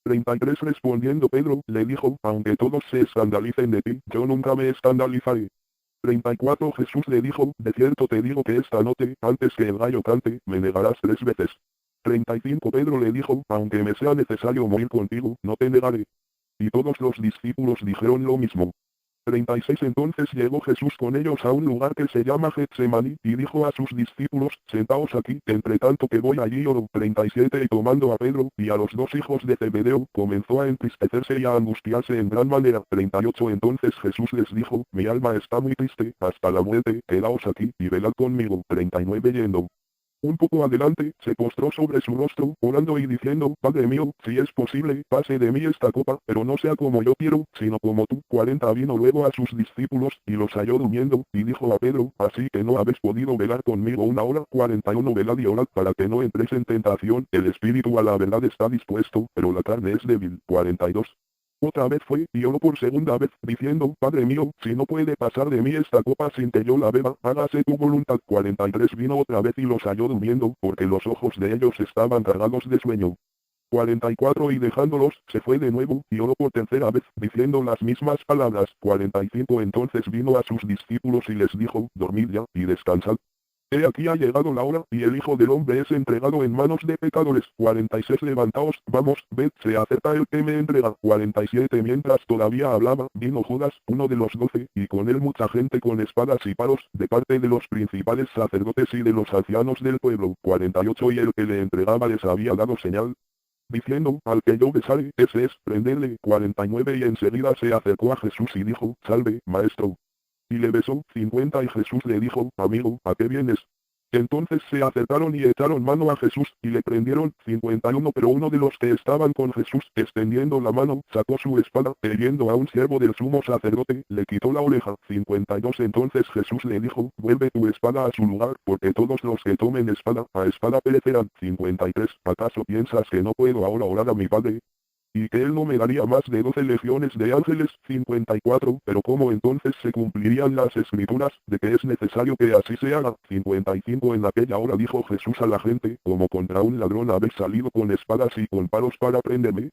33 Respondiendo Pedro, le dijo, aunque todos se escandalicen de ti, yo nunca me escandalizaré. 34 Jesús le dijo, de cierto te digo que esta noche, antes que el gallo cante, me negarás 3 veces. 35 Pedro le dijo, aunque me sea necesario morir contigo, no te negaré. Y todos los discípulos dijeron lo mismo. 36 Entonces llegó Jesús con ellos a un lugar que se llama Getsemaní, y dijo a sus discípulos, sentaos aquí, entre tanto que voy allí y oro. 37 Y tomando a Pedro, y a los 2 hijos de Zebedeo, comenzó a entristecerse y a angustiarse en gran manera. 38 Entonces Jesús les dijo, mi alma está muy triste, hasta la muerte, quedaos aquí, y velad conmigo. 39 Yendo un poco adelante, se postró sobre su rostro, orando y diciendo, Padre mío, si es posible, pase de mí esta copa, pero no sea como yo quiero, sino como tú. 40 Vino luego a sus discípulos, y los halló durmiendo, y dijo a Pedro, así que no habéis podido velar conmigo una hora. 41 Velad y orad para que no entréis en tentación, el espíritu a la verdad está dispuesto, pero la carne es débil. 42 Otra vez fue, y oró por segunda vez, diciendo, Padre mío, si no puede pasar de mí esta copa sin que yo la beba, hágase tu voluntad. 43 Vino otra vez y los halló durmiendo, porque los ojos de ellos estaban cargados de sueño. 44 Y dejándolos, se fue de nuevo, y oró por tercera vez, diciendo las mismas palabras. 45 Entonces vino a sus discípulos y les dijo, dormid ya, y descansad. He aquí ha llegado la hora, y el Hijo del Hombre es entregado en manos de pecadores. 46 Levantaos, vamos, ved, se acerca el que me entrega. 47 Mientras todavía hablaba, vino Judas, uno de los 12, y con él mucha gente con espadas y palos, de parte de los principales sacerdotes y de los ancianos del pueblo. 48 Y el que le entregaba les había dado señal, diciendo, al que yo besare, ese es, prendedle. 49 Y enseguida se acercó a Jesús y dijo, salve, maestro. Y le besó. 50 Y Jesús le dijo, amigo, ¿a qué vienes? Entonces se acercaron y echaron mano a Jesús, y le prendieron. 51 Pero uno de los que estaban con Jesús, extendiendo la mano, sacó su espada, e yendo a un siervo del sumo sacerdote, le quitó la oreja. 52 Entonces Jesús le dijo, vuelve tu espada a su lugar, porque todos los que tomen espada, a espada perecerán. 53 ¿Acaso piensas que no puedo ahora orar a mi Padre? Y que él no me daría más de 12 legiones de ángeles. 54 Pero ¿cómo entonces se cumplirían las escrituras, de que es necesario que así se haga? 55 En aquella hora dijo Jesús a la gente, como contra un ladrón habéis salido con espadas y con palos para prenderme.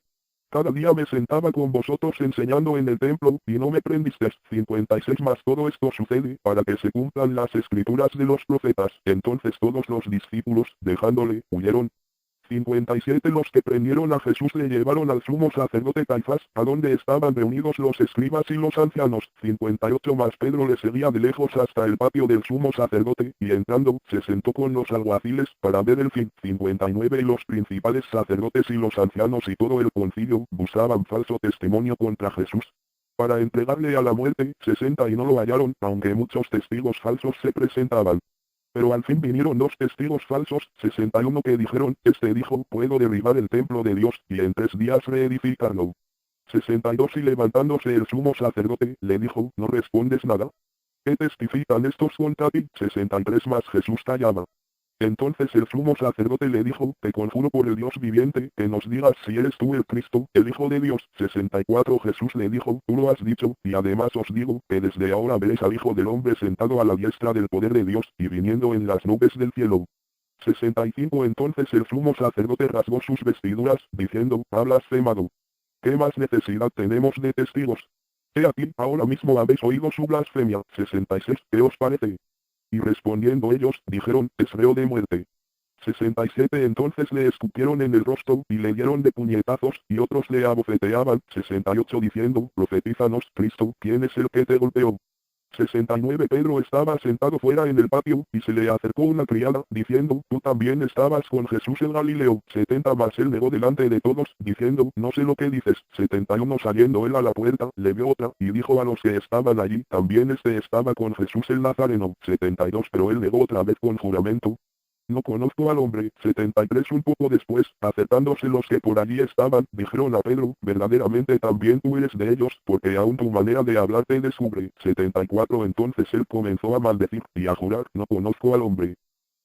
Cada día me sentaba con vosotros enseñando en el templo, y no me prendisteis. 56 Mas todo esto sucede, para que se cumplan las escrituras de los profetas. Entonces todos los discípulos, dejándole, huyeron. 57 Los que prendieron a Jesús le llevaron al sumo sacerdote Caifás, a donde estaban reunidos los escribas y los ancianos. 58 Mas Pedro le seguía de lejos hasta el patio del sumo sacerdote, y entrando, se sentó con los alguaciles, para ver el fin. 59 Y los principales sacerdotes y los ancianos y todo el concilio, buscaban falso testimonio contra Jesús, para entregarle a la muerte. 60 Y no lo hallaron, aunque muchos testigos falsos se presentaban. Pero al fin vinieron 2 testigos falsos. 61 Que dijeron, este dijo, puedo derribar el templo de Dios, y en 3 días reedificarlo. 62 Y levantándose el sumo sacerdote, le dijo, ¿no respondes nada? ¿Qué testifican estos contra ti? 63 Mas Jesús callaba. Entonces el sumo sacerdote le dijo, te conjuro por el Dios viviente, que nos digas si eres tú el Cristo, el Hijo de Dios. 64 Jesús le dijo, tú lo has dicho, y además os digo, que desde ahora veréis al Hijo del Hombre sentado a la diestra del poder de Dios, y viniendo en las nubes del cielo. 65 Entonces el sumo sacerdote rasgó sus vestiduras, diciendo, ha blasfemado. ¿Qué más necesidad tenemos de testigos? He aquí, ahora mismo habéis oído su blasfemia. 66 ¿Qué os parece? Y respondiendo ellos, dijeron, es reo de muerte. 67 Entonces le escupieron en el rostro, y le dieron de puñetazos, y otros le abofeteaban. 68 Diciendo, profetízanos, Cristo, ¿quién es el que te golpeó? 69 Pedro estaba sentado fuera en el patio, y se le acercó una criada, diciendo, tú también estabas con Jesús el Galileo. 70 Mas él negó delante de todos, diciendo, no sé lo que dices. 71 Saliendo él a la puerta, le vio otra, y dijo a los que estaban allí, también este estaba con Jesús el Nazareno. 72 Pero él negó otra vez con juramento, no conozco al hombre. 73 Un poco después, acercándose los que por allí estaban, dijeron a Pedro, verdaderamente también tú eres de ellos, porque aún tu manera de hablar te descubre. 74 Entonces él comenzó a maldecir, y a jurar, no conozco al hombre.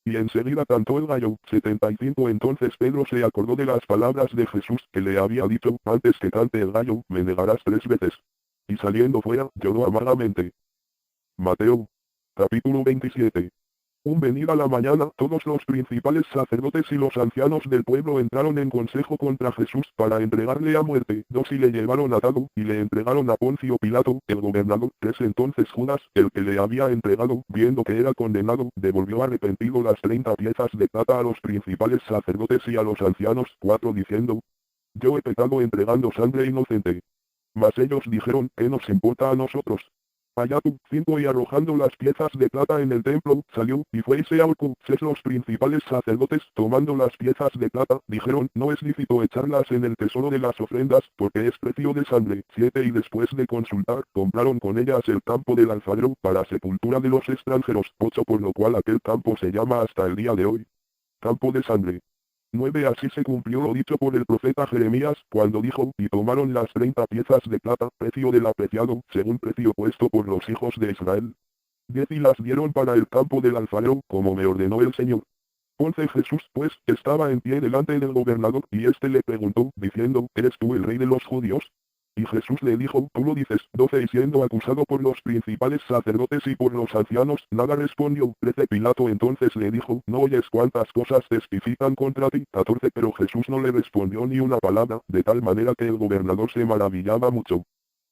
Y enseguida cantó el gallo. 75 Entonces Pedro se acordó de las palabras de Jesús, que le había dicho, antes que cante el gallo, me negarás 3 veces. Y saliendo fuera, lloró amargamente. Mateo. Capítulo 27. Venida la mañana, todos los principales sacerdotes y los ancianos del pueblo entraron en consejo contra Jesús para entregarle a muerte. 2 y le llevaron atado, y le entregaron a Poncio Pilato, el gobernador. 3 entonces Judas, el que le había entregado, viendo que era condenado, devolvió arrepentido las 30 piezas de plata a los principales sacerdotes y a los ancianos. 4 diciendo: Yo he pecado entregando sangre inocente. Mas ellos dijeron: ¿Qué nos importa a nosotros? Allá tú. 5 y arrojando las piezas de plata en el templo, salió, y fuese a Orco. 6 los principales sacerdotes, tomando las piezas de plata, dijeron: No es lícito echarlas en el tesoro de las ofrendas, porque es precio de sangre. 7 y después de consultar, compraron con ellas el campo del alfarero, para sepultura de los extranjeros. 8 por lo cual aquel campo se llama hasta el día de hoy campo de sangre. 9 Así se cumplió lo dicho por el profeta Jeremías, cuando dijo: Y tomaron las 30 piezas de plata, precio del apreciado, según precio puesto por los hijos de Israel. 10 Y las dieron para el campo del alfarero, como me ordenó el Señor. 11 Jesús, pues, estaba en pie delante del gobernador, y éste le preguntó, diciendo: ¿Eres tú el rey de los judíos? Y Jesús le dijo: Tú lo dices. 12 Y siendo acusado por los principales sacerdotes y por los ancianos, nada respondió. 13 Pilato entonces le dijo: ¿No oyes cuántas cosas testifican contra ti? 14 Pero Jesús no le respondió ni una palabra, de tal manera que el gobernador se maravillaba mucho.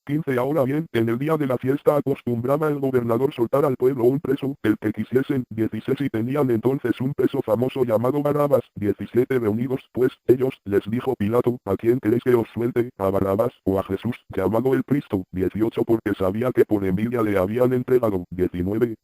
15 Ahora bien, en el día de la fiesta acostumbraba el gobernador soltar al pueblo un preso, el que quisiesen. 16 Y tenían entonces un preso famoso llamado Barrabás. 17 Reunidos pues, ellos, les dijo Pilato: ¿A quién queréis que os suelte, a Barrabás, o a Jesús, llamado el Cristo? 18 Porque sabía que por envidia le habían entregado. 19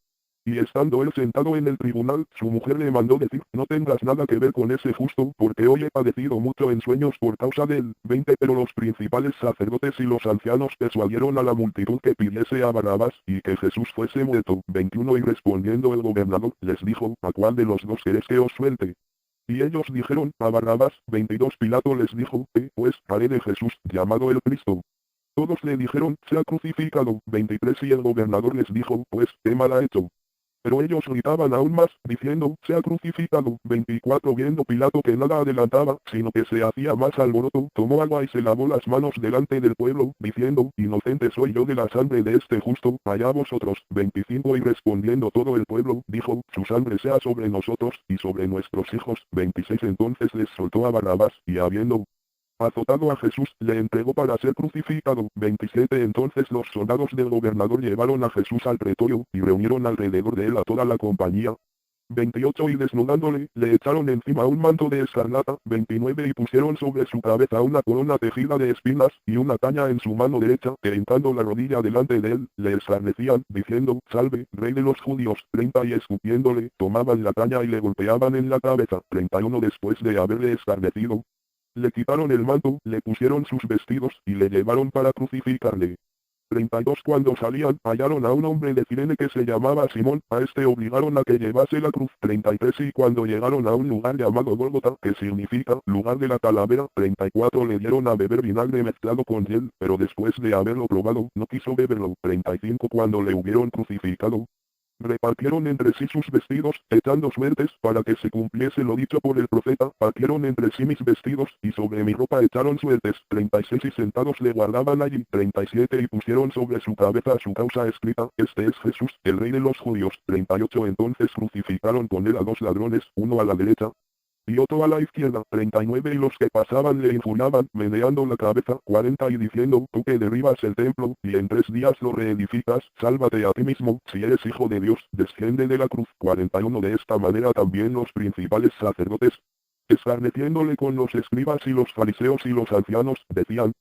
Y estando él sentado en el tribunal, su mujer le mandó decir: No tengas nada que ver con ese justo, porque hoy he padecido mucho en sueños por causa de él. 20 Pero los principales sacerdotes y los ancianos persuadieron a la multitud que pidiese a Barrabás, y que Jesús fuese muerto. 21 Y respondiendo el gobernador, les dijo: ¿A cuál de los dos queréis que os suelte? Y ellos dijeron: A Barrabás. 22 Pilato les dijo: Pues, haré de Jesús, llamado el Cristo. Todos le dijeron: Sea crucificado. 23 Y el gobernador les dijo: Pues, ¿qué mal ha hecho? Pero ellos gritaban aún más, diciendo: Sea crucificado. 24 Viendo Pilato que nada adelantaba, sino que se hacía más alboroto, tomó agua y se lavó las manos delante del pueblo, diciendo: Inocente soy yo de la sangre de este justo, allá vosotros. 25 Y respondiendo todo el pueblo, dijo: Su sangre sea sobre nosotros, y sobre nuestros hijos. 26 Entonces les soltó a Barrabás, y habiendo azotado a Jesús, le entregó para ser crucificado. 27 Entonces los soldados del gobernador llevaron a Jesús al pretorio, y reunieron alrededor de él a toda la compañía. 28 Y desnudándole, le echaron encima un manto de escarlata. 29 Y pusieron sobre su cabeza una corona tejida de espinas, y una caña en su mano derecha, que hincando la rodilla delante de él, le escarnecían, diciendo: Salve, rey de los judíos. 30 Y escupiéndole, tomaban la caña y le golpeaban en la cabeza. 31 Después de haberle escarnecido, le quitaron el manto, le pusieron sus vestidos, y le llevaron para crucificarle. 32 Cuando salían, hallaron a un hombre de Cirene que se llamaba Simón, a este obligaron a que llevase la cruz. 33 Y cuando llegaron a un lugar llamado Gólgota, que significa, lugar de la calavera, 34 Le dieron a beber vinagre mezclado con hiel, pero después de haberlo probado, no quiso beberlo. 35 Cuando le hubieron crucificado, repartieron entre sí sus vestidos, echando suertes, para que se cumpliese lo dicho por el profeta: Partieron entre sí mis vestidos, y sobre mi ropa echaron suertes. 36 Y sentados le guardaban allí. 37 Y pusieron sobre su cabeza su causa escrita: Este es Jesús, el rey de los judíos. 38 Entonces crucificaron con él a 2 ladrones, uno a la derecha y otro a la izquierda. 39 Y los que pasaban le injuriaban, meneando la cabeza. 40 Y diciendo: Tú que derribas el templo, y en 3 días lo reedificas, sálvate a ti mismo, si eres hijo de Dios, desciende de la cruz. 41 De esta manera también los principales sacerdotes, escarneciéndole con los escribas y los fariseos y los ancianos, decían: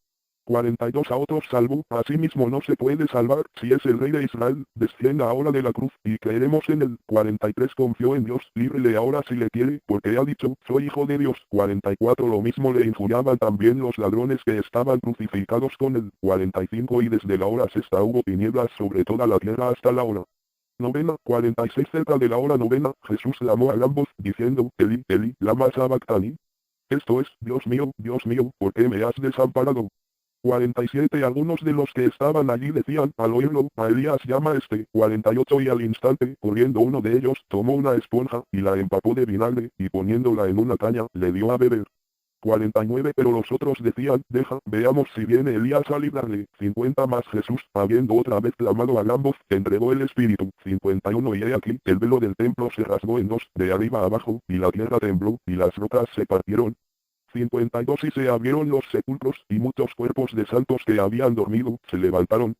42 A otros salvó, a sí mismo no se puede salvar. Si es el rey de Israel, descienda ahora de la cruz, y creeremos en él. 43 Confió en Dios, líbrele ahora si le quiere, porque ha dicho: Soy hijo de Dios. 44 Lo mismo le injuriaban también los ladrones que estaban crucificados con él. 45 Y desde la hora sexta hubo tinieblas sobre toda la tierra hasta la hora novena. 46 Cerca de la hora novena, Jesús clamó a gran voz, diciendo: Eli, Eli, lama sabactani. Esto es: Dios mío, ¿por qué me has desamparado? 47 Algunos de los que estaban allí decían, al oírlo: A Elías llama este. 48 Y al instante, corriendo uno de ellos, tomó una esponja, y la empapó de vinagre, y poniéndola en una caña, le dio a beber. 49 Pero los otros decían, deja, veamos si viene Elías a librarle. 50 Mas Jesús, habiendo otra vez clamado a gran voz, entregó el Espíritu. 51 Y he aquí, el velo del templo se rasgó en dos, de arriba a abajo, y la tierra tembló, y las rocas se partieron. 52 Y se abrieron los sepulcros, y muchos cuerpos de santos que habían dormido, se levantaron.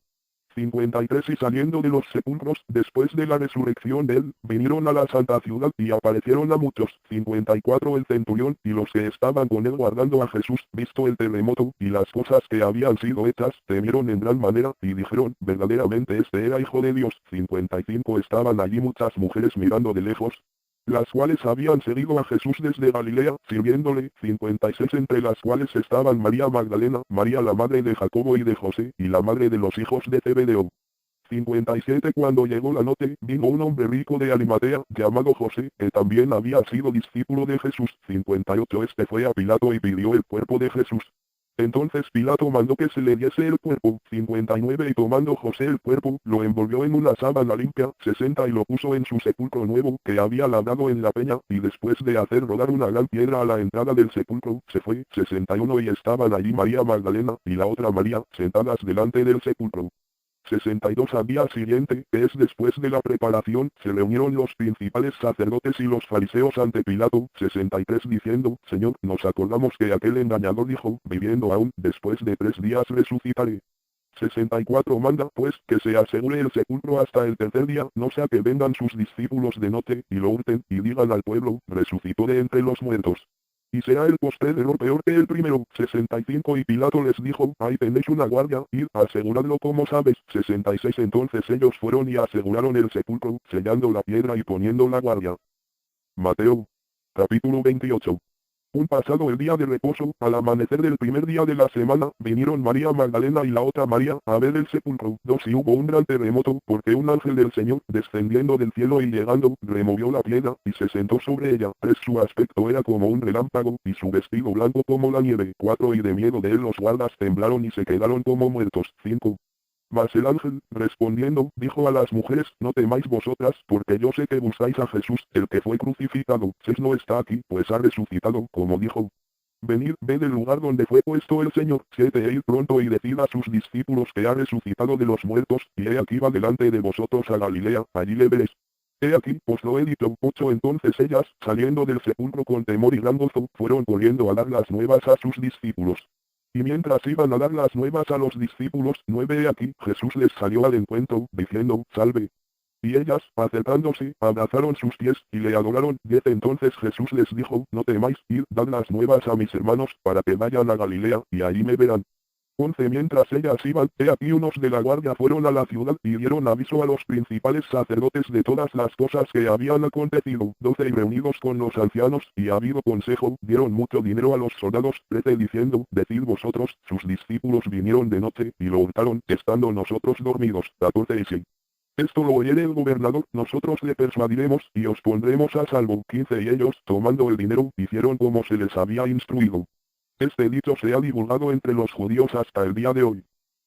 53 Y saliendo de los sepulcros, después de la resurrección de él, vinieron a la santa ciudad y aparecieron a muchos. 54 El centurión, y los que estaban con él guardando a Jesús, visto el terremoto, y las cosas que habían sido hechas, temieron en gran manera, y dijeron, verdaderamente este era hijo de Dios. 55 Estaban allí muchas mujeres mirando de lejos, las cuales habían seguido a Jesús desde Galilea, sirviéndole. 56 Entre las cuales estaban María Magdalena, María la madre de Jacobo y de José, y la madre de los hijos de Zebedeo. 57 Cuando llegó la noche, vino un hombre rico de Arimatea, llamado José, que también había sido discípulo de Jesús. 58 Este fue a Pilato y pidió el cuerpo de Jesús. Entonces Pilato mandó que se le diese el cuerpo. 59 Y tomando José el cuerpo, lo envolvió en una sábana limpia. 60 Y lo puso en su sepulcro nuevo, que había labrado en la peña, y después de hacer rodar una gran piedra a la entrada del sepulcro, se fue. 61 Y estaban allí María Magdalena, y la otra María, sentadas delante del sepulcro. 62 Al día siguiente, que es después de la preparación, se reunieron los principales sacerdotes y los fariseos ante Pilato. 63 Diciendo, Señor, nos acordamos que aquel engañador dijo, viviendo aún, después de 3 días resucitaré. 64 Manda, pues, que se asegure el sepulcro hasta el tercer día, no sea que vengan sus discípulos de noche, y lo hurten, y digan al pueblo, resucitó de entre los muertos. Y será el postrero peor que el primero. 65 Y Pilato les dijo, ahí tenéis una guardia, id, aseguradlo como sabes. 66 Entonces ellos fueron y aseguraron el sepulcro, sellando la piedra y poniendo la guardia. Mateo. Capítulo 28. Un pasado el día de reposo, al amanecer del primer día de la semana, vinieron María Magdalena y la otra María, a ver el sepulcro. 2 Y hubo un gran terremoto, porque un ángel del Señor, descendiendo del cielo y llegando, removió la piedra, y se sentó sobre ella. 3 Su aspecto era como un relámpago, y su vestido blanco como la nieve. 4 Y de miedo de él los guardas temblaron y se quedaron como muertos. 5 Mas el ángel, respondiendo, dijo a las mujeres, no temáis vosotras, porque yo sé que buscáis a Jesús, el que fue crucificado. 6 No está aquí, pues ha resucitado, como dijo. Venid, ved el lugar donde fue puesto el Señor. 7 E id pronto y decid a sus discípulos que ha resucitado de los muertos, y he aquí va delante de vosotros a Galilea, allí le veréis. He aquí, os lo he dicho. 8 Entonces ellas, saliendo del sepulcro con temor y gran gozo, fueron corriendo a dar las nuevas a sus discípulos. Y mientras iban a dar las nuevas a los discípulos, 9 He aquí, Jesús les salió al encuentro, diciendo, salve. Y ellas, acercándose, abrazaron sus pies, y le adoraron. 10 Entonces Jesús les dijo, no temáis, id, dad las nuevas a mis hermanos, para que vayan a Galilea, y allí me verán. 11 Mientras ellas iban, he aquí unos de la guardia fueron a la ciudad y dieron aviso a los principales sacerdotes de todas las cosas que habían acontecido. 12 Y reunidos con los ancianos, y habido consejo, dieron mucho dinero a los soldados. 13 Diciendo, decid vosotros, sus discípulos vinieron de noche, y lo hurtaron, estando nosotros dormidos. 14 Y si esto lo oyere el gobernador, nosotros le persuadiremos, y os pondremos a salvo. 15 Y ellos, tomando el dinero, hicieron como se les había instruido. Este dicho se ha divulgado entre los judíos hasta el día de hoy.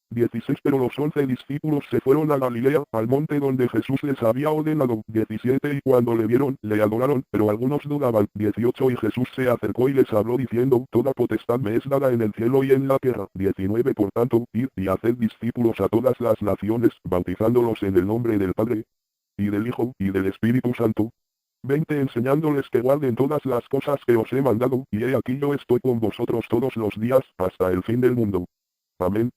16 Pero los 11 discípulos se fueron a Galilea, al monte donde Jesús les había ordenado. 17 Y cuando le vieron, le adoraron, pero algunos dudaban. 18 Y Jesús se acercó y les habló diciendo, toda potestad me es dada en el cielo y en la tierra. 19 Por tanto, id y haced discípulos a todas las naciones, bautizándolos en el nombre del Padre, y del Hijo, y del Espíritu Santo. 20 Enseñándoles que guarden todas las cosas que os he mandado, y he aquí yo estoy con vosotros todos los días, hasta el fin del mundo. Amén.